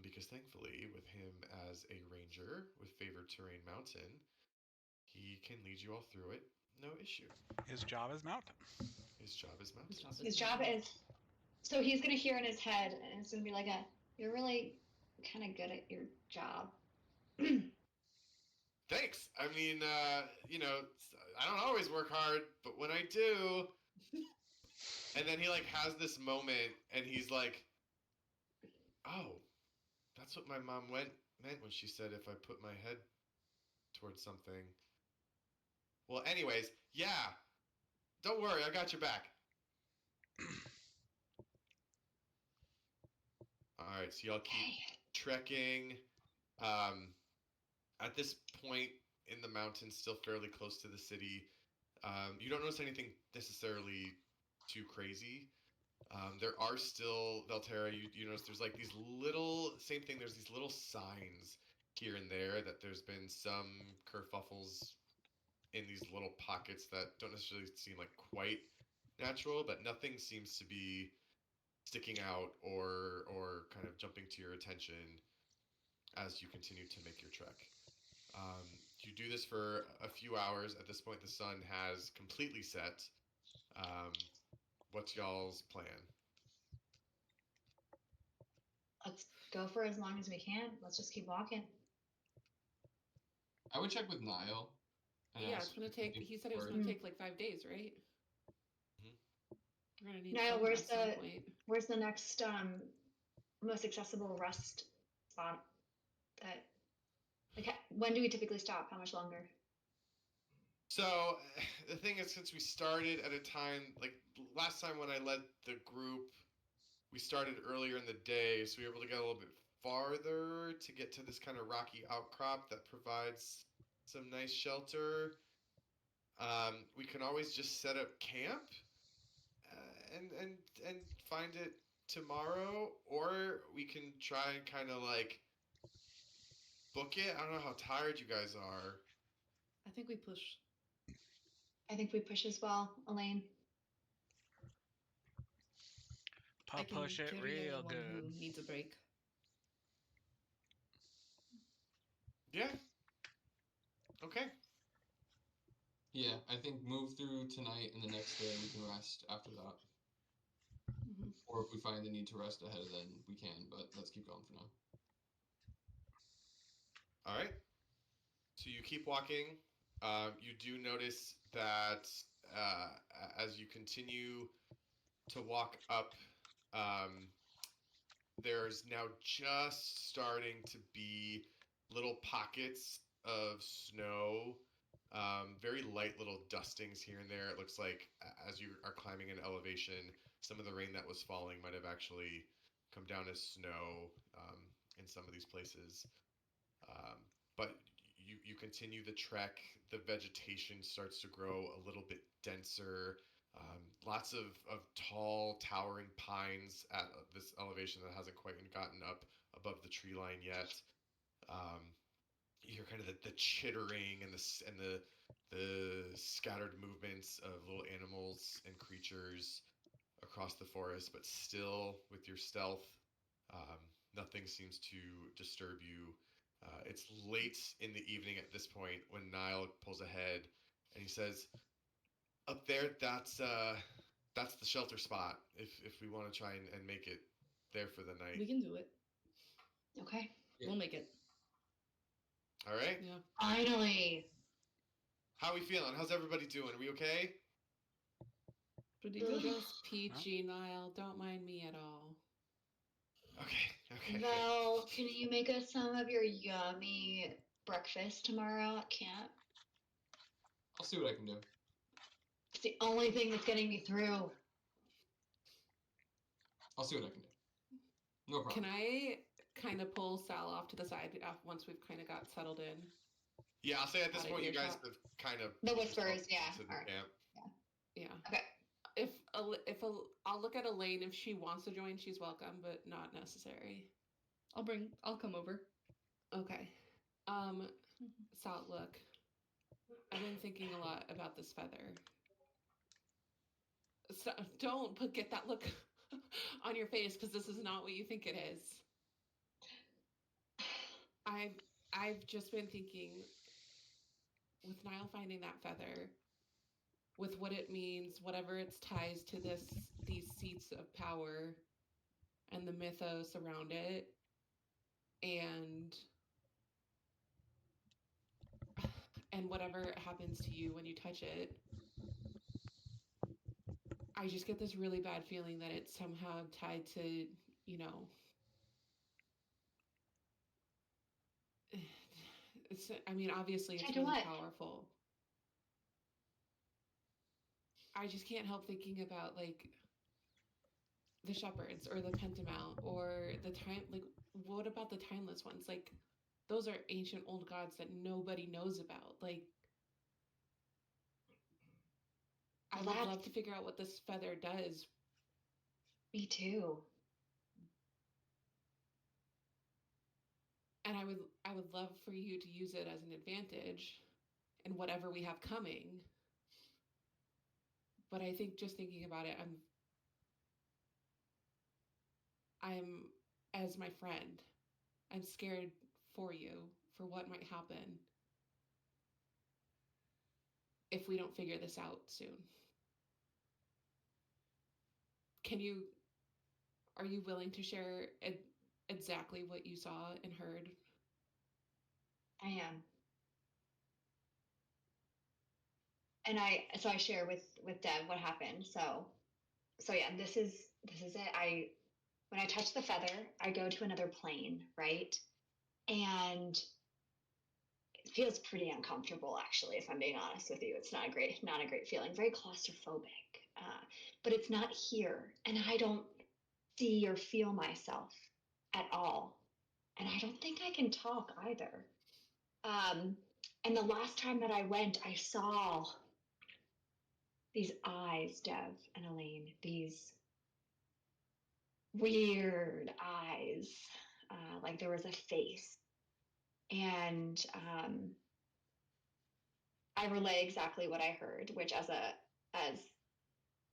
Because thankfully, with him as a ranger with favored terrain mountain, he can lead you all through it, no issue. His job is mountain. His job is mountain. His job is. So he's gonna hear in his head, and it's gonna be like "You're really kind of good at your job." Thanks. I mean, I don't always work hard, but when I do, and then he like has this moment, and he's like, "Oh, that's what my mom meant when she said if I put my head towards something." Well, anyways, yeah. Don't worry, I got your back. All right, so y'all keep trekking. At this point in the mountains, still fairly close to the city, you don't notice anything necessarily too crazy. There are still, Velterra, you notice there's like these little, same thing, there's these little signs here and there that there's been some kerfuffles in these little pockets that don't necessarily seem like quite natural, but nothing seems to be sticking out or kind of jumping to your attention as you continue to make your trek. You do this for a few hours. At this point, the sun has completely set. What's y'all's plan? Let's go for as long as we can. Let's just keep walking. I would check with Nyle. Yeah, it's gonna take. He said it was gonna take like 5 days, right? We're gonna need Nyle, some where's the next most accessible rest spot? That when do we typically stop? How much longer? So the thing is, since we started at a time like last time when I led the group, we started earlier in the day, so we were able to get a little bit farther to get to this kind of rocky outcrop that provides some nice shelter. We can always just set up camp and find it tomorrow, or we can try and kind of like book it. I don't know how tired you guys are. I think we push. I think we push as well, Elaine. I can Push it carry real anyone good. who needs a break. Yeah. Okay. Yeah, I think move through tonight and the next day we can rest after that. Mm-hmm. Or if we find the need to rest ahead of then, we can, but let's keep going for now. All right. So you keep walking. You do notice that as you continue to walk up, um, there's now just starting to be little pockets of snow, very light little dustings here and there. It looks like as you are climbing an elevation, some of the rain that was falling might have actually come down as snow in some of these places. Um, but you continue the trek. The vegetation starts to grow a little bit denser. Lots of tall, towering pines at this elevation that hasn't quite gotten up above the tree line yet. Um, you hear kind of the chittering and the scattered movements of little animals and creatures across the forest, but still with your stealth, um, nothing seems to disturb you. It's late in the evening at this point when Nyle pulls ahead and he says, "Up there, that's the shelter spot. If we want to try and make it there for the night." We can do it. Okay. Yeah. We'll make it. All right. Yeah. Finally. How are we feeling? How's everybody doing? Are we okay? Pretty Ugh. good. Just peachy, Nile. Don't mind me at all. Okay. Val, can you make us some of your yummy breakfast tomorrow at camp? I'll see what I can do. It's the only thing that's getting me through. I'll see what I can do. No problem. Can I kind of pull Sal off to the side once we've kind of got settled in? Yeah, I'll say at this Out of point you guys earshot. have kind of The pulled yourself whispers, yeah, into the are- camp. Yeah. Okay. I'll look at Elaine. If she wants to join, she's welcome, but not necessary. I'll come over. Okay. Sal, look. I've been thinking a lot about this feather. So, get that look on your face, because this is not what you think it is. I've just been thinking, with Nyle finding that feather, with what it means, whatever its ties to these seats of power and the mythos around it, and whatever happens to you when you touch it, I just get this really bad feeling that it's somehow tied to, you know, obviously it's Tied to really what? powerful. I just can't help thinking about, like, the shepherds or the pentamount or the time, like, what about the timeless ones? Like, those are ancient old gods that nobody knows about. Like, I Well, would love to figure out what this feather does. Me too. And I would love for you to use it as an advantage in whatever we have coming. But I think just thinking about it, I'm as my friend, I'm scared for you, for what might happen if we don't figure this out soon. Are you willing to share exactly what you saw and heard? I am. And I share with Dev what happened. So yeah, this is it. When I touch the feather, I go to another plane, right? And it feels pretty uncomfortable, actually, if I'm being honest with you. It's not a great feeling. Very claustrophobic. But it's not here, and I don't see or feel myself at all. And I don't think I can talk either. And the last time that I went, I saw these eyes, Dev and Elaine, these weird eyes, like there was a face. And I relay exactly what I heard, which as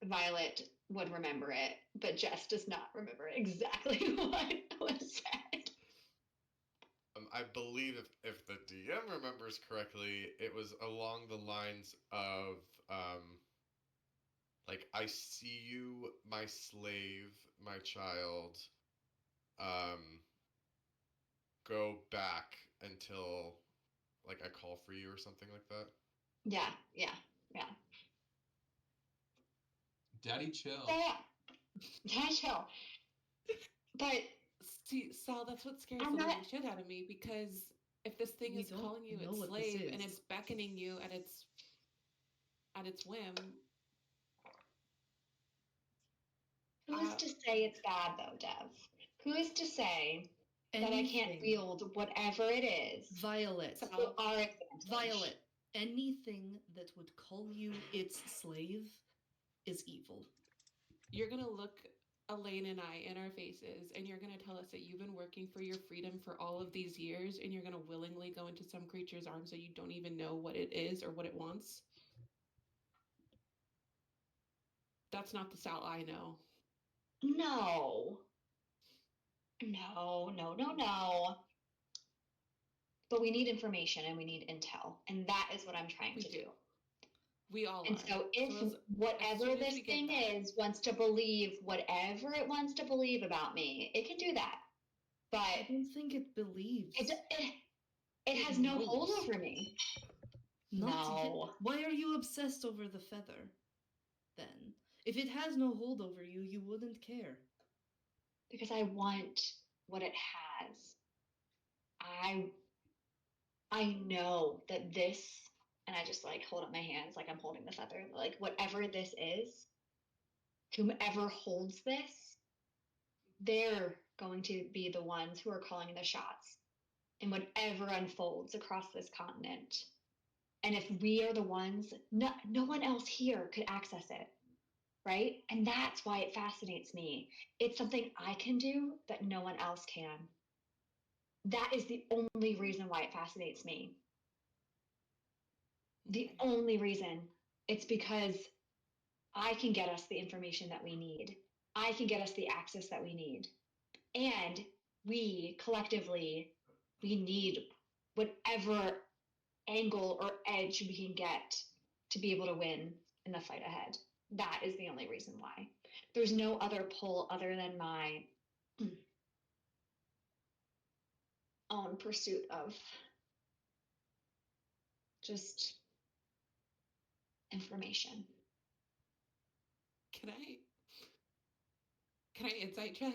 Violet would remember it, but Jess does not remember exactly what was said. I believe if the DM remembers correctly, it was along the lines of like, I see you, my slave, my child. Go back until like I call for you or something like that. Yeah. Daddy chill. Daddy chill. But see, Sal, that's what scares I'm the not- living shit out of me, because if this thing We is don't calling you know its what this slave and is. it's beckoning you at its whim, who is to say it's bad though, Dev? Who is to say that I can't Anything. wield whatever it is Violet. to our advantage? Violet. Anything that would call you its slave is evil. you're gonna look Elaine and I in our faces, and you're gonna tell us that you've been working for your freedom for all of these years, and you're gonna willingly go into some creature's arms that you don't even know what it is or what it wants. That's not the Sal I know. No. But we need information and we need intel, and that is what I'm trying We to do. We all And are. so if as whatever soon as this we get thing that- is wants to believe whatever it wants to believe about me, it can do that. I But don't think it believes. it has no hold knows. over me. Not No. yet. Why are you obsessed over the feather? Then, if it has no hold over you, you wouldn't care. Because I want what it has. I know that this, and I just like hold up my hands like I'm holding the feather, like whatever this is, whomever holds this, they're going to be the ones who are calling the shots in whatever unfolds across this continent. And if we are the ones, no one else here could access it, right? And that's why it fascinates me. It's something I can do that no one else can. That is the only reason why it fascinates me. The Okay. only reason. It's because I can get us the information that we need. I can get us the access that we need. And we collectively, we need whatever angle or edge we can get to be able to win in the fight ahead. That is the only reason why. There's no other pull other than my own pursuit of just information. Can I insight check?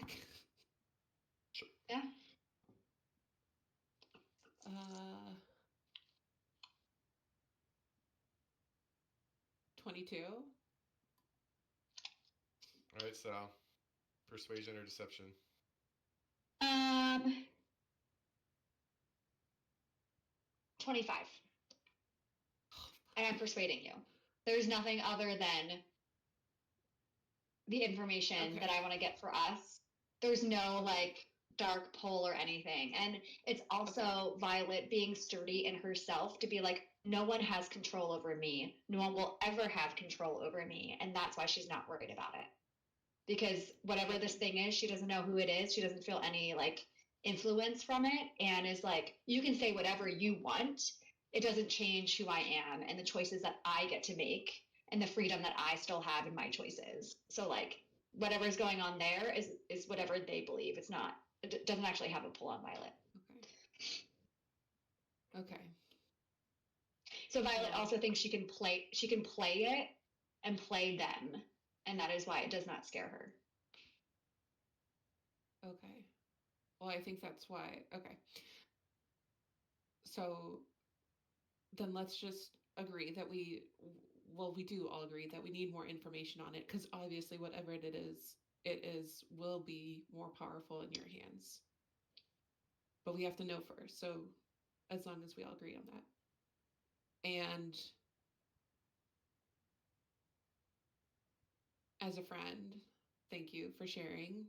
Yeah. 22. All right, so persuasion or deception? 25. And I'm persuading you. There's nothing other than the information that I want to get for us. There's no like dark pull or anything. And it's also Violet being sturdy in herself to be like, no one has control over me. No one will ever have control over me. And that's why she's not worried about it. Because whatever this thing is, she doesn't know who it is. She doesn't feel any like influence from it. And is like, you can say whatever you want. It doesn't change who I am and the choices that I get to make and the freedom that I still have in my choices. So like whatever's going on there is whatever they believe. It's not, it doesn't actually have a pull on Violet. Okay. So Violet also thinks she can play it and play them. And that is why it does not scare her. Okay. Well, I think that's why. Okay. So then let's just agree that we do all agree that we need more information on it, because obviously whatever it is will be more powerful in your hands. But we have to know first. So as long as we all agree on that. And as a friend, thank you for sharing.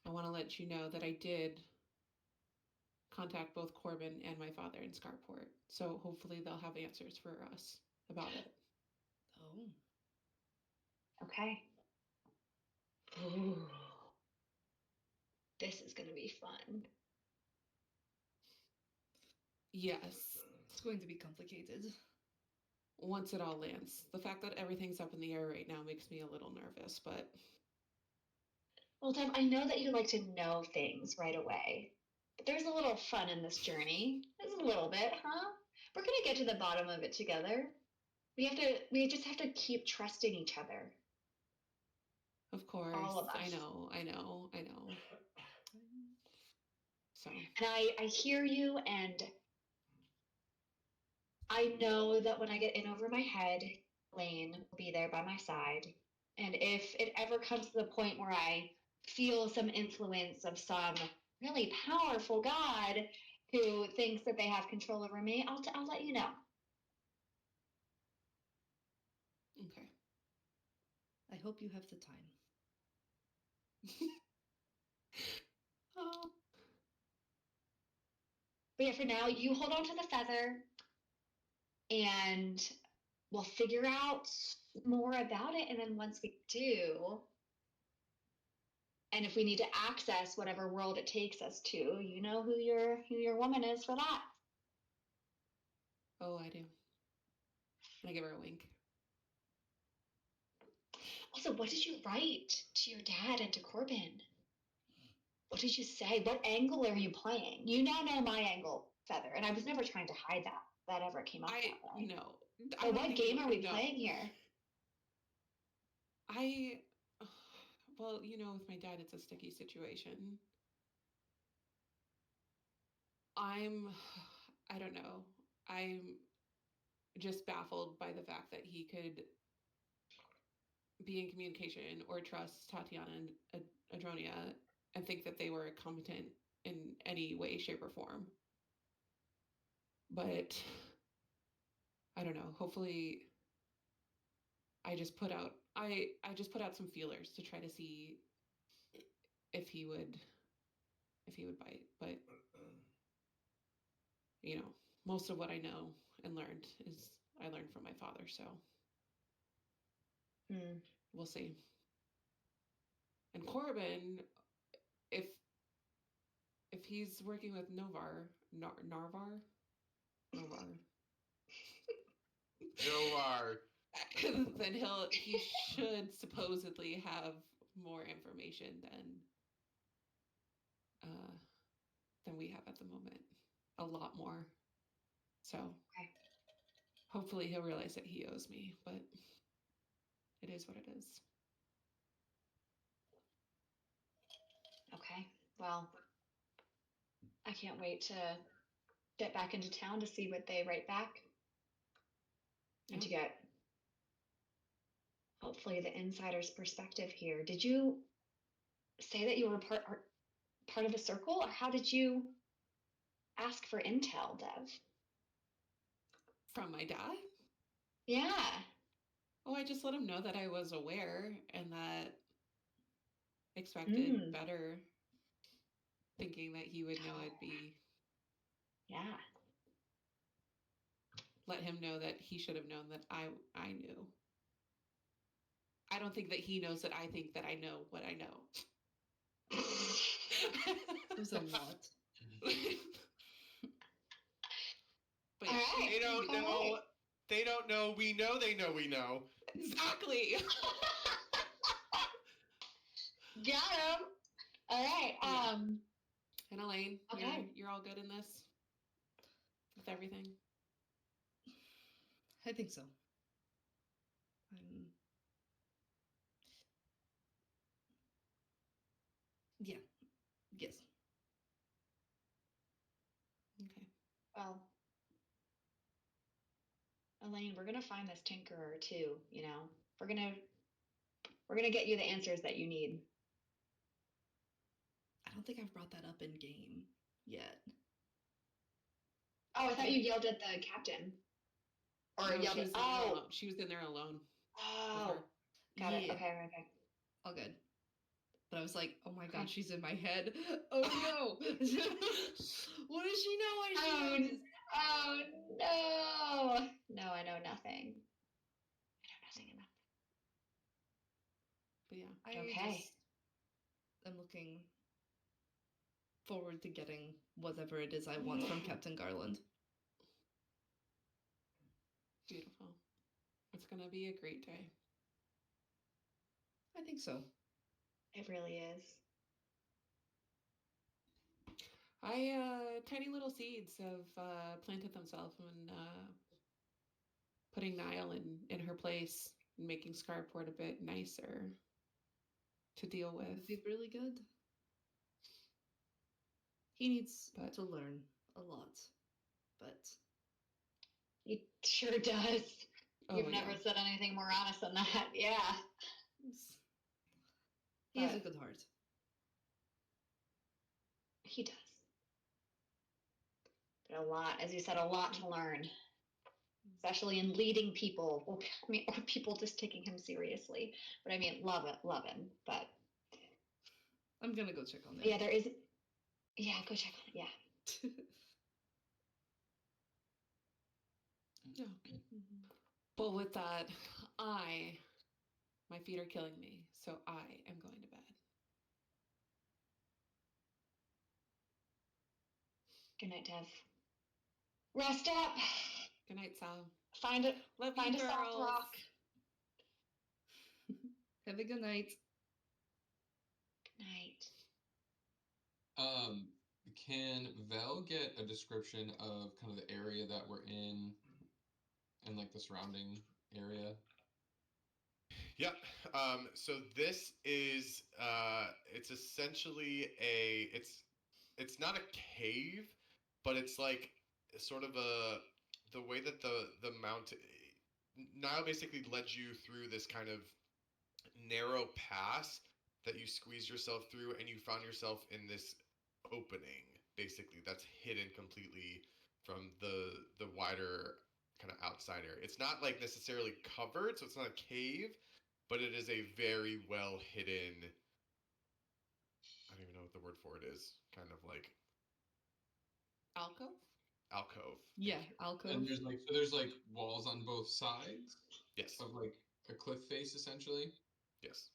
I want to let you know that I did contact both Corbin and my father in Scarport. So hopefully they'll have answers for us about it. Oh. Okay. Ooh. This is going to be fun. Yes. It's going to be complicated. Once it all lands. The fact that everything's up in the air right now makes me a little nervous, but Well, Dev, I know that you like to know things right away, but there's a little fun in this journey. There's a little bit, huh? We're gonna get to the bottom of it together. We just have to keep trusting each other. of course, All of us. I know. So, And I hear you, and I know that when I get in over my head, Lane will be there by my side. And if it ever comes to the point where I feel some influence of some really powerful god who thinks that they have control over me, I'll let you know. okay. I hope you have the time. Oh, But yeah, for now, you hold on to the feather, and we'll figure out more about it. And then once we do, and if we need to access whatever world it takes us to, you know who your woman is for that. oh, I do. And I give her a wink. Also, what did you write to your dad and to Corbin? What did you say? What angle are you playing? You now know my angle, Feather, and I was never trying to hide that ever came up that way. No. So what game are we playing here? Well, with my dad, it's a sticky situation. I don't know. I'm just baffled by the fact that he could be in communication or trust Tatiana and Adronia and think that they were competent in any way, shape, or form. But I don't know. Hopefully, I just put out some feelers to try to see if he would bite. But most of what I know and learned is I learned from my father. So we'll see. And Corbin, if he's working with Novar, then he should supposedly have more information than we have at the moment. A lot more. So okay. Hopefully he'll realize that he owes me, but it is what it is. Okay. Well, I can't wait to get back into town to see what they write back. And to get hopefully the insider's perspective here. Did you say that you were part of the circle, or how did you ask for intel, Dev? From my dad? Yeah. Oh, I just let him know that I was aware and that expected better, thinking that he would know I'd be. Yeah. Let him know that he should have known that I knew. I don't think that he knows that I think that I know what I know. It was a lot. But All right. They don't know. Right. They don't know. We know. They know. We know. Exactly. Got him. All right. Yeah. And Elaine, okay. You're all good in this with everything. I think so. Yeah. Yes. Okay. Well, Elaine, we're gonna find this tinkerer too. We're gonna get you the answers that you need. I don't think I've brought that up in game yet. Oh, I thought you yelled at the captain. Or no, yelled at. She was in there alone. Oh. Got it. Okay. All good. But I was like, oh my god, she's in my head. Oh no! What does she know? Why does she know this? Oh no! No, I know nothing. I know nothing about that. But yeah. Okay. I'm looking forward to getting whatever it is I want from Captain Garland. Beautiful. It's going to be a great day. I think so. It really is. Tiny little seeds have planted themselves when putting Nile in her place and making Scarport a bit nicer to deal with. It'd be really good. He needs to learn a lot, but He sure does. Oh, You've never yeah. said anything more honest than that. Yeah. he has a But- good heart. He does. But a lot, as you said, a lot to learn, especially in leading people. Well, I mean, or people just taking him seriously. But I mean, love him. But I'm gonna go check on them. yeah, there is. Yeah, go check on it. Yeah. Yeah. Well, with that, my feet are killing me, so I am going to bed. Good night, Dev. Rest up. Good night, Sal. Find a Love find you, a soft girls. rock. Have a good night. Good night. Can Vel get a description of kind of the area that we're in and like the surrounding area? Yeah. So this is it's essentially it's not a cave, but it's like sort of the way that the mountain Nile basically led you through this kind of narrow pass that you squeezed yourself through, and you found yourself in this opening basically that's hidden completely from the wider kind of outside area. It's not like necessarily covered, so it's not a cave, but it is a very well hidden. I don't even know what the word for it is. Kind of like Alcove? alcove. Yeah, alcove. And there's like walls on both sides Yes. of like a cliff face essentially. Yes.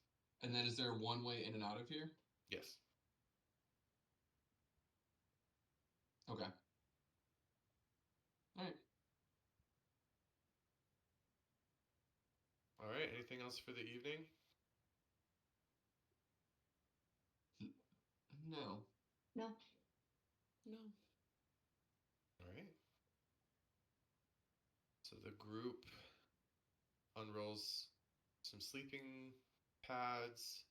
And then is there one way in and out of here? Yes. Okay. All right. All right. Anything else for the evening? No. No. No. All right. So the group unrolls some sleeping pads,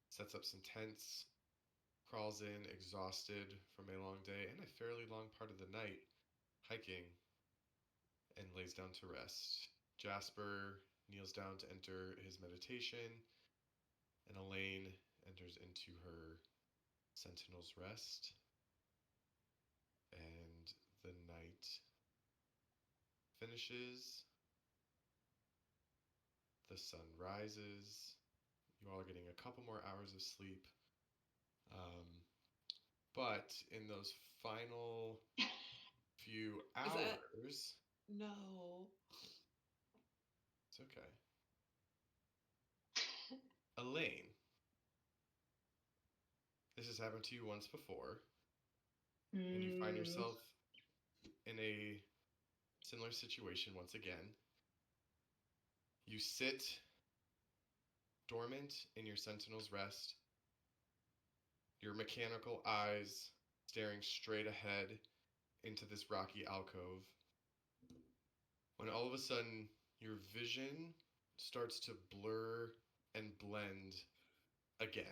sets up some tents, crawls in exhausted from a long day and a fairly long part of the night hiking, and lays down to rest. Jasper kneels down to enter his meditation, and Elaine enters into her sentinel's rest, and the night finishes. The sun rises. You all are getting a couple more hours of sleep. But in those final few hours, No. it's okay. Elaine, this has happened to you once before, and you find yourself in a similar situation once again. You sit dormant in your sentinel's rest, your mechanical eyes staring straight ahead into this rocky alcove, when all of a sudden your vision starts to blur and blend again.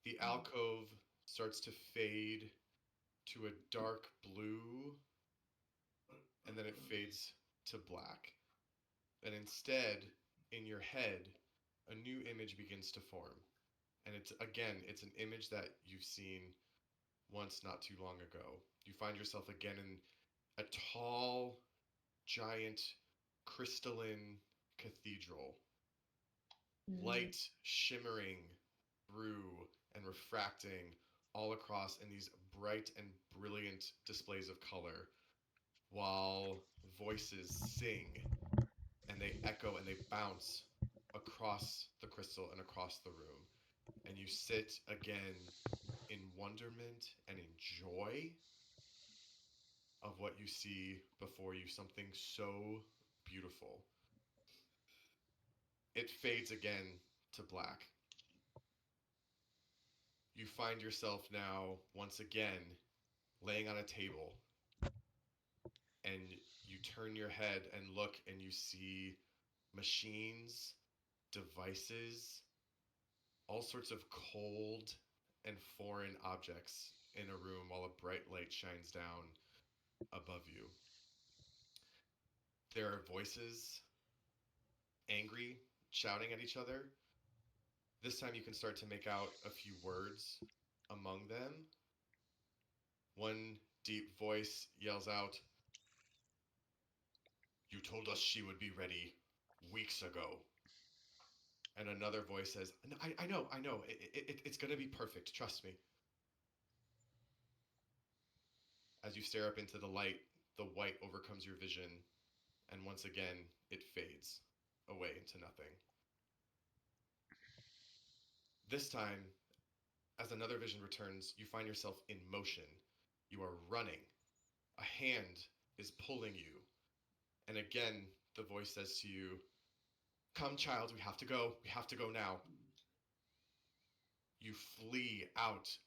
The alcove starts to fade to a dark blue, and then it fades to black. And instead, in your head, a new image begins to form. And it's an image that you've seen once not too long ago. You find yourself again in a tall, giant, crystalline cathedral. Light shimmering through and refracting all across in these bright and brilliant displays of color, while voices sing and they echo and they bounce across the crystal and across the room. And you sit again in wonderment and in joy of what you see before you, something so beautiful. It fades again to black. You find yourself now, once again, laying on a table, and you turn your head and look, and you see machines, devices, all sorts of cold and foreign objects in a room while a bright light shines down above you. There are voices, angry, shouting at each other. This time you can start to make out a few words among them. One deep voice yells out, "You told us she would be ready weeks ago." And another voice says, I know. It's going to be perfect. Trust me." As you stare up into the light, the white overcomes your vision, and once again, it fades away into nothing. This time, as another vision returns, you find yourself in motion. You are running. A hand is pulling you. And again, the voice says to you, "Come, child, we have to go. We have to go now." You flee out.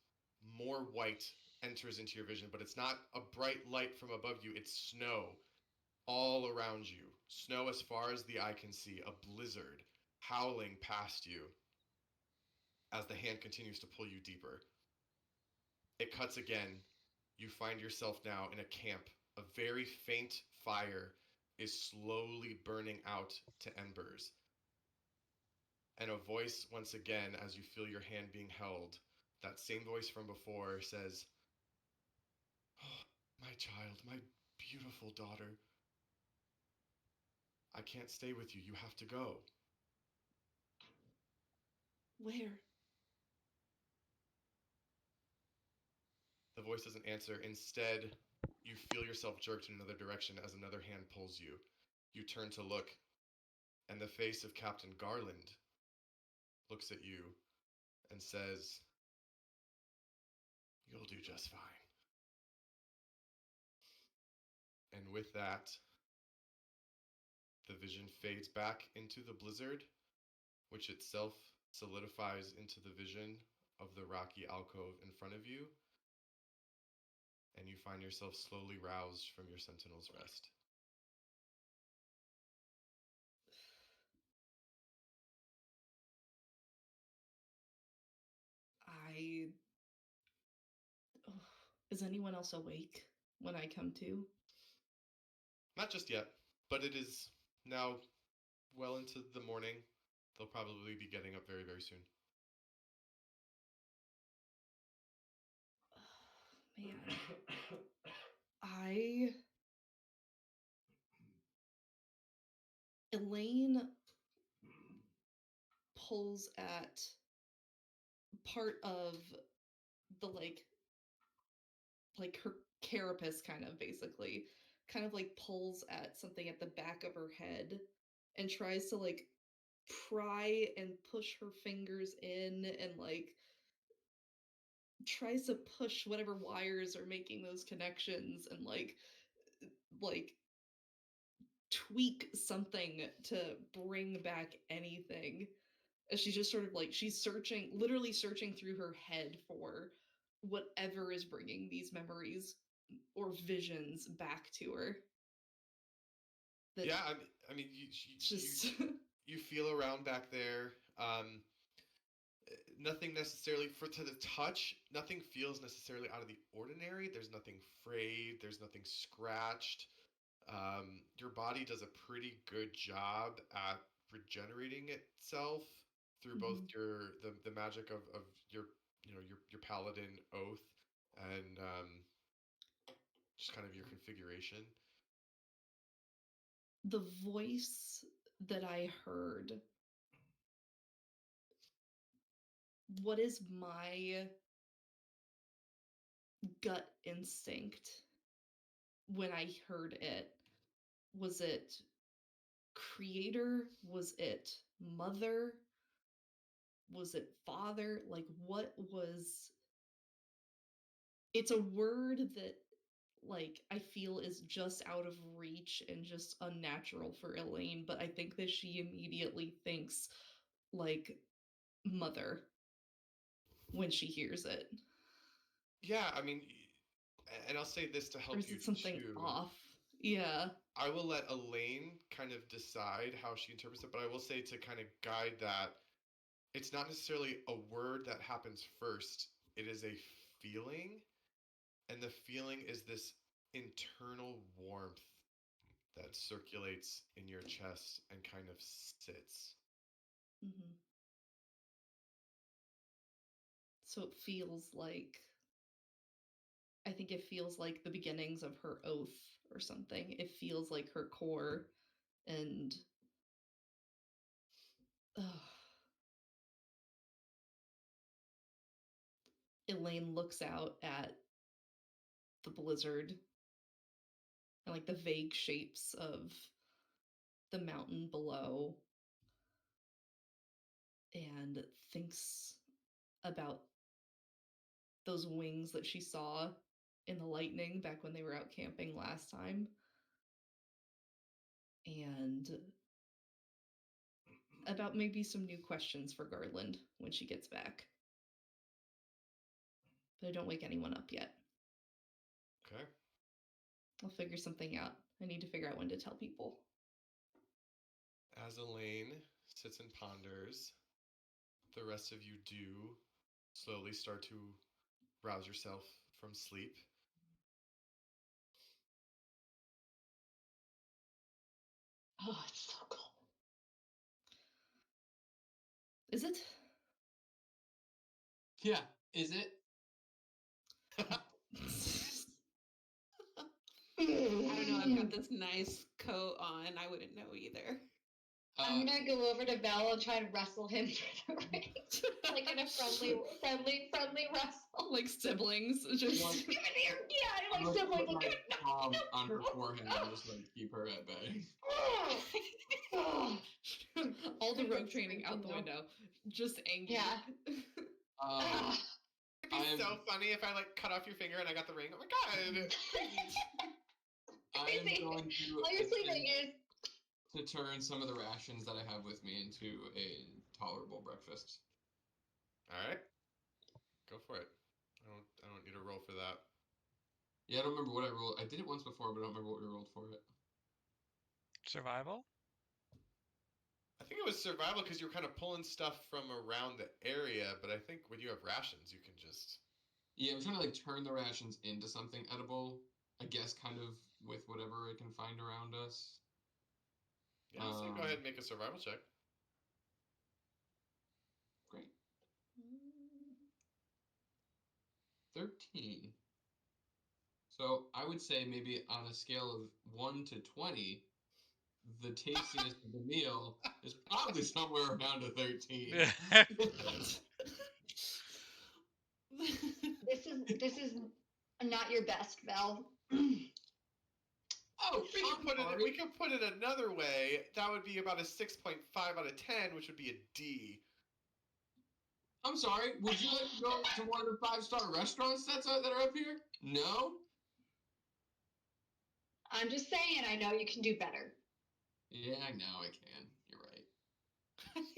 More white enters into your vision, but it's not a bright light from above you. It's snow all around you. Snow as far as the eye can see. A blizzard howling past you as the hand continues to pull you deeper. It cuts again. You find yourself now in a camp. A very faint fire is slowly burning out to embers. And a voice, once again, as you feel your hand being held, that same voice from before says, "Oh, my child, my beautiful daughter, I can't stay with you. You have to go." Where? The voice doesn't answer. Instead, you feel yourself jerked in another direction as another hand pulls you. You turn to look, and the face of Captain Garland looks at you and says, "You'll do just fine." And with that, the vision fades back into the blizzard, which itself solidifies into the vision of the rocky alcove in front of you, and you find yourself slowly roused from your sentinel's rest. Is anyone else awake when I come to? Not just yet, but it is now well into the morning. They'll probably be getting up very, very soon. Man. Elaine pulls at part of the like her carapace, kind of, basically kind of like pulls at something at the back of her head and tries to like pry and push her fingers in and like tries to push whatever wires are making those connections and like tweak something to bring back anything. She's just sort of like, she's searching, literally searching through her head for whatever is bringing these memories or visions back to her. Yeah, I mean, you feel around back there. Nothing necessarily to the touch. Nothing feels necessarily out of the ordinary. There's nothing frayed. There's nothing scratched. Your body does a pretty good job at regenerating itself through both the magic of your your paladin oath and just kind of your configuration. The voice that I heard, what is my gut instinct when I heard it? Was it creator? Was it mother? Was it father? Like, what was... It's a word that like I feel is just out of reach and just unnatural for Elaine, but I think that she immediately thinks like mother when she hears it. Yeah, I mean, and I'll say this to Or help is you it something too. off? Yeah. I will let Elaine kind of decide how she interprets it, but I will say to kind of guide that it's not necessarily a word that happens first. It is a feeling, and the feeling is this internal warmth that circulates in your chest and kind of sits. Mm-hmm. So it feels like, I think it feels like the beginnings of her oath or something. It feels like her core, and Elaine looks out at the blizzard and like the vague shapes of the mountain below and thinks about those wings that she saw in the lightning back when they were out camping last time. And about maybe some new questions for Garland when she gets back. But I don't wake anyone up yet. Okay. I'll figure something out. I need to figure out when to tell people. As Elaine sits and ponders, the rest of you do slowly start to rouse yourself from sleep. Oh, it's so cold. Is it? Yeah, is it? I don't know. I've got this nice coat on. I wouldn't know either. I'm gonna go over to Vel and try and wrestle him through the ring, like in a friendly wrestle. Like siblings, just Like, Give it here, yeah, I'm like gonna siblings. put Like, my palm on her forehead and just like keep her at bay. all the rogue training out the window. Just angry. Yeah. Um, It'd be I'm so funny if I like cut off your finger and I got the ring. Oh my god! I am Crazy. going to All your sleep attempt fingers. to turn some of the rations that I have with me into a tolerable breakfast. All right, go for it. I don't need a roll for that. Yeah, I don't remember what I rolled. I did it once before, but I don't remember what we rolled for it. Survival? I think it was survival because you were kind of pulling stuff from around the area, but I think when you have rations, you can just. Yeah, I'm trying to like turn the rations into something edible. I guess kind of with whatever I can find around us. Yeah, so go ahead and make a survival check. Great. 13. So I would say maybe on a scale of 1 to 20, the tastiness of the meal is probably somewhere around a 13. This is not your best, Vel. Oh, We could put it another way. That would be about a 6.5 out of 10, which would be a D. I'm sorry. Would you like to go to one of the 5-star restaurants that are up here? No? I'm just saying, I know you can do better. Yeah, I know I can. You're right.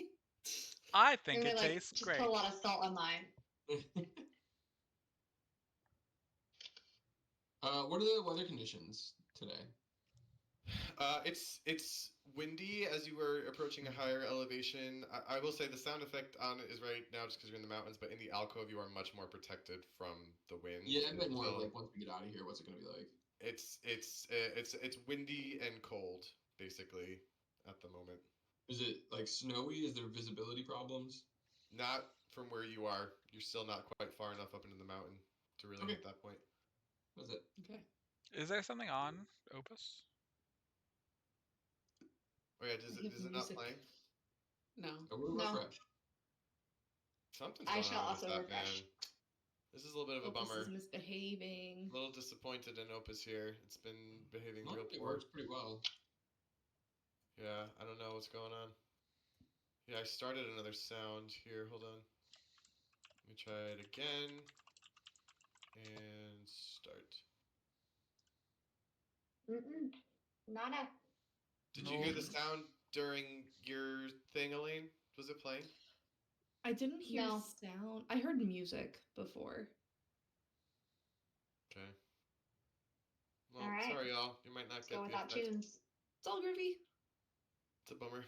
I think Maybe, it like, tastes just great. put a lot of salt on mine. What are the weather conditions today? It's windy as you were approaching a higher elevation. I will say the sound effect on it is right now just because you're in the mountains, but in the alcove you are much more protected from the wind. Yeah, I meant more So like once we get out of here, what's it gonna be like? it's windy and cold basically at the moment. Is it like snowy? Is there visibility problems? Not from where you are. You're still not quite far enough up into the mountain to really Okay. hit that point. That's it. Okay. Is there something on Opus? Oh yeah, I have is it not music. playing? No. I will No. refresh. Something's I going shall on with also that, refresh. man. This is a little bit of a Opus bummer. is misbehaving. A little disappointed in Opus here. It's been behaving real It poor. works pretty well. Yeah, I don't know what's going on. Yeah, I started another sound here. Hold on. Let me try it again. And start. Nada. Did you hear the sound during your thing, Elaine? Was it playing? I didn't hear No. sound. I heard music before. Okay. Well, All right. sorry, y'all. You might not Let's get go the without effect. tunes. It's all groovy. It's a bummer.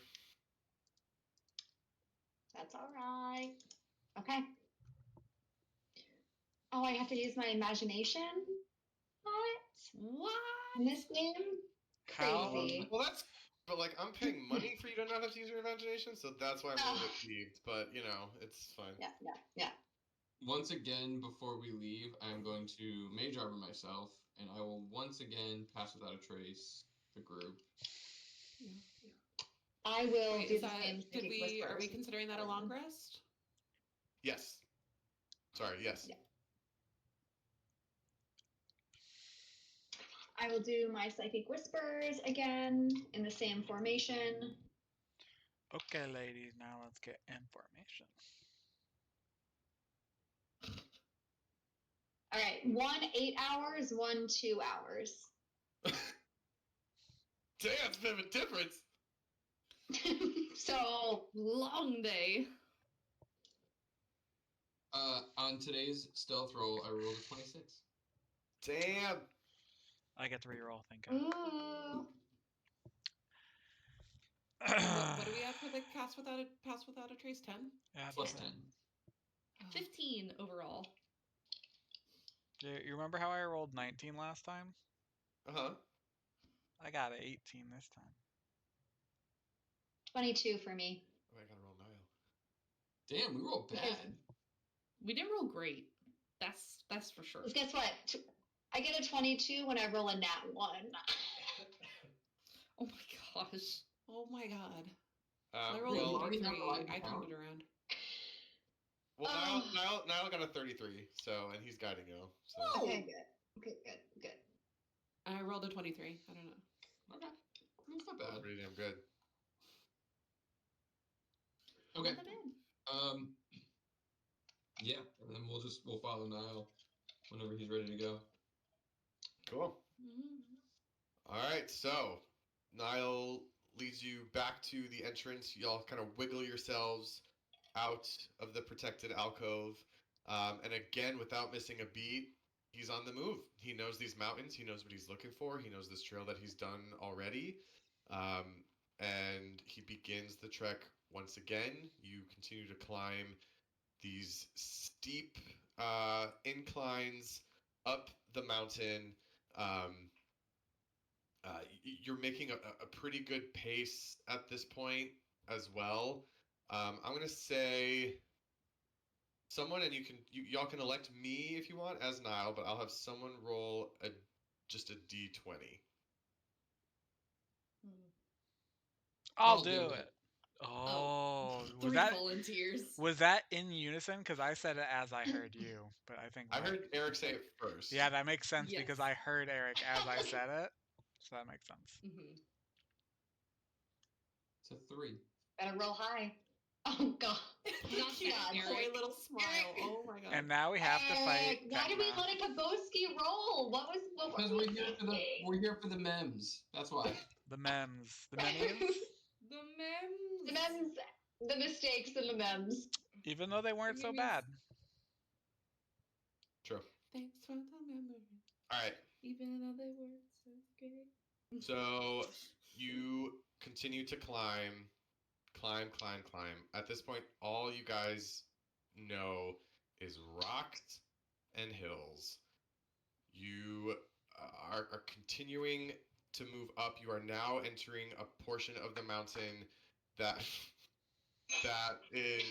That's all right. Okay. Oh, I have to use my imagination? What? In this game? Crazy. Well, that's... But, like, I'm paying money for you to not have to use your imagination, so that's why I'm a little bit peeved. But, you know, it's fine. Yeah. Once again, before we leave, I'm going to Mage Armor myself, and I will once again pass without a trace the group. Yeah. I will Wait, do is the that, same. are we considering that a long rest? Yes. Sorry, yes. Yeah. I will do my Psychic Whispers again in the same formation. Okay, ladies, now let's get information. All right, 1 8 hours, 1 2 hours. Damn, it's a bit of a difference. So long day. On today's stealth roll, I rolled a 26. Damn. I get to reroll, thank God. Ooh. What do we have for the pass without a trace? 10? Plus 10. 15 overall. You remember how I rolled 19 last time? Uh-huh. I got an 18 this time. 22 for me. Oh, I gotta roll Nyle. Damn, we rolled bad. We didn't roll great. That's for sure. Guess what? I get a 22 when I roll a nat 1. Oh my gosh. Oh my god. So I Well, rolled a already have 23. the right I count. turned it around. Well, Nyle got a 33, so, and he's guiding you. So. Okay, good. I rolled a 23. I don't know. Okay. That's not bad. Pretty damn good. Okay. Not that bad. Yeah, and then we'll follow Nyle whenever he's ready to go. Cool. All right, so Nyle leads you back to the entrance. Y'all kind of wiggle yourselves out of the protected alcove. And again, without missing a beat, he's on the move. He knows these mountains. He knows what he's looking for. He knows this trail that he's done already. And he begins the trek once again. You continue to climb these steep inclines up the mountain. You're making a pretty good pace at this point as well. I'm gonna say someone, and y'all can elect me if you want as Nyle, but I'll have someone roll just a d20. I'll do it. Oh, was 3 that volunteers? Was that in unison? Because I said it as I heard you, but I think I heard Eric say it first. Yeah, that makes sense Yes. because I heard Eric as I said it, so that makes sense. Mm-hmm. It's a 3. Better roll high. Oh god. Not bad, Coy Eric. little smile. Oh my god. And now we have to fight. Why did we Vecna. let a Kaboski roll? What Because were we we're here for the memes. That's why. The memes. The memes? The memes. The memes, the mistakes and the memes. Even though they weren't so memes. bad. True. Thanks for the memory. All right. Even though they were so great. So you continue to climb. At this point, all you guys know is rocks and hills. You are continuing to move up. You are now entering a portion of the mountain that is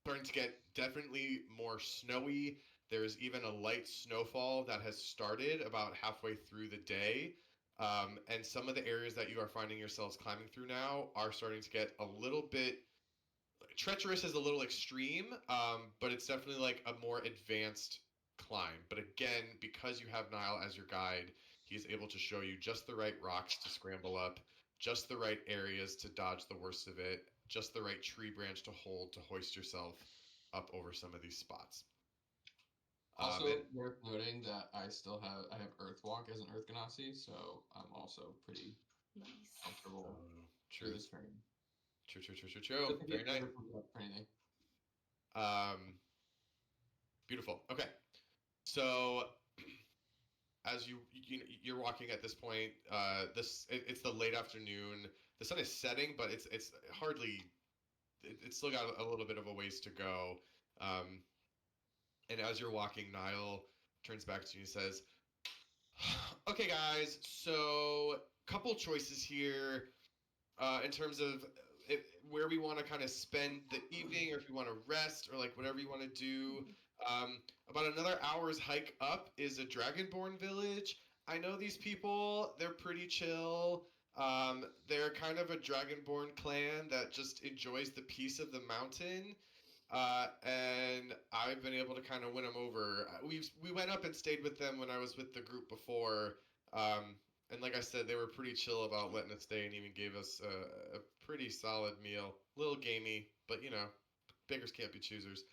starting to get definitely more snowy. There's even a light snowfall that has started about halfway through the day. And some of the areas that you are finding yourselves climbing through now are starting to get a little bit... Treacherous is a little extreme, but it's definitely like a more advanced climb. But again, because you have Nyle as your guide, he is able to show you just the right rocks to scramble up, just the right areas to dodge the worst of it, just the right tree branch to hold to hoist yourself up over some of these spots. Also, worth noting that I have Earthwalk as an Earth Ganassi, so I'm also pretty Nice. comfortable True. through this turn. True. But Very nice. For anything. Beautiful. Okay. So as you're walking at this point, it's the late afternoon. The sun is setting, but it's hardly. It's still got a little bit of a ways to go. And as you're walking, Nyle turns back to you and says, "Okay, guys. So couple choices here in terms of where we want to kind of spend the evening, or if we want to rest, or like whatever you want to do. About another hour's hike up is a Dragonborn village. I know these people; they're pretty chill. They're kind of a Dragonborn clan that just enjoys the peace of the mountain. And I've been able to kind of win them over. We went up and stayed with them when I was with the group before. And like I said, they were pretty chill about letting us stay and even gave us a pretty solid meal. A little gamey, but beggars can't be choosers.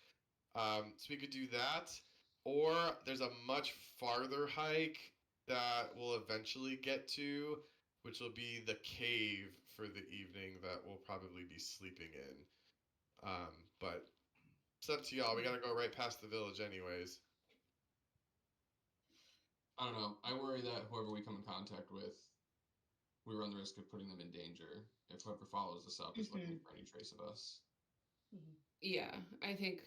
So we could do that, or there's a much farther hike that we'll eventually get to, which will be the cave for the evening that we'll probably be sleeping in. But it's up to y'all. We gotta go right past the village anyways. I don't know. I worry that whoever we come in contact with, we run the risk of putting them in danger if whoever follows us up is looking for any trace of us. Yeah, I think.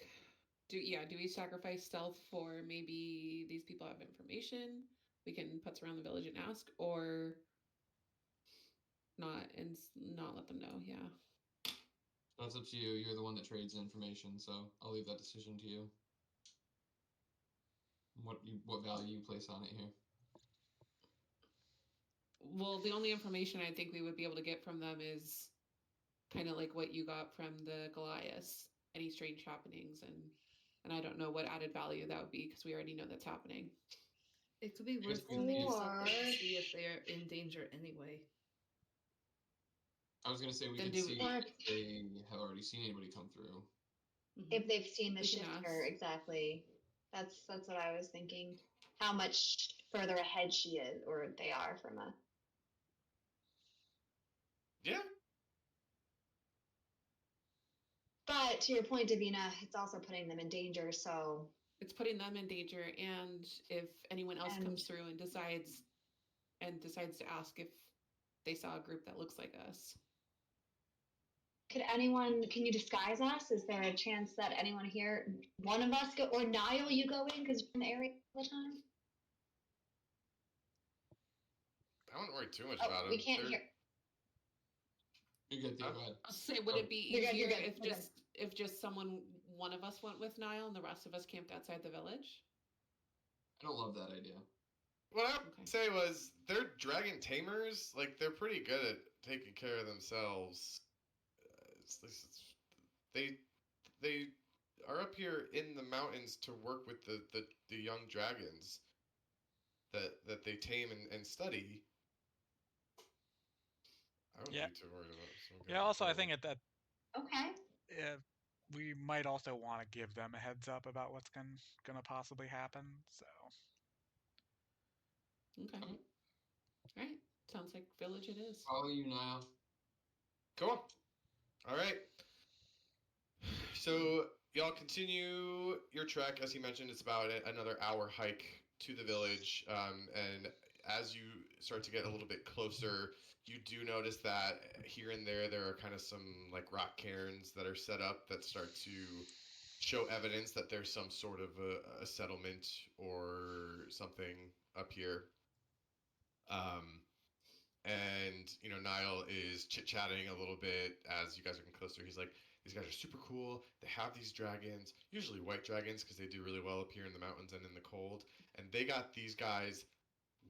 Do we sacrifice stealth for maybe these people have information? We can putz around the village and ask, or not and not let them know. Yeah. That's up to you. You're the one that trades information, so I'll leave that decision to you. What value you place on it here? Well, the only information I think we would be able to get from them is kind of like what you got from the Goliath, any strange happenings, and I don't know what added value that would be because we already know that's happening. It could be worth sending us up there to see if they're in danger anyway. I was gonna say we could see if they have already seen anybody come through. If they've seen the shifter, exactly. That's what I was thinking. How much further ahead she is, or they are from us. Yeah. But to your point, Davina, it's also putting them in danger. So it's putting them in danger, and if anyone else comes through and decides to ask if they saw a group that looks like us. Can you disguise us? Is there a chance that anyone here, one of us go, or Nyle, you go in because you're in the area all the time? I wouldn't worry too much about them. We can't hear. You're good, go ahead. I'll say, would it be easier if just one of us went with Nyle and the rest of us camped outside the village? I don't love that idea. What I would say was they're dragon tamers. Like, they're pretty good at taking care of themselves. They are up here in the mountains to work with the young dragons that they tame and study. I wouldn't be too worried about it. Yeah, also, I think that okay. We might also want to give them a heads up about what's gonna possibly happen. So. Okay. All right. Sounds like village it is. Follow you now. Cool. All right. So y'all continue your trek. As he mentioned, it's about another hour hike to the village. And as you start to get a little bit closer, you do notice that here and there are kind of some like rock cairns that are set up that start to show evidence that there's some sort of a settlement or something up here. And Nyle is chit-chatting a little bit as you guys are getting closer. He's like, these guys are super cool. They have these dragons, usually white dragons, because they do really well up here in the mountains and in the cold. And they got these guys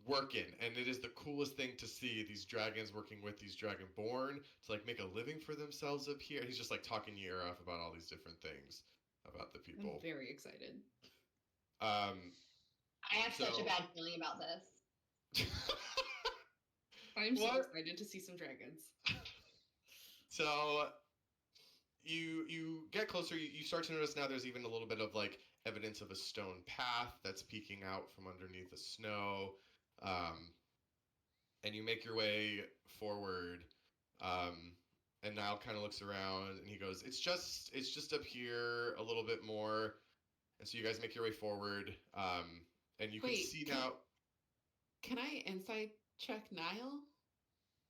working, and it is the coolest thing to see, these dragons working with these dragonborn to like make a living for themselves up here. And he's just like talking your ear off about all these different things about the people. I'm very excited. I have such a bad feeling about this. I'm so excited to see some dragons. So you get closer, you start to notice now there's even a little bit of like evidence of a stone path that's peeking out from underneath the snow. And you make your way forward. And Nyle kind of looks around and he goes, it's just up here a little bit more. And so you guys make your way forward. And you can see now. Can I insight check Nyle?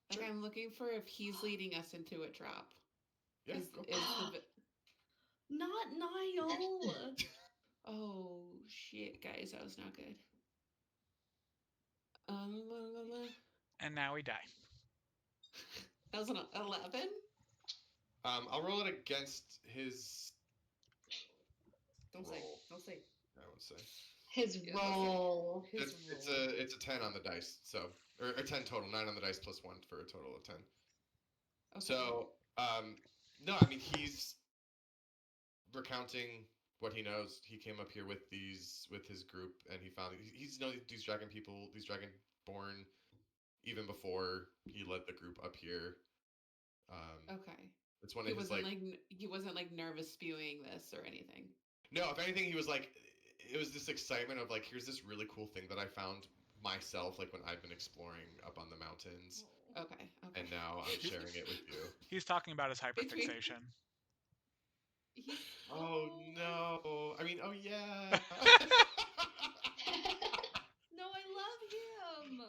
Like, Sure. I'm looking for if he's leading us into a trap. Yeah, Not Nyle. Oh shit, guys, that was not good. And now we die. That was an 11. I'll roll it against his. Don't say. Don't say. I won't say. His roll. It's a 10 on the dice, so or 10 total, 9 on the dice plus 1 for a total of 10. Okay. So no, I mean he's recounting what he knows. He came up here with his group, and he found he's known these dragon people, these dragonborn, even before he led the group up here. Okay. It's one of his he wasn't like nervous spewing this or anything. No, if anything, he was like, it was this excitement of like, here's this really cool thing that I found myself, like when I've been exploring up on the mountains. Okay. And now I'm sharing it with you. He's talking about his hyperfixation. Oh no! I mean, oh yeah. No, I love him.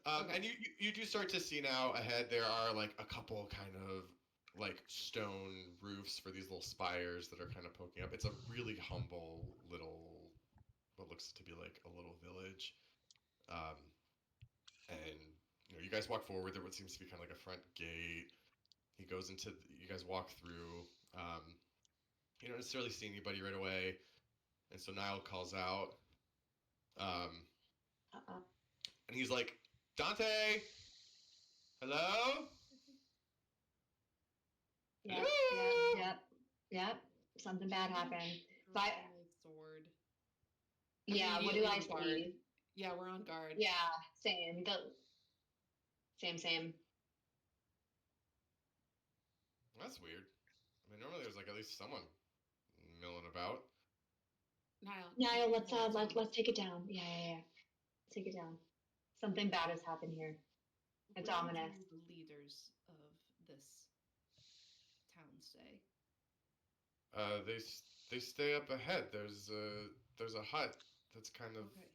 Okay. And you do start to see now ahead. There are like a couple kind of like stone roofs for these little spires that are kind of poking up. It's a really humble little, what looks to be like a little village. And you guys walk forward. There what seems to be kind of like a front gate. He goes into. You guys walk through. You don't necessarily see anybody right away, and so Nyle calls out. And he's like, Dante, hello. Yep. Something bad happened. My sword. Yeah. What do I see? Yeah, we're on guard. Yeah. Same. Same. That's weird. I mean, normally there's like at least someone milling about. Nyle, let's take it down. Yeah. Take it down. Something bad has happened here. It's ominous. Where do the leaders of this town stay? They stay up ahead. There's a hut that's kind of. Okay.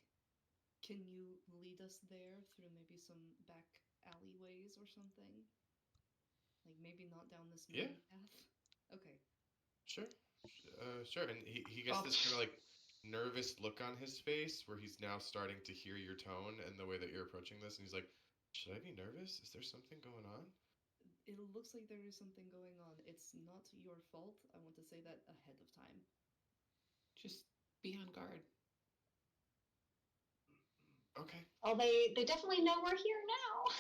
Can you lead us there through maybe some back alleyways or something? Like maybe not down this main path. Okay. Sure. Sure. And he gets this kind of like nervous look on his face where he's now starting to hear your tone and the way that you're approaching this, and he's like, should I be nervous? Is there something going on? It looks like there is something going on. It's not your fault. I want to say that ahead of time. Just be on guard. Okay. Oh, they definitely know we're here now.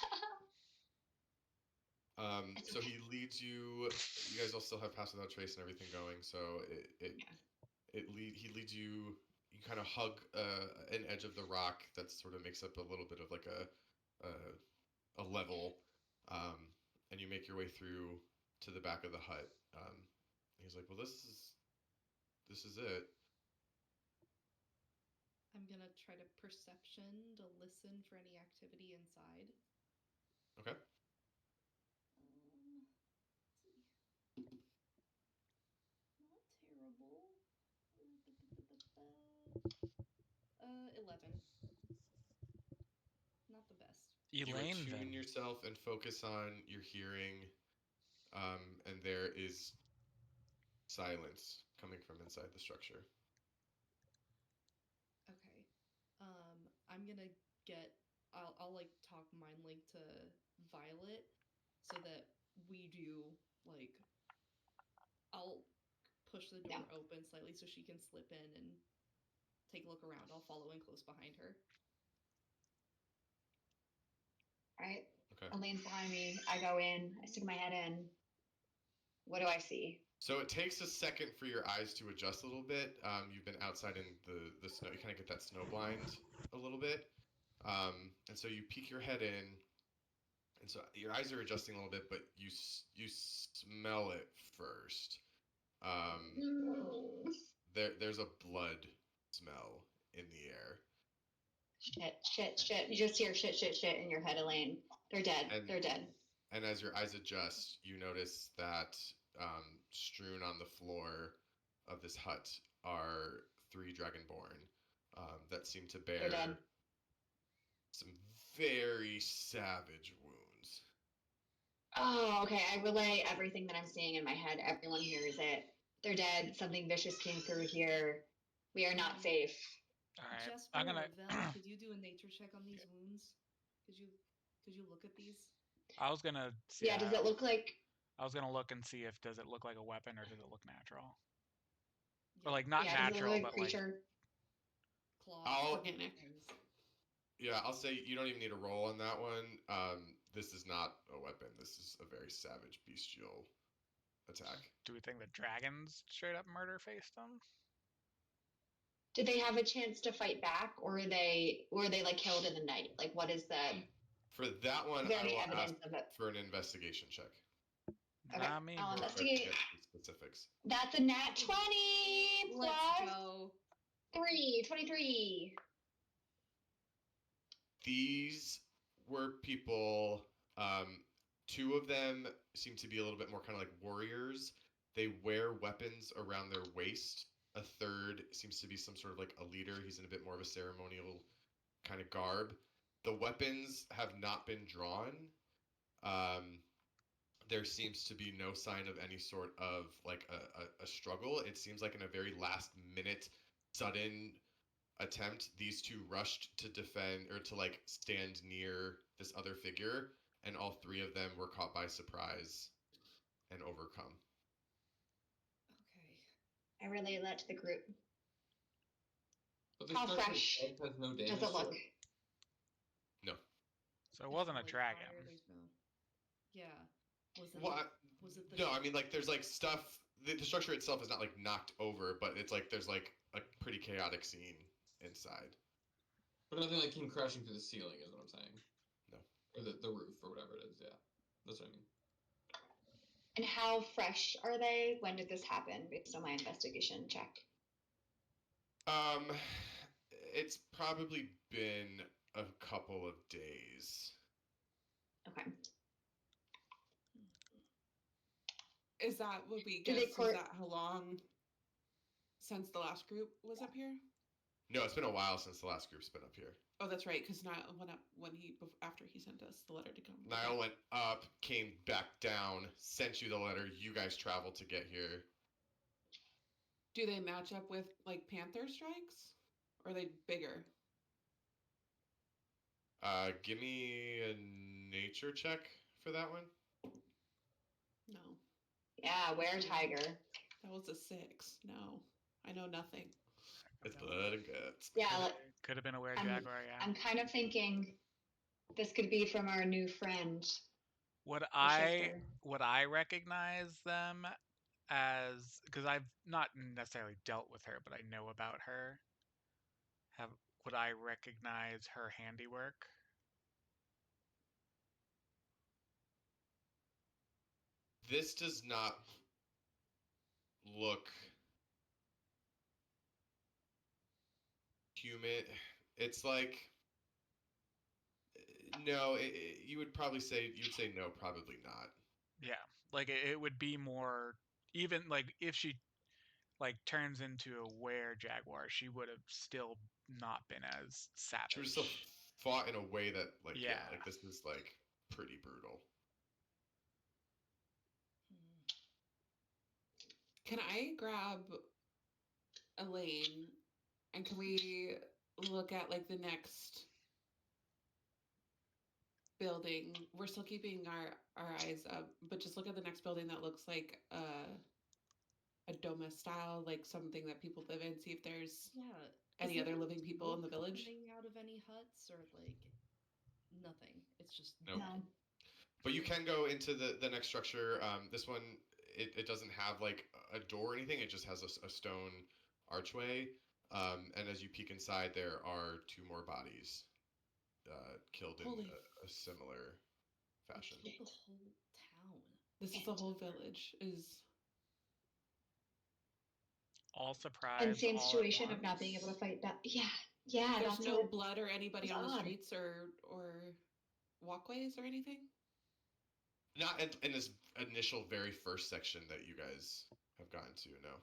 So he leads you. You guys all still have Pass Without Trace and everything going. So he leads you. You kind of hug an edge of the rock that sort of makes up a little bit of like a level, and you make your way through to the back of the hut. He's like, well, this is it. I'm gonna try to perception to listen for any activity inside. Okay. Not terrible. 11. Not the best. Elaine, you attune yourself and focus on your hearing, and there is silence coming from inside the structure. Okay. I'm gonna get. I'll like talk mind link to Violet, so that we do like. I'll push the door open slightly so she can slip in and take a look around. I'll follow in close behind her. Right. Okay. Elaine's behind me. I go in. I stick my head in. What do I see? So it takes a second for your eyes to adjust a little bit. You've been outside in the snow. You kind of get that snow blind a little bit. And so you peek your head in. And so your eyes are adjusting a little bit, but you smell it first. there's a blood smell in the air. Shit. You just hear shit in your head, Elaine. They're dead. They're dead. And as your eyes adjust, you notice that strewn on the floor of this hut are 3 dragonborn that seem to bear some very savage wounds. Oh, okay. I relay everything that I'm seeing in my head. Everyone hears it. They're dead. Something vicious came through here. We are not safe. All right. Jesper I'm gonna. or Vel, could you do a nature check on these wounds? Could you look at these? I was gonna. Yeah. Does it look like? I was gonna look and see if does it look like a weapon or does it look natural, Yeah. or like not Yeah, natural, does it look but like creature? Claws, organic. Yeah, I'll say you don't even need a roll on that one. This is not a weapon. This is a very savage, bestial attack. Do we think the dragons straight up murder faced them? Did they have a chance to fight back, or were they like killed in the night? Like, what is the? For that one, Is there I any will evidence ask of it? for an investigation check. Okay, Not me, I'll bro. investigate. Get some specifics. That's a nat 20 Let's plus go. 23. These were people. 2 of them seem to be a little bit more kind of like warriors. They wear weapons around their waist. A third seems to be some sort of like a leader. He's in a bit more of a ceremonial kind of garb. The weapons have not been drawn. There seems to be no sign of any sort of like a struggle. It seems like in a very last minute, sudden attempt, these 2 rushed to defend or to like stand near this other figure, and all 3 of them were caught by surprise and overcome. Okay. I relay that to the group. But the How structure fresh itself has no damage does it to look? No. So it wasn't a There's no, dragon. fire, there's no. Yeah. Was it? What? Was it the? No, I mean like there's like stuff. The structure itself is not like knocked over, but it's like there's like a pretty chaotic scene inside. But nothing like came crashing through the ceiling is what I'm saying. No. Or the roof or whatever it is, yeah. That's what I mean. And how fresh are they? When did this happen? Based on my investigation check. It's probably been a couple of days. Okay. Is that what we Do guess? they Is that how long since the last group was up here? No, it's been a while since the last group's been up here. Oh, that's right. Because not after he sent us the letter to come. Nyle went up, came back down, sent you the letter. You guys traveled to get here. Do they match up with like panther strikes? Or are they bigger? Give me a nature check for that one. No. Yeah, were-tiger. That was a 6. No. I know nothing. It's blood and guts. Yeah, Could have been a weird I'm- jaguar. Yeah. I'm kind of thinking this could be from our new friend. Would the I shifter. recognize them as, because I've not necessarily dealt with her, but I know about her. Would I recognize her handiwork? This does not look human. It's like no. You would probably say you'd say no, probably not. Yeah, like it would be more, even like if she like turns into a were jaguar, she would have still not been as savage. She would have still fought in a way that like yeah, Yeah. like this is like pretty brutal. Can I grab Elaine and can we look at like the next building? We're still keeping our eyes up, but just look at the next building that looks like a Doma style, like something that people live in. See if there's any Is other there living people in the smoke village. coming out of any huts or like nothing? It's just Nope. No. But you can go into the next structure. This one, it doesn't have like a door or anything. It just has a stone archway. And as you peek inside, there are 2 more bodies killed in a similar fashion. They killed the whole town. This is the whole village. Is All surprised. insane all situation at of not being able to once? fight back. Yeah, There's that's no what blood or anybody was on the odd. streets or walkways or anything? Not in this initial very first section that you guys have gotten to, no.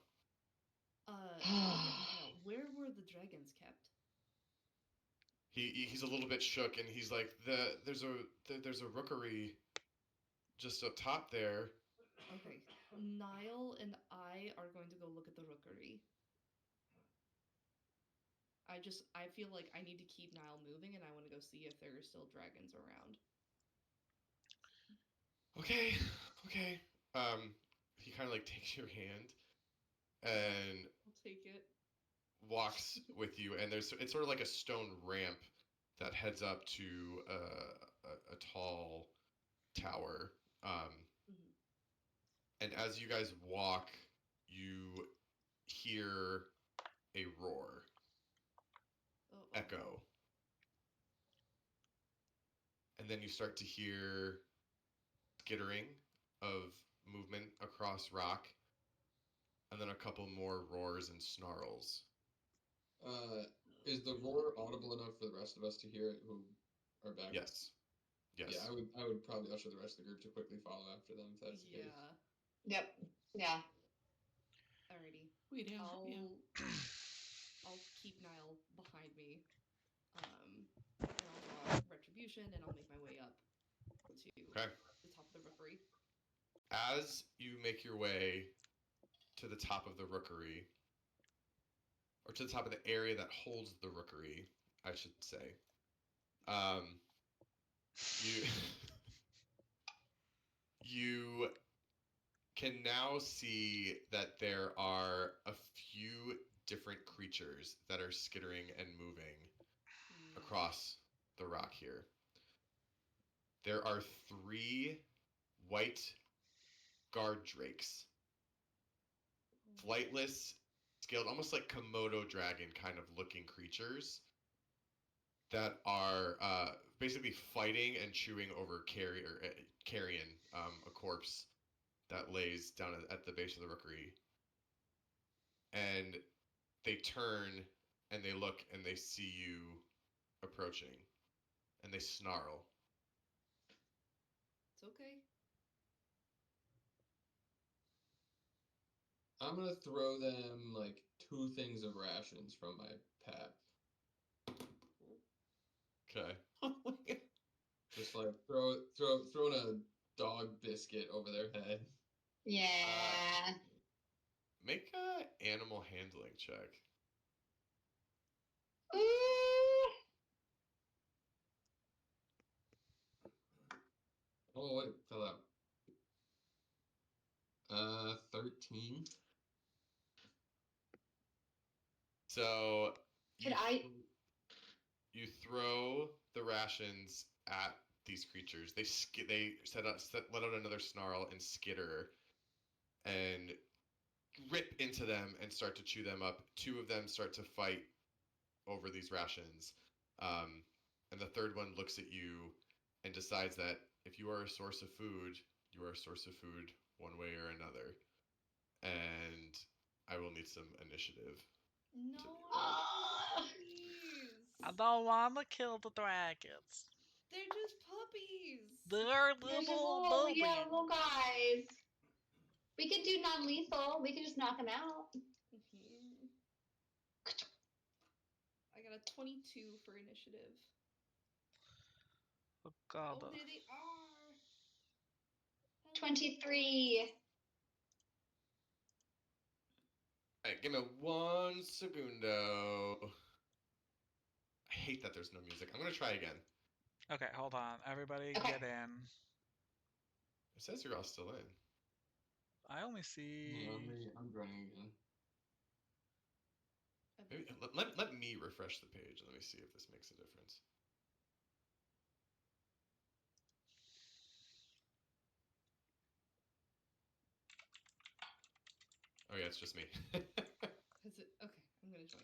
Nyle, where were the dragons kept? He's a little bit shook, and he's like, there's a rookery just up top there. Okay, Nyle and I are going to go look at the rookery. I feel like I need to keep Nyle moving, and I want to go see if there are still dragons around. Okay. He kind of like takes your hand and I'll take it. walks with you, and it's sort of like a stone ramp that heads up to a tall tower. Mhm. And as you guys walk, you hear a roar, echo, and then you start to hear skittering of movement across rock, and then a couple more roars and snarls. Is the roar audible enough for the rest of us to hear it who are back? Yes. Yeah, I would probably usher the rest of the group to quickly follow after them if that's the case. Yep. Yeah. Alrighty. I'll keep Nyle behind me. And I'll draw retribution, and I'll make my way up to the top of the rookery. As you make your way to the top of the rookery, or to the top of the area that holds the rookery, I should say, you can now see that there are a few different creatures that are skittering and moving across the rock here. There are 3 white guard drakes, flightless, scaled, almost like Komodo dragon kind of looking creatures that are basically fighting and chewing over carrion, a corpse that lays down at the base of the rookery. And they turn and they look and they see you approaching, and they snarl. It's okay. I'm gonna throw them like 2 things of rations from my pack. Okay. Oh my god. Just like throwing a dog biscuit over their head. Yeah. Make a animal handling check. Ooh. Oh wait, fell out. 13. So Could I? You throw the rations at these creatures. They let out another snarl and skitter, and rip into them and start to chew them up. 2 of them start to fight over these rations, and the third one looks at you and decides that if you are a source of food, you are a source of food one way or another, and I will need some initiative. No, please. I don't want to kill the dragons. They're just puppies. They're little guys. We could do non-lethal. We could just knock them out. I got a 22 for initiative. Oh god. Oh, there they are. 23. Alright, give me 1 segundo. I hate that there's no music. I'm gonna try again. Okay, hold on. Everybody get in. It says you're all still in. I only see... I'm joining again. Maybe, let me refresh the page. Let me see if this makes a difference. Oh yeah, it's just me. Is it? Okay, I'm gonna join.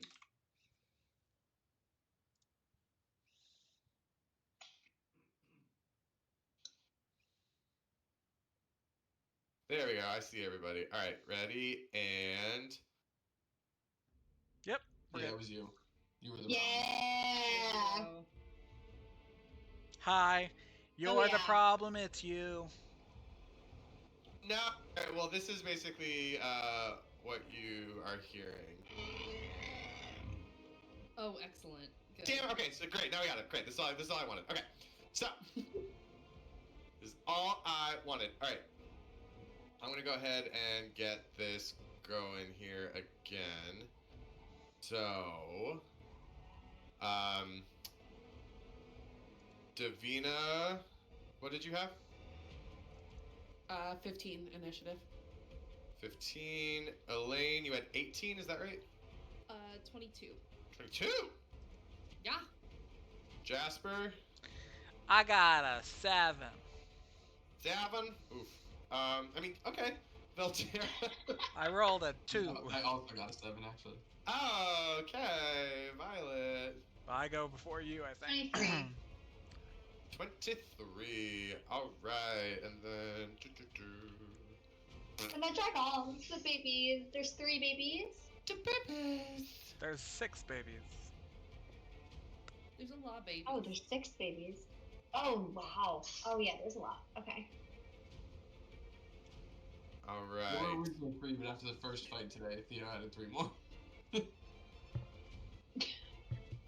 There we go. I see everybody. All right, ready and Yeah, it was you. You were the Yeah. Wow. Hi. You're the yeah. problem, it's you. No. Alright, well, this is basically what you are hearing. Oh, excellent. Good. Damn. Okay. So great. Now we got it. Great. This is all I wanted. Okay. So this is all I wanted. All right. I'm gonna go ahead and get this going here again. So, Davina, what did you have? 15 initiative. 15. Elaine, you had 18. Is that right? 22. 22. Yeah. Jasper, I got a 7. Davin. Oof. I mean, okay. Veltera. I rolled a 2. I also got a 7, actually. Oh, okay. Violet. I go before you, I think. 23. 23. All right, and then. And the dragons, the babies. There's 3 babies. The babies. There's 6 babies. There's a lot of babies. Oh, there's 6 babies. Oh, wow. Oh, yeah, there's a lot. Okay. All There right. were originally 3, but after the first fight today, Theo added 3 more.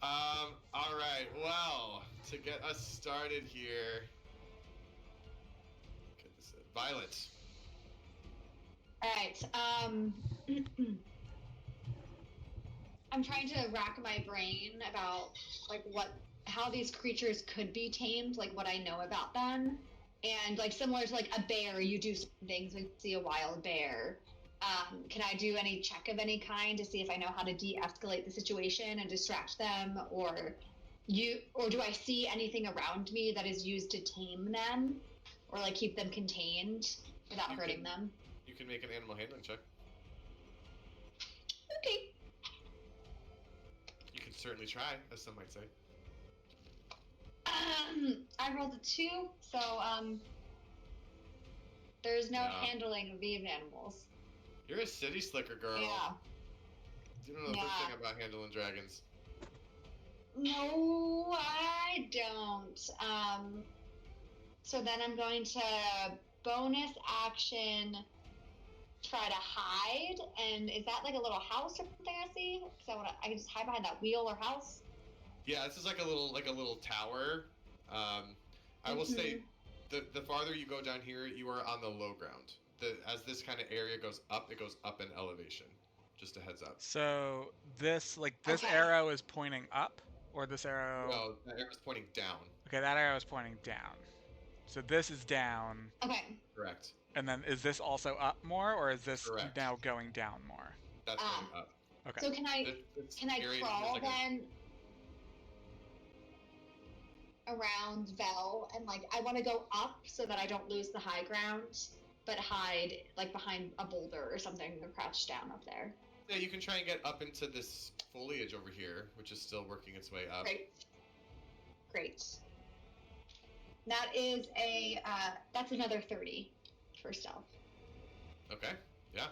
All right. Well, to get us started here. Goodness, Violet. All right. I'm trying to rack my brain about like how these creatures could be tamed, like what I know about them, and like similar to like a bear, you do some things when you see a wild bear. Can I do any check of any kind to see if I know how to de-escalate the situation and distract them, or do I see anything around me that is used to tame them, or like keep them contained without hurting them? You can make an animal handling check. Okay. You can certainly try, as some might say. I rolled a 2, so there's no Yeah. handling of these animals. You're a city slicker girl. Yeah. You don't know the first thing about handling dragons. No, I don't. So then I'm going to bonus action try to hide. And is that like a little house or something I see? Because I can just hide behind that wheel or house. Yeah, this is like a little tower. I will say, the farther you go down here, you are on the low ground. As this kind of area goes up, it goes up in elevation. Just a heads up. So this Okay. arrow is pointing up, or this arrow? No, the arrow's pointing down. Okay, that arrow is pointing down. So this is down. Okay. Correct. And then is this also up more, or is this Correct. now going down more? That's going up. Okay. So can I area crawl like then around Vel, and like I want to go up so that I don't lose the high ground, but hide like behind a boulder or something and crouch down up there. Yeah, you can try and get up into this foliage over here, which is still working its way up. Great. That is that's another 30 for stealth. Okay. Yeah.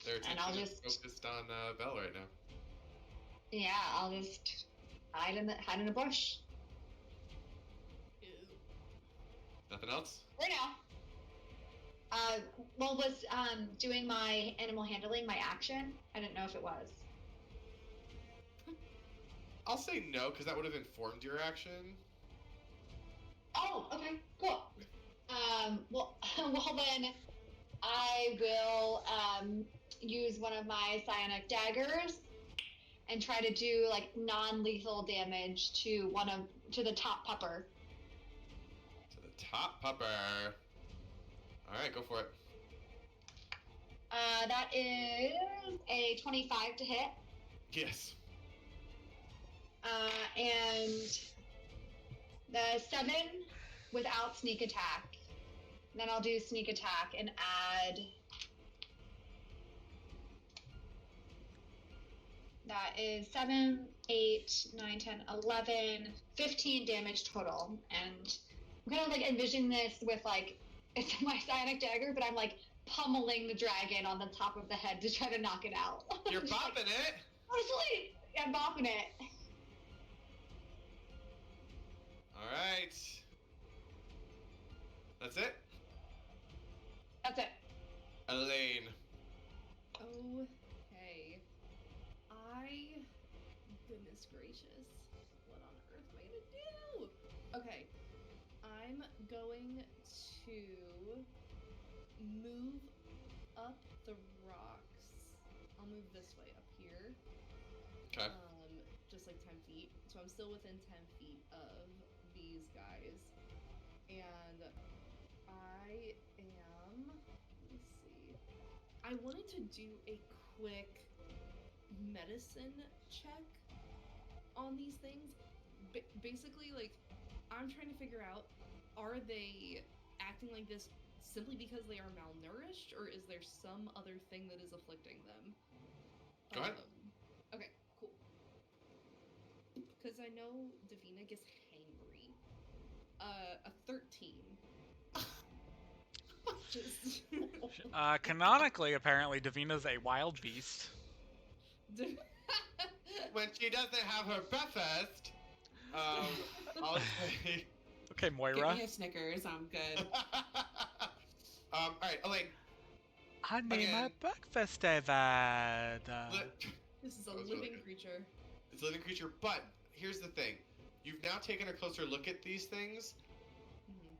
Their And I'll attention is just- focused on Belle right now. Yeah, I'll just hide in a bush. Ew. Nothing else? For now. Well, was doing my animal handling my action? I didn't know if it was. I'll say no, because that would have informed your action. Oh, okay, cool. Well, then I will use one of my psionic daggers and try to do like non-lethal damage to the top pupper. To the top pupper. All right, go for it. That is a 25 to hit. Yes. And the 7 without sneak attack. Then I'll do sneak attack and add. That is 7, 8, 9, 10, 11, 15 damage total. And I'm kind of like envisioning this with like, it's my psionic dagger, but I'm like pummeling the dragon on the top of the head to try to knock it out. You're bopping it. Honestly, I'm bopping it. All right. That's it? That's it. Elaine. Okay. Goodness gracious. What on earth am I gonna do? Okay. I'm going to move up the rocks. I'll move this way up here. Okay. Just like 10 feet. So I'm still within 10 feet of these guys. And I am, let me see. I wanted to do a quick medicine check on these things. Basically, like, I'm trying to figure out, are they acting like this simply because they are malnourished, or is there some other thing that is afflicting them? Go ahead. Okay, cool. Because I know Davina gets hangry. A 13. Just... Canonically, apparently, Davina's a wild beast. When she doesn't have her breakfast, I'll say... Okay, Moira. Give me a Snickers, I'm good. All right, Elaine. I need Again, my breakfast, David. This is a That was living really good. creature. It's a living creature, but here's the thing. You've now taken a closer look at these things. Mhm.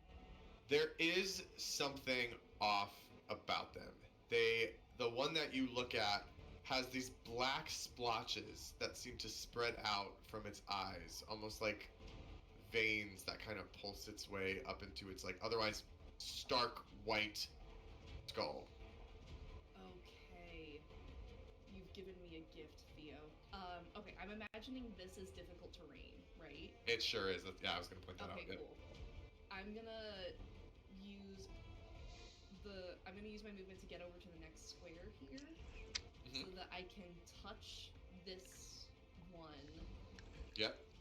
There is something off about them. The one that you look at has these black splotches that seem to spread out from its eyes, almost like veins that kind of pulse its way up into its like otherwise stark white skull. Okay. You've given me a gift, Theo. Okay, I'm imagining this is difficult terrain, right? It sure is. Yeah, I was gonna point that out. Okay, cool. I'm gonna use my movement to get over to the next square here, so that I can touch this one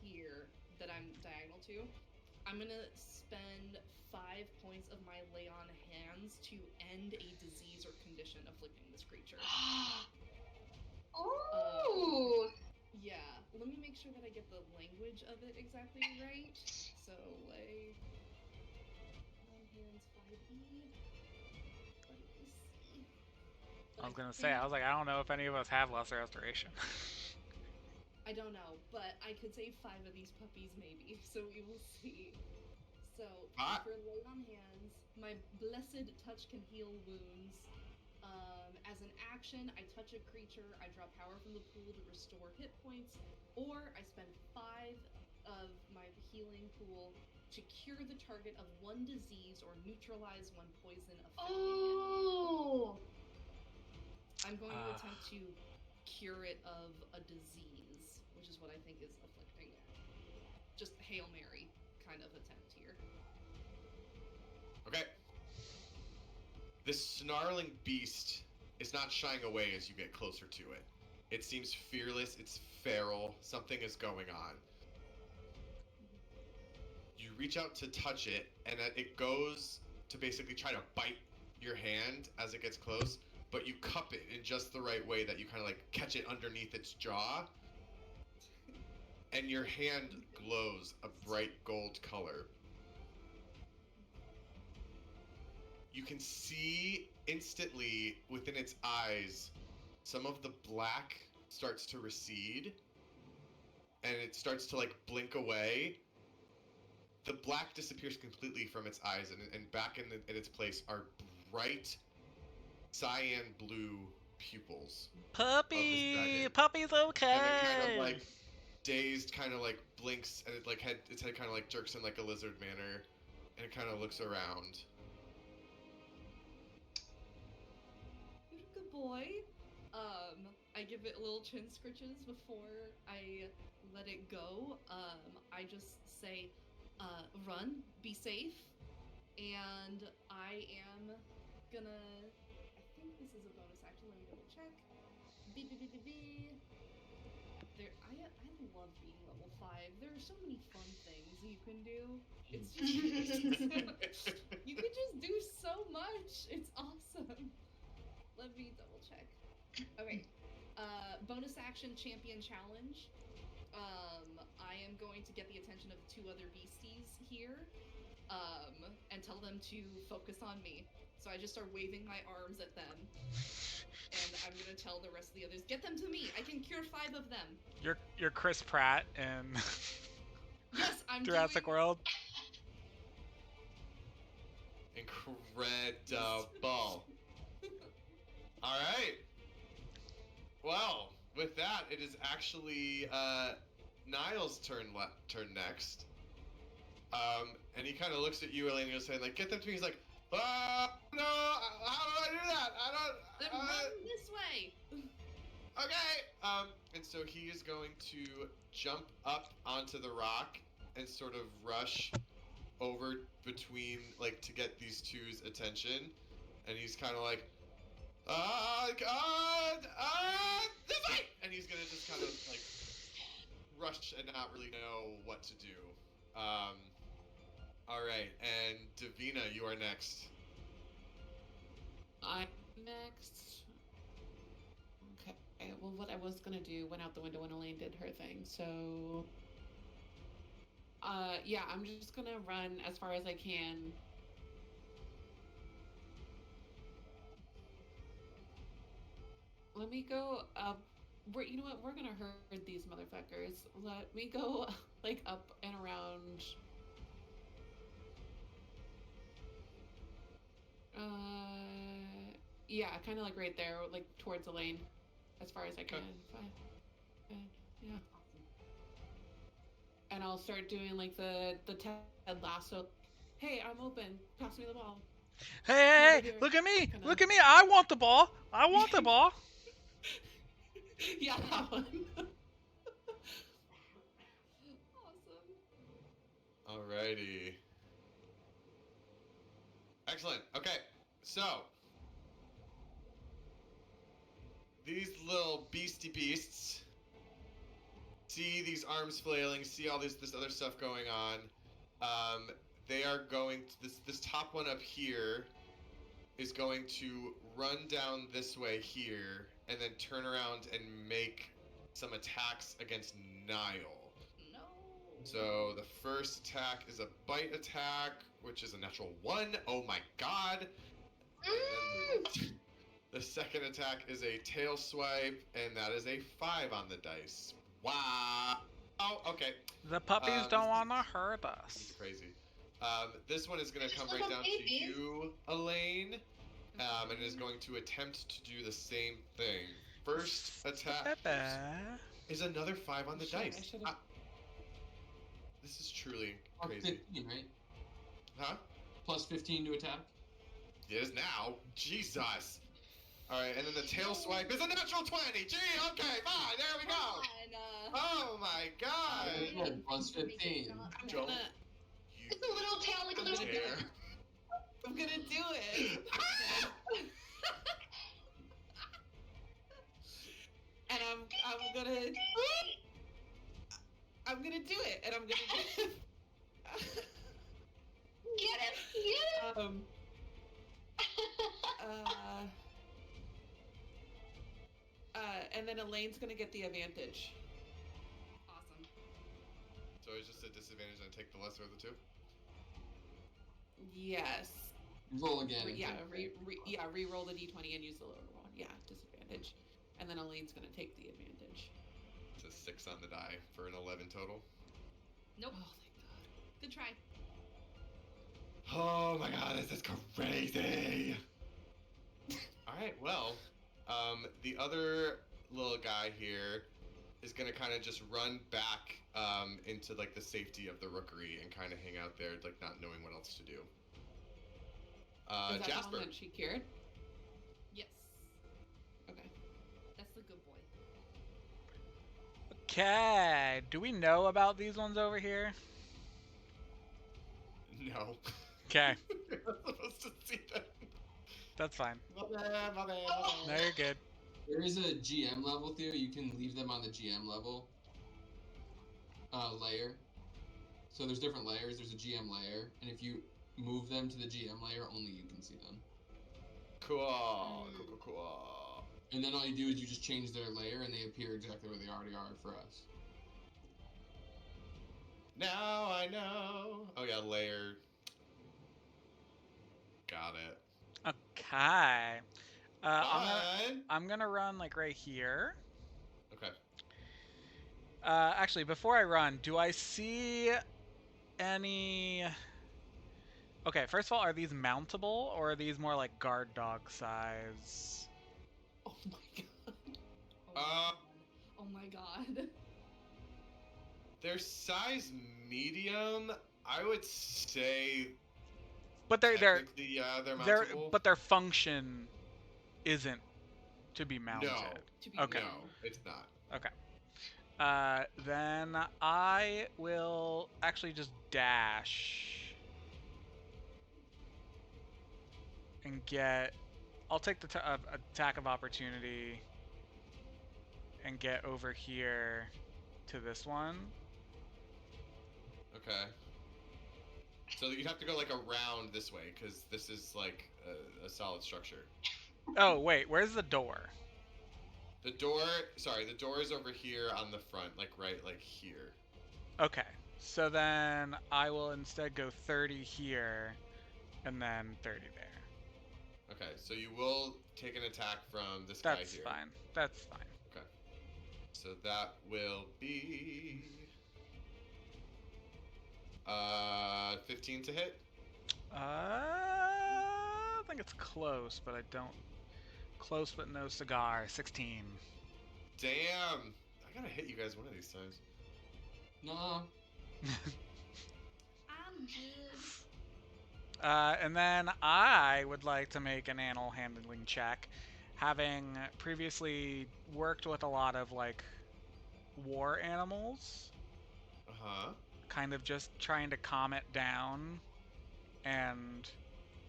here that I'm diagonal to. I'm gonna spend 5 points of my lay on hands to end a disease or condition afflicting this creature. Ooh. Yeah, let me make sure that I get the language of it exactly right. So, lay on hands 5e. Let me see. I was gonna say, I don't know if any of us have lesser restoration. I don't know, but I could save 5 of these puppies maybe, so we will see. So, for lay on hands, my blessed touch can heal wounds. As an action, I touch a creature, I draw power from the pool to restore hit points, or I spend 5 of my healing pool to cure the target of 1 disease or neutralize 1 poison affecting it. I'm going to attempt to cure it of a disease, which is what I think is afflicting it. Just Hail Mary kind of attempt here. Okay. This snarling beast is not shying away as you get closer to it. It seems fearless, it's feral, something is going on. You reach out to touch it, and it goes to basically try to bite your hand as it gets close, but you cup it in just the right way that you kind of like catch it underneath its jaw, and your hand glows a bright gold color. You can see instantly within its eyes, some of the black starts to recede, and it starts to like blink away. The black disappears completely from its eyes, and back in its place are bright cyan blue pupils. Puppy! Puppy's okay! And it kind of like dazed, kind of like blinks, and its head kind of like jerks in like a lizard manner, and it kind of looks around. You're a good boy. I give it little chin scritches before I let it go. I just say, run, be safe, and I am gonna, I think this is a bonus action, let me double check. I love being level 5. There are so many fun things you can do. It's just, you can just do so much. It's awesome. Let me double check. Okay. Bonus action. action champion challenge. I am going to get the attention of the 2 other beasties here, and tell them to focus on me. So I just start waving my arms at them, and I'm gonna tell the rest of the others, get them to me. I can cure 5 of them. You're Chris Pratt in Yes, I'm Jurassic doing... World. Incredible. All right. Well, with that, it is actually Nile's turn next. And he kind of looks at you, Elaine, and he's saying, like, get them to me. He's like, no, how do I do that? Then run this way. Okay. And so he is going to jump up onto the rock and sort of rush over between, like, to get these 2's attention. And he's kind of like, this way! And he's gonna just kind of, like, rush and not really know what to do. Alright, and Davina, you are next. I'm next. Okay, well, what I was gonna do went out the window when Elaine did her thing, so... yeah, I'm just gonna run as far as I can. Let me go up. You know what? We're gonna herd these motherfuckers. Let me go, like, up and around. Yeah, kind of like right there, like towards Elaine, as far as I can. Fine. Yeah. And I'll start doing like the Ted Lasso. Hey, I'm open. Pass me the ball. Hey, look at me! Kinda... Look at me! I want the ball! I want the ball! Yeah, that one. Awesome. Alrighty. Excellent. Okay, so these little beasts see these arms flailing, see all this other stuff going on. They are going to, this top one up here is going to run down this way here and then turn around and make some attacks against Nyle. No. So the first attack is a bite attack, which is a natural 1. Oh my god. And then the second attack is a tail swipe, and that is a 5 on the dice. Wow. Oh, okay. The puppies don't want to hurt us. It's crazy. This one is going to come right down to you, Elaine, and is going to attempt to do the same thing. First attack is another 5 on the dice. This is truly crazy. Plus 15, right? Huh? Plus 15 to attack? It is now. Jesus. Alright, and then the tail swipe is a natural 20. Gee, okay, fine, there we go. Oh my god. Yeah, plus 15. Don't It's a little tail, like a little dare. I'm gonna do it. And I'm gonna do it, and I'm gonna Get him! and then Elaine's gonna get the advantage. Awesome. So it's just a disadvantage and take the lesser of the 2? Yes. Roll again. Re-roll the d20 and use the lower one. Yeah, disadvantage. And then Elaine's gonna take the advantage. It's a 6 on the die for an 11 total. Nope. Oh, thank God. Good try. Oh my god, this is crazy! Alright, well, the other little guy here is gonna kind of just run back into like the safety of the rookery and kind of hang out there, like not knowing what else to do. Is that Jasper. the one that she cured? Yes. Okay. That's the good boy. Okay, do we know about these ones over here? No. Okay, You're not supposed to see that. that's fine. My bad. No, you're good. There is a GM level, Theo. You can leave them on the GM level layer. So there's different layers. There's a GM layer, and if you move them to the GM layer, only you can see them. Cool. And then all you do is you just change their layer, and they appear exactly where they already are for us. Now I know. Oh yeah, layer. Got it. Okay. Fun. I'm gonna run like right here. Okay. Actually, before I run, do I see any? Okay, first of all, are these mountable or are these more like guard dog size? Oh my god. Oh my god. They're size medium. I would say. But they're technically, they're mountable. but their function isn't to be mounted. No. To be Okay. No, it's not. Okay. Then I will actually just dash and get. I'll take the attack of opportunity and get over here to this one. Okay. So you'd have to go like around this way because this is like a solid structure. Oh wait, where's the door? The door is over here on the front, like right like here. Okay, so then I will instead go 30 here and then 30 there. Okay, so you will take an attack from this guy here. That's fine. Okay. So that will be 15 to hit. I think it's close, but I don't. Close but no cigar. 16. Damn! I gotta hit you guys one of these times. No. I'm good. And then I would like to make an animal handling check, having previously worked with a lot of like war animals. Uh-huh. Kind of just trying to calm it down and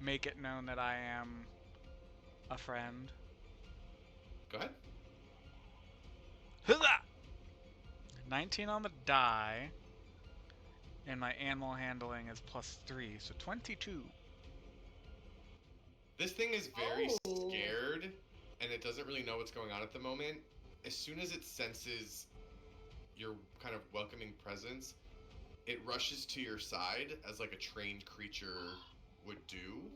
make it known that I am a friend. Go ahead. Huzzah! 19 on the die. And my animal handling is +3, so 22. This thing is very Oh. scared, and it doesn't really know what's going on at the moment. As soon as it senses your kind of welcoming presence, it rushes to your side as like a trained creature would do.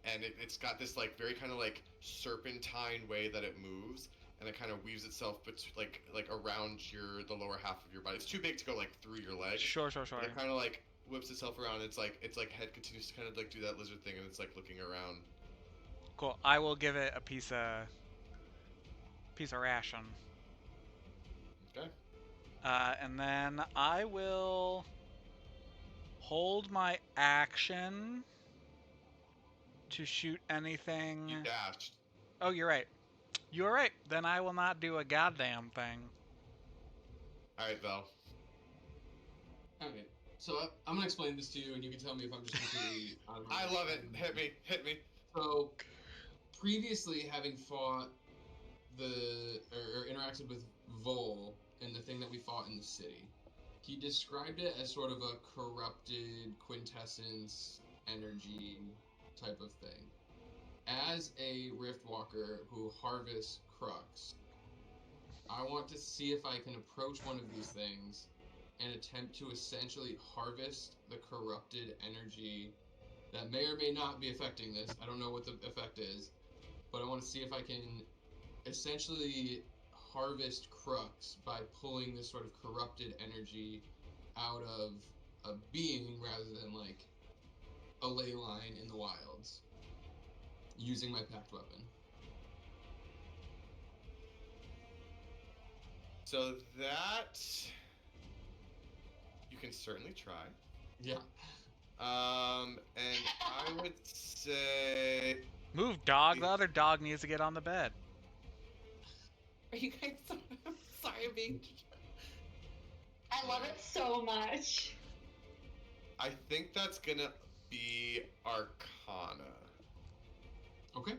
And it's got this like very kind of like serpentine way that it moves, and it kind of weaves itself like around the lower half of your body. It's too big to go like through your legs. Sure. But it kind of like whips itself around. It's like head continues to kind of like do that lizard thing, and it's like looking around. Cool. I will give it a piece of ration. Okay. And then I will hold my action to shoot anything. You dashed. Oh, you're right. You're right. Then I will not do a goddamn thing. All right, Val. Okay. So I'm gonna explain this to you, and you can tell me if I'm just completely out of I love it. Hit me. So, previously having fought or interacted with Vol in the thing that we fought in the city, he described it as sort of a corrupted quintessence energy type of thing. As a Riftwalker who harvests Crux, I want to see if I can approach one of these things and attempt to essentially harvest the corrupted energy that may or may not be affecting this. I don't know what the effect is, but I want to see if I can essentially harvest Crux by pulling this sort of corrupted energy out of a being rather than like a ley line in the wilds, using my packed weapon. So that you can certainly try. Yeah. And I would say Move, dog. The other dog needs to get on the bed. Are you guys sorry I'm being I love it so much. I think that's gonna be Arcana. Okay.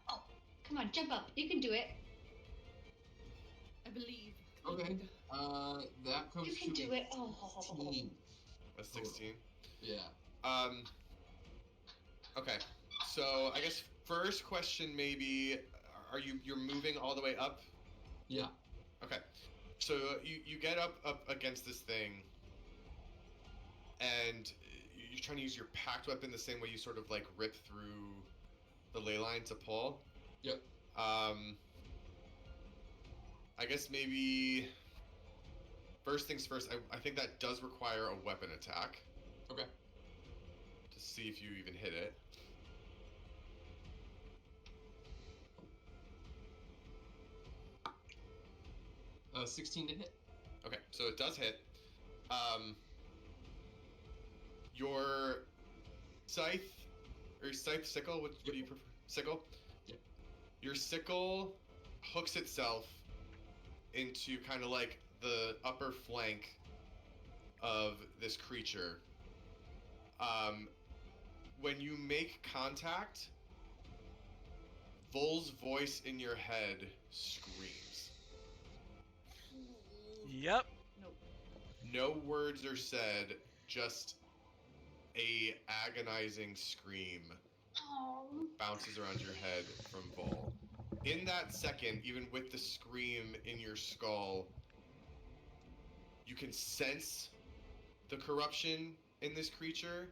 Oh, come on, jump up. You can do it. I believe. Okay. That comes You can to do it. Oh. 16. A 16. Yeah. Okay. So I guess first question maybe, you're moving all the way up? Yeah. Okay. So you get up against this thing, and you're trying to use your packed weapon the same way you sort of like rip through the ley line to pull. Yep. I guess maybe first things first. I think that does require a weapon attack. Okay. To see if you even hit it. 16 to hit. Okay, so it does hit. Your scythe or scythe sickle. What do you prefer? Sickle. Yep. Your sickle hooks itself into kind of like the upper flank of this creature. When you make contact, Vol's voice in your head screams. Yep. Nope. No words are said, just a agonizing scream bounces around your head from Vol. In that second, even with the scream in your skull, you can sense the corruption in this creature.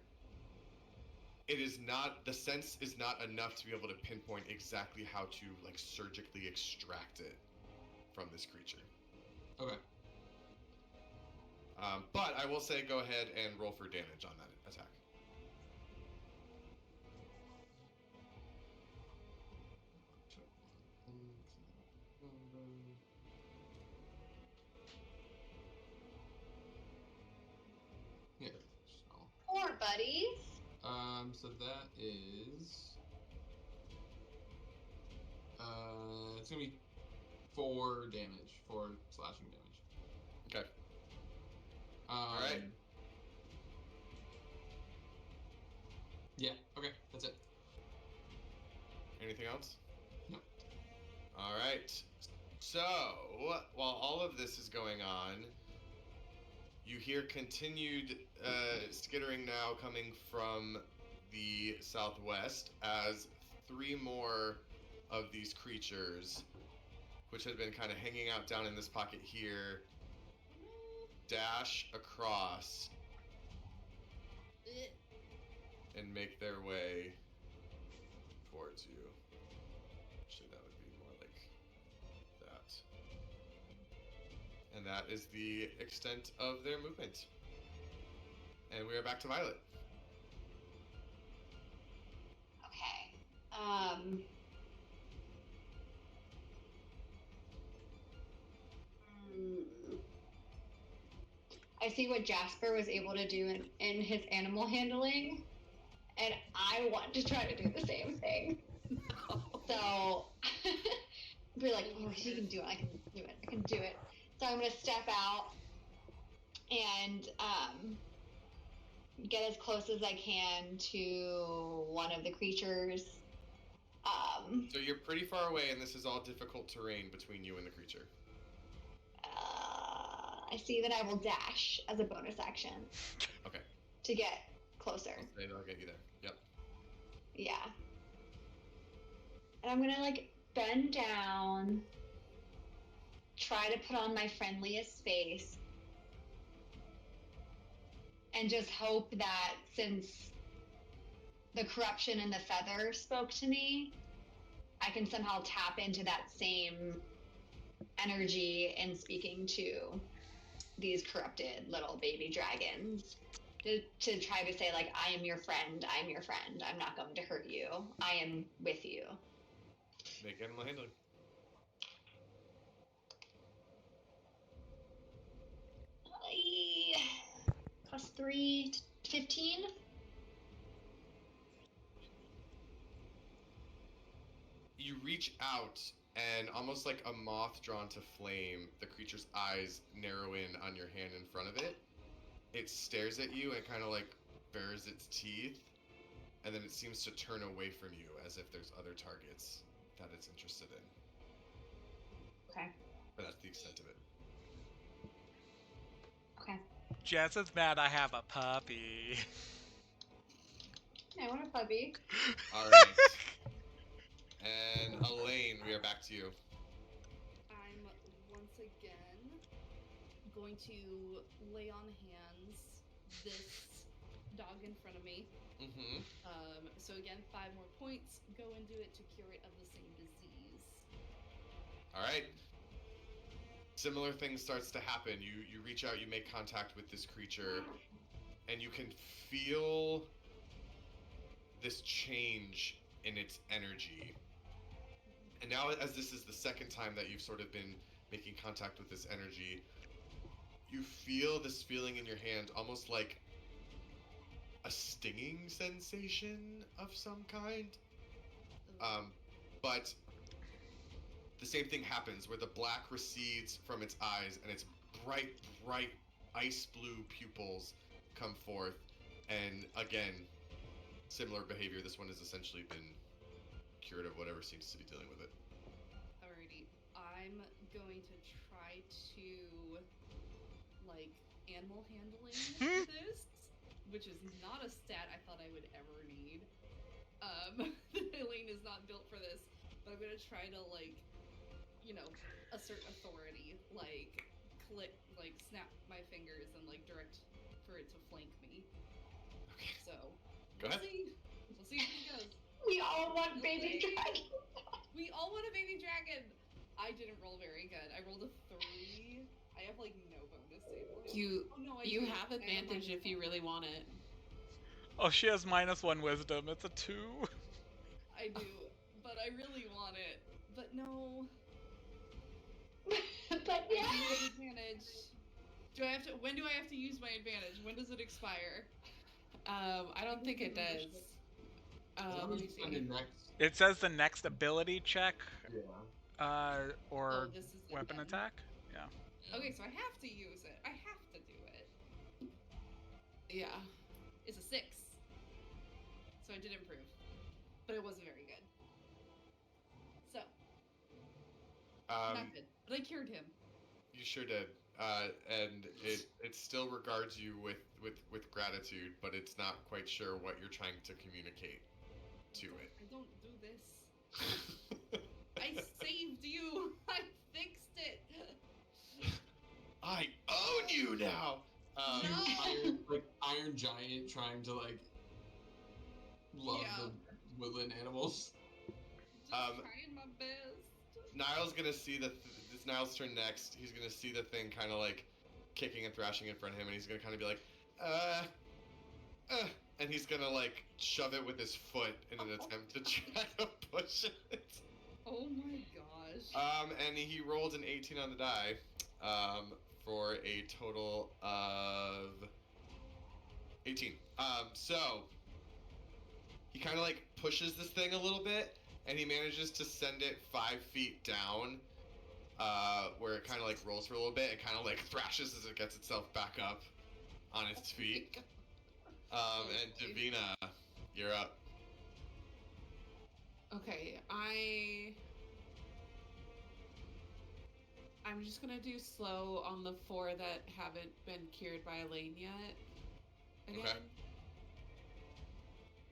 The sense is not enough to be able to pinpoint exactly how to like surgically extract it from this creature. Okay. But I will say go ahead and roll for damage on that attack. Yeah. So. Poor buddies. So that is. It's gonna be 4 damage, 4 slashing damage. Okay. All right. Yeah. Okay. That's it. Anything else? No. All right. So while all of this is going on, you hear continued skittering now coming from the southwest as 3 more of these creatures, which had been kind of hanging out down in this pocket here, dash across and make their way towards you. Actually, that would be more like that. And that is the extent of their movement. And we are back to Violet. Okay. I see what Jasper was able to do in his animal handling, and I want to try to do the same thing. No. So, be like, oh, she can do it. I can do it. I can do it. So I'm gonna step out and get as close as I can to one of the creatures. So you're pretty far away, and this is all difficult terrain between you and the creature. I see that I will dash as a bonus action. Okay. To get closer. I'll say that'll get you there. Yep. Yeah. And I'm gonna like bend down, try to put on my friendliest face, and just hope that since the corruption in the feather spoke to me, I can somehow tap into that same energy in speaking to these corrupted little baby dragons. To try to say, like, I am your friend, I'm your friend, I'm not going to hurt you, I am with you. Make animal handling. +3, 15? You reach out, and almost like a moth drawn to flame, the creature's eyes narrow in on your hand in front of it. It stares at you and kind of like bares its teeth, and then it seems to turn away from you as if there's other targets that it's interested in. Okay. But that's the extent of it. Okay. Jess is mad I have a puppy. I want a puppy. All right. And Elaine, we are back to you. I'm once again going to lay on hands this dog in front of me. Mm-hmm. So again, 5 more points go into it to cure it of the same disease. All right. Similar thing starts to happen. You reach out, you make contact with this creature, and you can feel this change in its energy. And now, as this is the second time that you've sort of been making contact with this energy, you feel this feeling in your hand, almost like a stinging sensation of some kind. But the same thing happens where the black recedes from its eyes and its bright, bright ice blue pupils come forth. And again, similar behavior. This one has essentially been cured of whatever seems to be dealing with it. Alrighty. I'm going to try to, like, animal handling this, which is not a stat I thought I would ever need. Elaine is not built for this, but I'm gonna try to, like, you know, assert authority, like, snap my fingers and, like, direct for it to flank me. Okay. So, Go ahead. We'll see if this goes. We all want baby dragon. We all want a baby dragon. I didn't roll very good. I rolled a 3. I have, like, no bonus save. You do. have advantage if you really want it. Oh, she has -1 wisdom. It's a 2. I do, but I really want it. But no. But yeah. I do have advantage. When do I have to use my advantage? When does it expire? I don't think it does. Let me see. It says the next ability check, Yeah. or This is weapon again. attack. Yeah. Okay, so I have to use it. I have to do it. Yeah. It's a 6. So I did improve. But it wasn't very good. So. Not good. But I cured him. You sure did. And it still regards you with gratitude, but it's not quite sure what you're trying to communicate to it. I don't do this. I saved you. I fixed it. I own you now. No. Iron giant trying to love the woodland animals. Just trying my best. Nile's gonna see it's Nile's turn next. He's gonna see the thing kind of kicking and thrashing in front of him, and he's gonna kind of be like, and he's gonna shove it with his foot in an attempt to try to push it. Oh my gosh. And he rolled an 18 on the die, for a total of 18. So he kind of pushes this thing a little bit, and he manages to send it 5 feet down, where it kind of rolls for a little bit and kind of thrashes as it gets itself back up on its feet. And Davina, you're up. Okay, I'm just gonna do slow on the 4 that haven't been cured by Elaine yet. Again.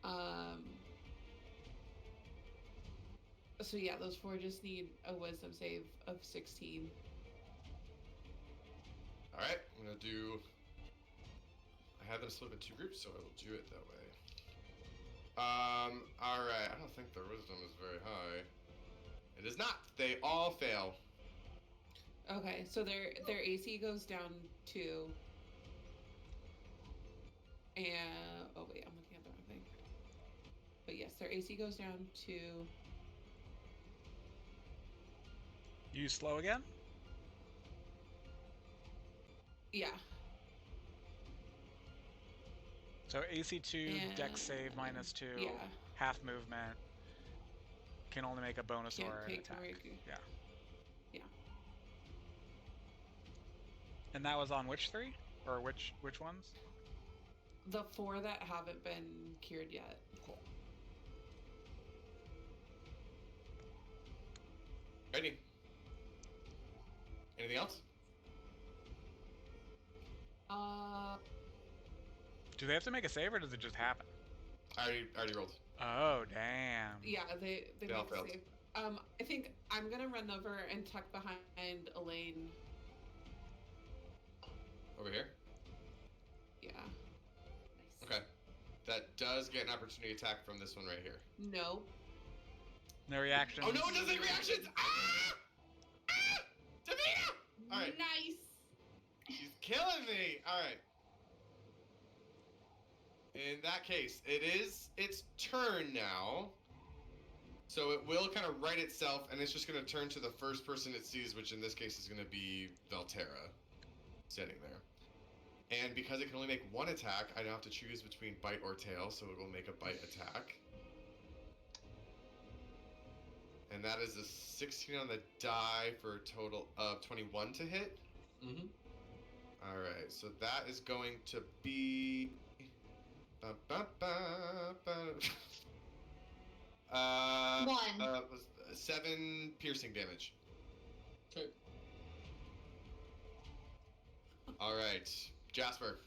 Okay. So yeah, those 4 just need a wisdom save of 16. Alright, I'm gonna do... I had them split into 2 groups, so I will do it that way. Alright, I don't think their wisdom is very high. It is not! They all fail. Okay, so their AC goes down 2. And oh wait, I'm looking at the wrong thing. But yes, their AC goes down 2. You slow again? Yeah. So AC 2, And Dex save -2, yeah. half movement. Can only make a bonus Can't or an take attack. break. Yeah. Yeah. And that was on which 3? Or which ones? The 4 that haven't been cured yet. Cool. Ready? Anything else? Do they have to make a save, or does it just happen? I already rolled. Oh, damn. Yeah, they all make a failed. save. I think I'm gonna run over and tuck behind Elaine. Over here. Yeah. Nice. Okay. That does get an opportunity attack from this one right here. No. No reaction. Oh no, it doesn't take reactions! Ah! Ah! Davina! Alright. Nice. She's killing me! Alright. In that case, it is its turn now. So it will kind of right itself, and it's just going to turn to the first person it sees, which in this case is going to be Valterra, standing there. And because it can only make one attack, I now have to choose between bite or tail, so it will make a bite attack. And that is a 16 on the die for a total of 21 to hit. Mm-hmm. Alright, so that is going to be... 7 piercing damage. Okay. Alright, Jasper.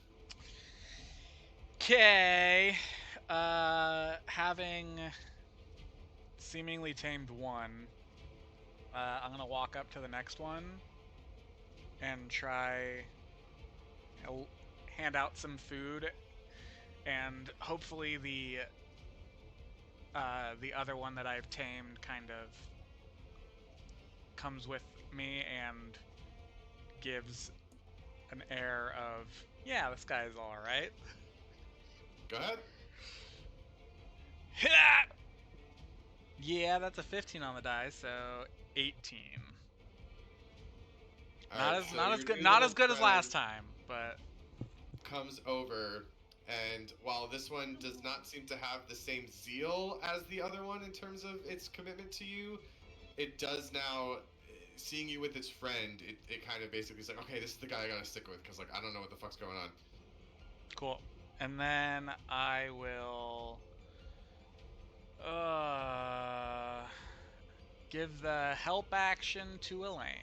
Okay. Having seemingly tamed one, I'm gonna walk up to the next one and try hand out some food, and hopefully the other one that I've tamed kind of comes with me and gives an air of, yeah, this guy's all right. Go ahead. Yeah, that's a 15 on the die, so 18. Alright, so not as your good new not little as good as friend last time, but comes over, and while this one does not seem to have the same zeal as the other one in terms of its commitment to you, it does now, seeing you with its friend, it kind of basically is like, okay, this is the guy I gotta stick with, because like I don't know what the fuck's going on. cool. And then I will give the help action to Elaine.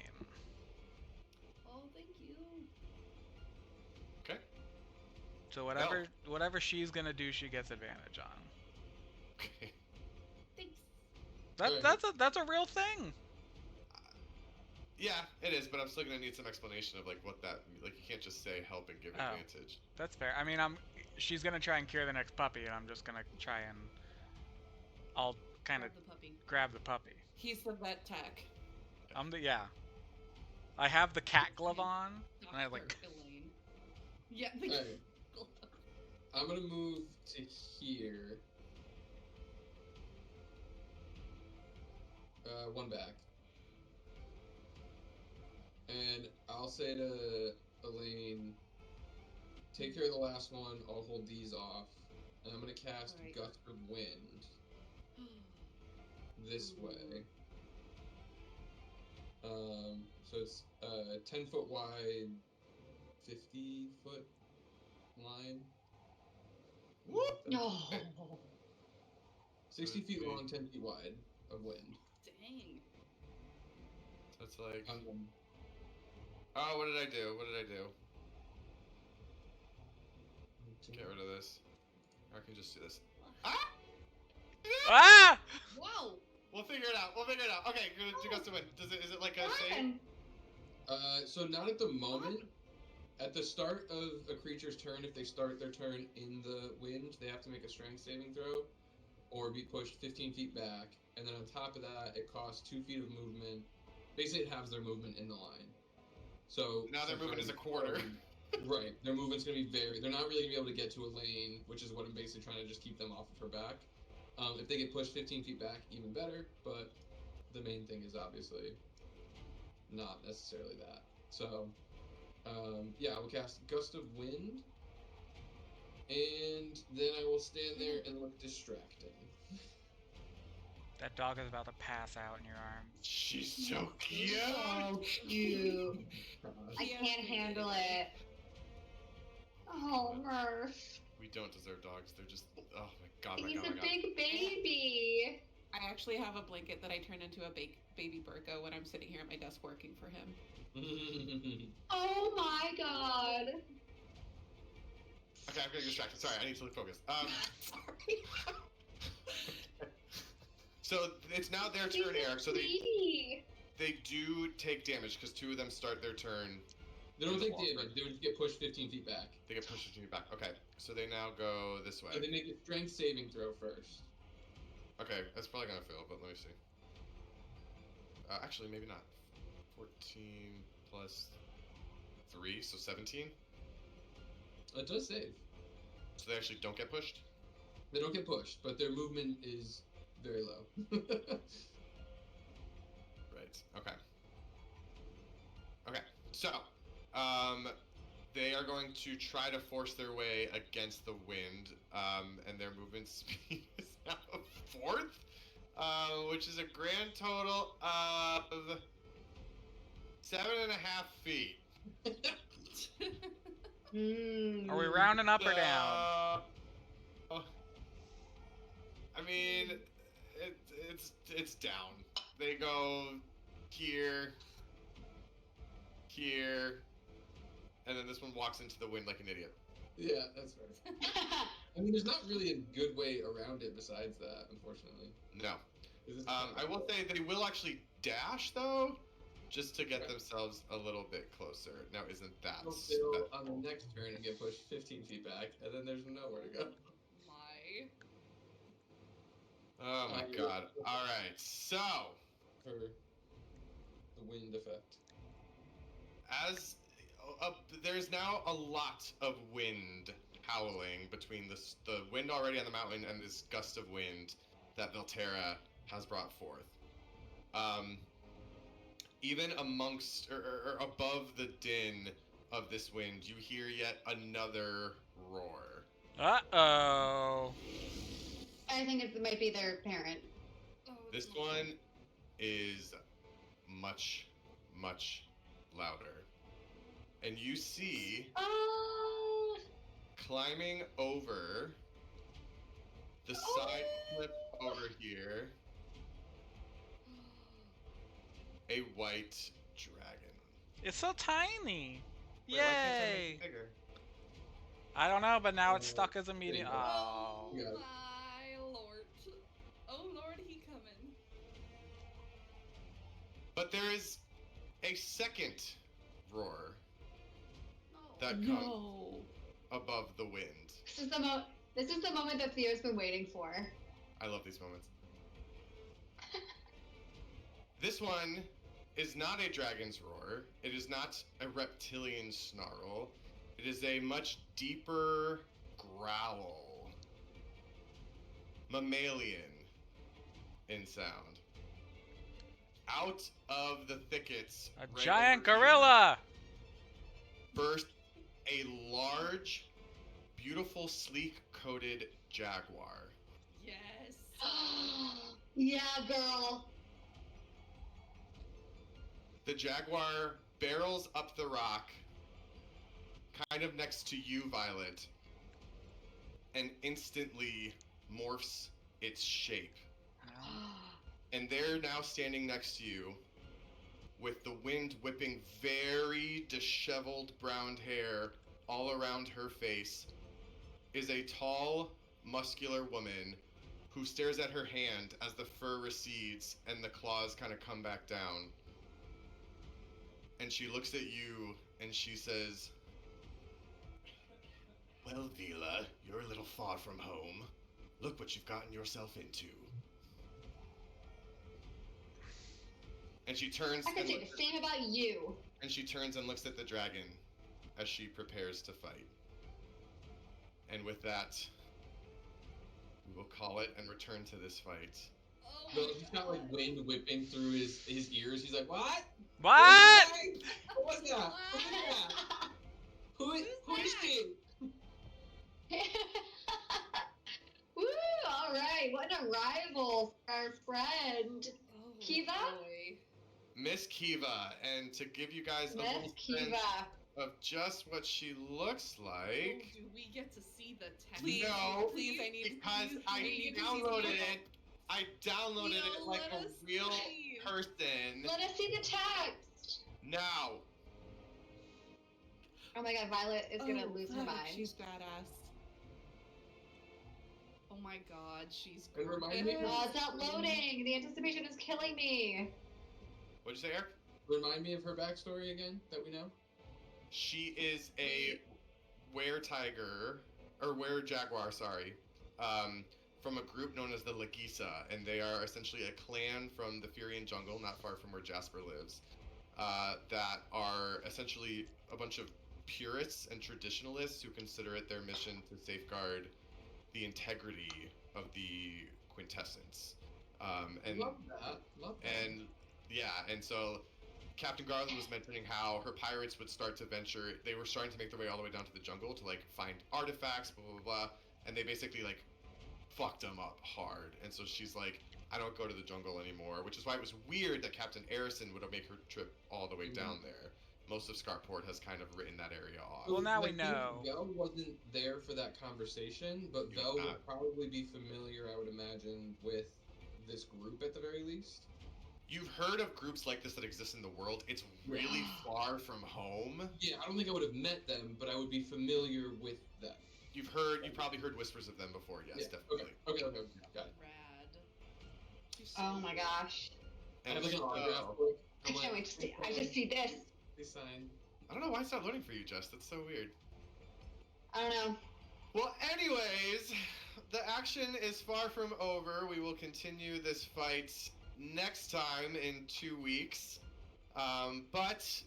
Oh, thank you. Okay. So whatever she's gonna do, she gets advantage on. Okay. Thanks. That's a real thing. Yeah, it is, but I'm still gonna need some explanation of like what that, like you can't just say help and give Oh. advantage. That's fair. I mean, she's gonna try and cure the next puppy, and I'm just gonna try and I'll kind of Grab the puppy. grab the puppy. He's the vet tech. I have the cat glove on, and I like. Dr. Elaine. Yeah. The Alright. I'm gonna move to here. One back. And I'll say to Elaine, take care of the last one, I'll hold these off. And I'm gonna cast Alright. Gust of Wind this way. So it's 10-foot wide, 50-foot line. Whoop! No. 60 feet long, 10 feet wide of wind. Dang. So it's like, oh, what did I do? What did I do? Get rid of this. Or I can just do this. Ah! Ah! Wow. We'll figure it out. Okay, good. Gust of Wind. Is it like a save? Fun. So not at the moment. At the start of a creature's turn, if they start their turn in the wind, they have to make a strength saving throw, or be pushed 15 feet back. And then on top of that, it costs 2 feet of movement. Basically, it halves their movement in the line. So Now their movement is a quarter. Right, their movement's gonna be they're not really gonna be able to get to Elaine, which is what I'm basically trying to just keep them off of her back. If they get pushed 15 feet back, even better, but the main thing is obviously not necessarily that. So, yeah, I will cast Gust of Wind, and then I will stand there and look distracting. That dog is about to pass out in your arms. She's so cute. So cute. I can't handle it. Oh, Murph. We don't deserve dogs. They're just, oh my god, He's a big baby. I actually have a blanket that I turn into a baby burqa when I'm sitting here at my desk working for him. Oh my god. Okay, I'm getting distracted. Sorry, I need to focus. So it's now their turn, Eric. So they do take damage because 2 of them start their turn. They don't take damage. They would get pushed 15 feet back. They get pushed 15 feet back. Okay, so they now go this way. So they make a strength saving throw first. Okay, that's probably gonna fail, but let me see. Actually, maybe not. 14 plus 3, so 17. It does save. So they actually don't get pushed? They don't get pushed, but their movement is very low. Right, okay. Okay, so, they are going to try to force their way against the wind, and their movement speed is now 4th, which is a grand total of 7.5 feet. Are we rounding up or down? I mean, it's down. They go here, and then this one walks into the wind like an idiot. Yeah, that's fair. I mean, there's not really a good way around it besides that, unfortunately. No. I will say they will actually dash, though, just to get themselves a little bit closer. Now, isn't that... They'll fail on the next turn and get pushed 15 feet back, and then there's nowhere to go. Oh my god. Alright, so... For the wind effect. As... there's now a lot of wind howling between the wind already on the mountain and this gust of wind that Velterra has brought forth. Even amongst, or above the din of this wind, you hear yet another roar. Uh-oh. I think it might be their parent. This one is much, much louder. And you see, climbing over the side cliff over here, a white dragon. It's so tiny. Wait, why can't I make Yay! it bigger? I don't know, but now it's stuck as a medium. Oh Oh. Yeah. my lord. Oh lord, he coming. But there is a second roar that comes No. above the wind. This is the moment that Theo's been waiting for. I love these moments. This one is not a dragon's roar. It is not a reptilian snarl. It is a much deeper growl. Mammalian in sound. Out of the thickets, A right giant over here, gorilla! burst a large, beautiful, sleek-coated jaguar. Yes. Yeah, girl. The jaguar barrels up the rock, kind of next to you, Violet, and instantly morphs its shape. And they're now standing next to you, with the wind whipping very disheveled brown hair all around her face, is a tall, muscular woman who stares at her hand as the fur recedes and the claws kind of come back down. And she looks at you and she says, "Well, Vila, you're a little far from home. Look what you've gotten yourself into." And she turns I could say the same about you. and she turns and looks at the dragon as she prepares to fight. And with that, we will call it and return to this fight. No, he's got like wind whipping through his ears. He's like, "What? What? What was that? What was that? Who is she?" Woo! All right, what an arrival for our friend Oh, Kiva? boy. Miss Kiva, and to give you guys a Miss little sense Kiva. of just what she looks Oh, like, do we get to see the text? Please, No, please, I need because please, I need to see downloaded some- it. I downloaded it Yo, like let a us real see. person. Let us see the text. Now, Oh my god, Violet is gonna lose her fuck, mind. She's badass. Oh my god, she's And gorgeous. remind me- Oh, it's not loading. The anticipation is killing me. What'd you say, Eric? Remind me of her backstory again that we know. She is a were-tiger, or were-jaguar, sorry, from a group known as the Lagisa, and they are essentially a clan from the Furian jungle, not far from where Jasper lives, that are essentially a bunch of purists and traditionalists who consider it their mission to safeguard the integrity of the quintessence. And Love that. Love that. and yeah, and so Captain Garland was mentioning how her pirates would start to venture. They were starting to make their way all the way down to the jungle to like find artifacts, blah blah blah, and they basically like fucked them up hard. And so she's like, I don't go to the jungle anymore, which is why it was weird that Captain Arison would make her trip all the way down there. Most of Scarport has kind of written that area off. Well, now we Like, know. Vel wasn't there for that conversation, but He was Vel not. would probably be familiar, I would imagine, with this group at the very least. You've heard of groups like this that exist in the world. It's really far from home. Yeah, I don't think I would have met them, but I would be familiar with them. You probably heard whispers of them before. Yes, Yeah, definitely. Okay, got it. Rad. She's Oh so my good. gosh. I And have like an so- autograph book. I can't wait to see. I just see this. Please sign. I don't know why it's not loading for you, Jess. That's so weird. I don't know. Well, anyways, the action is far from over. We will continue this fight next time in 2 weeks. But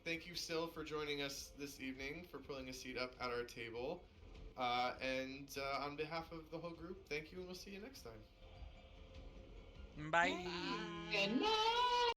thank you still for joining us this evening, for pulling a seat up at our table. And on behalf of the whole group, thank you, and we'll see you next time. Bye. Good night.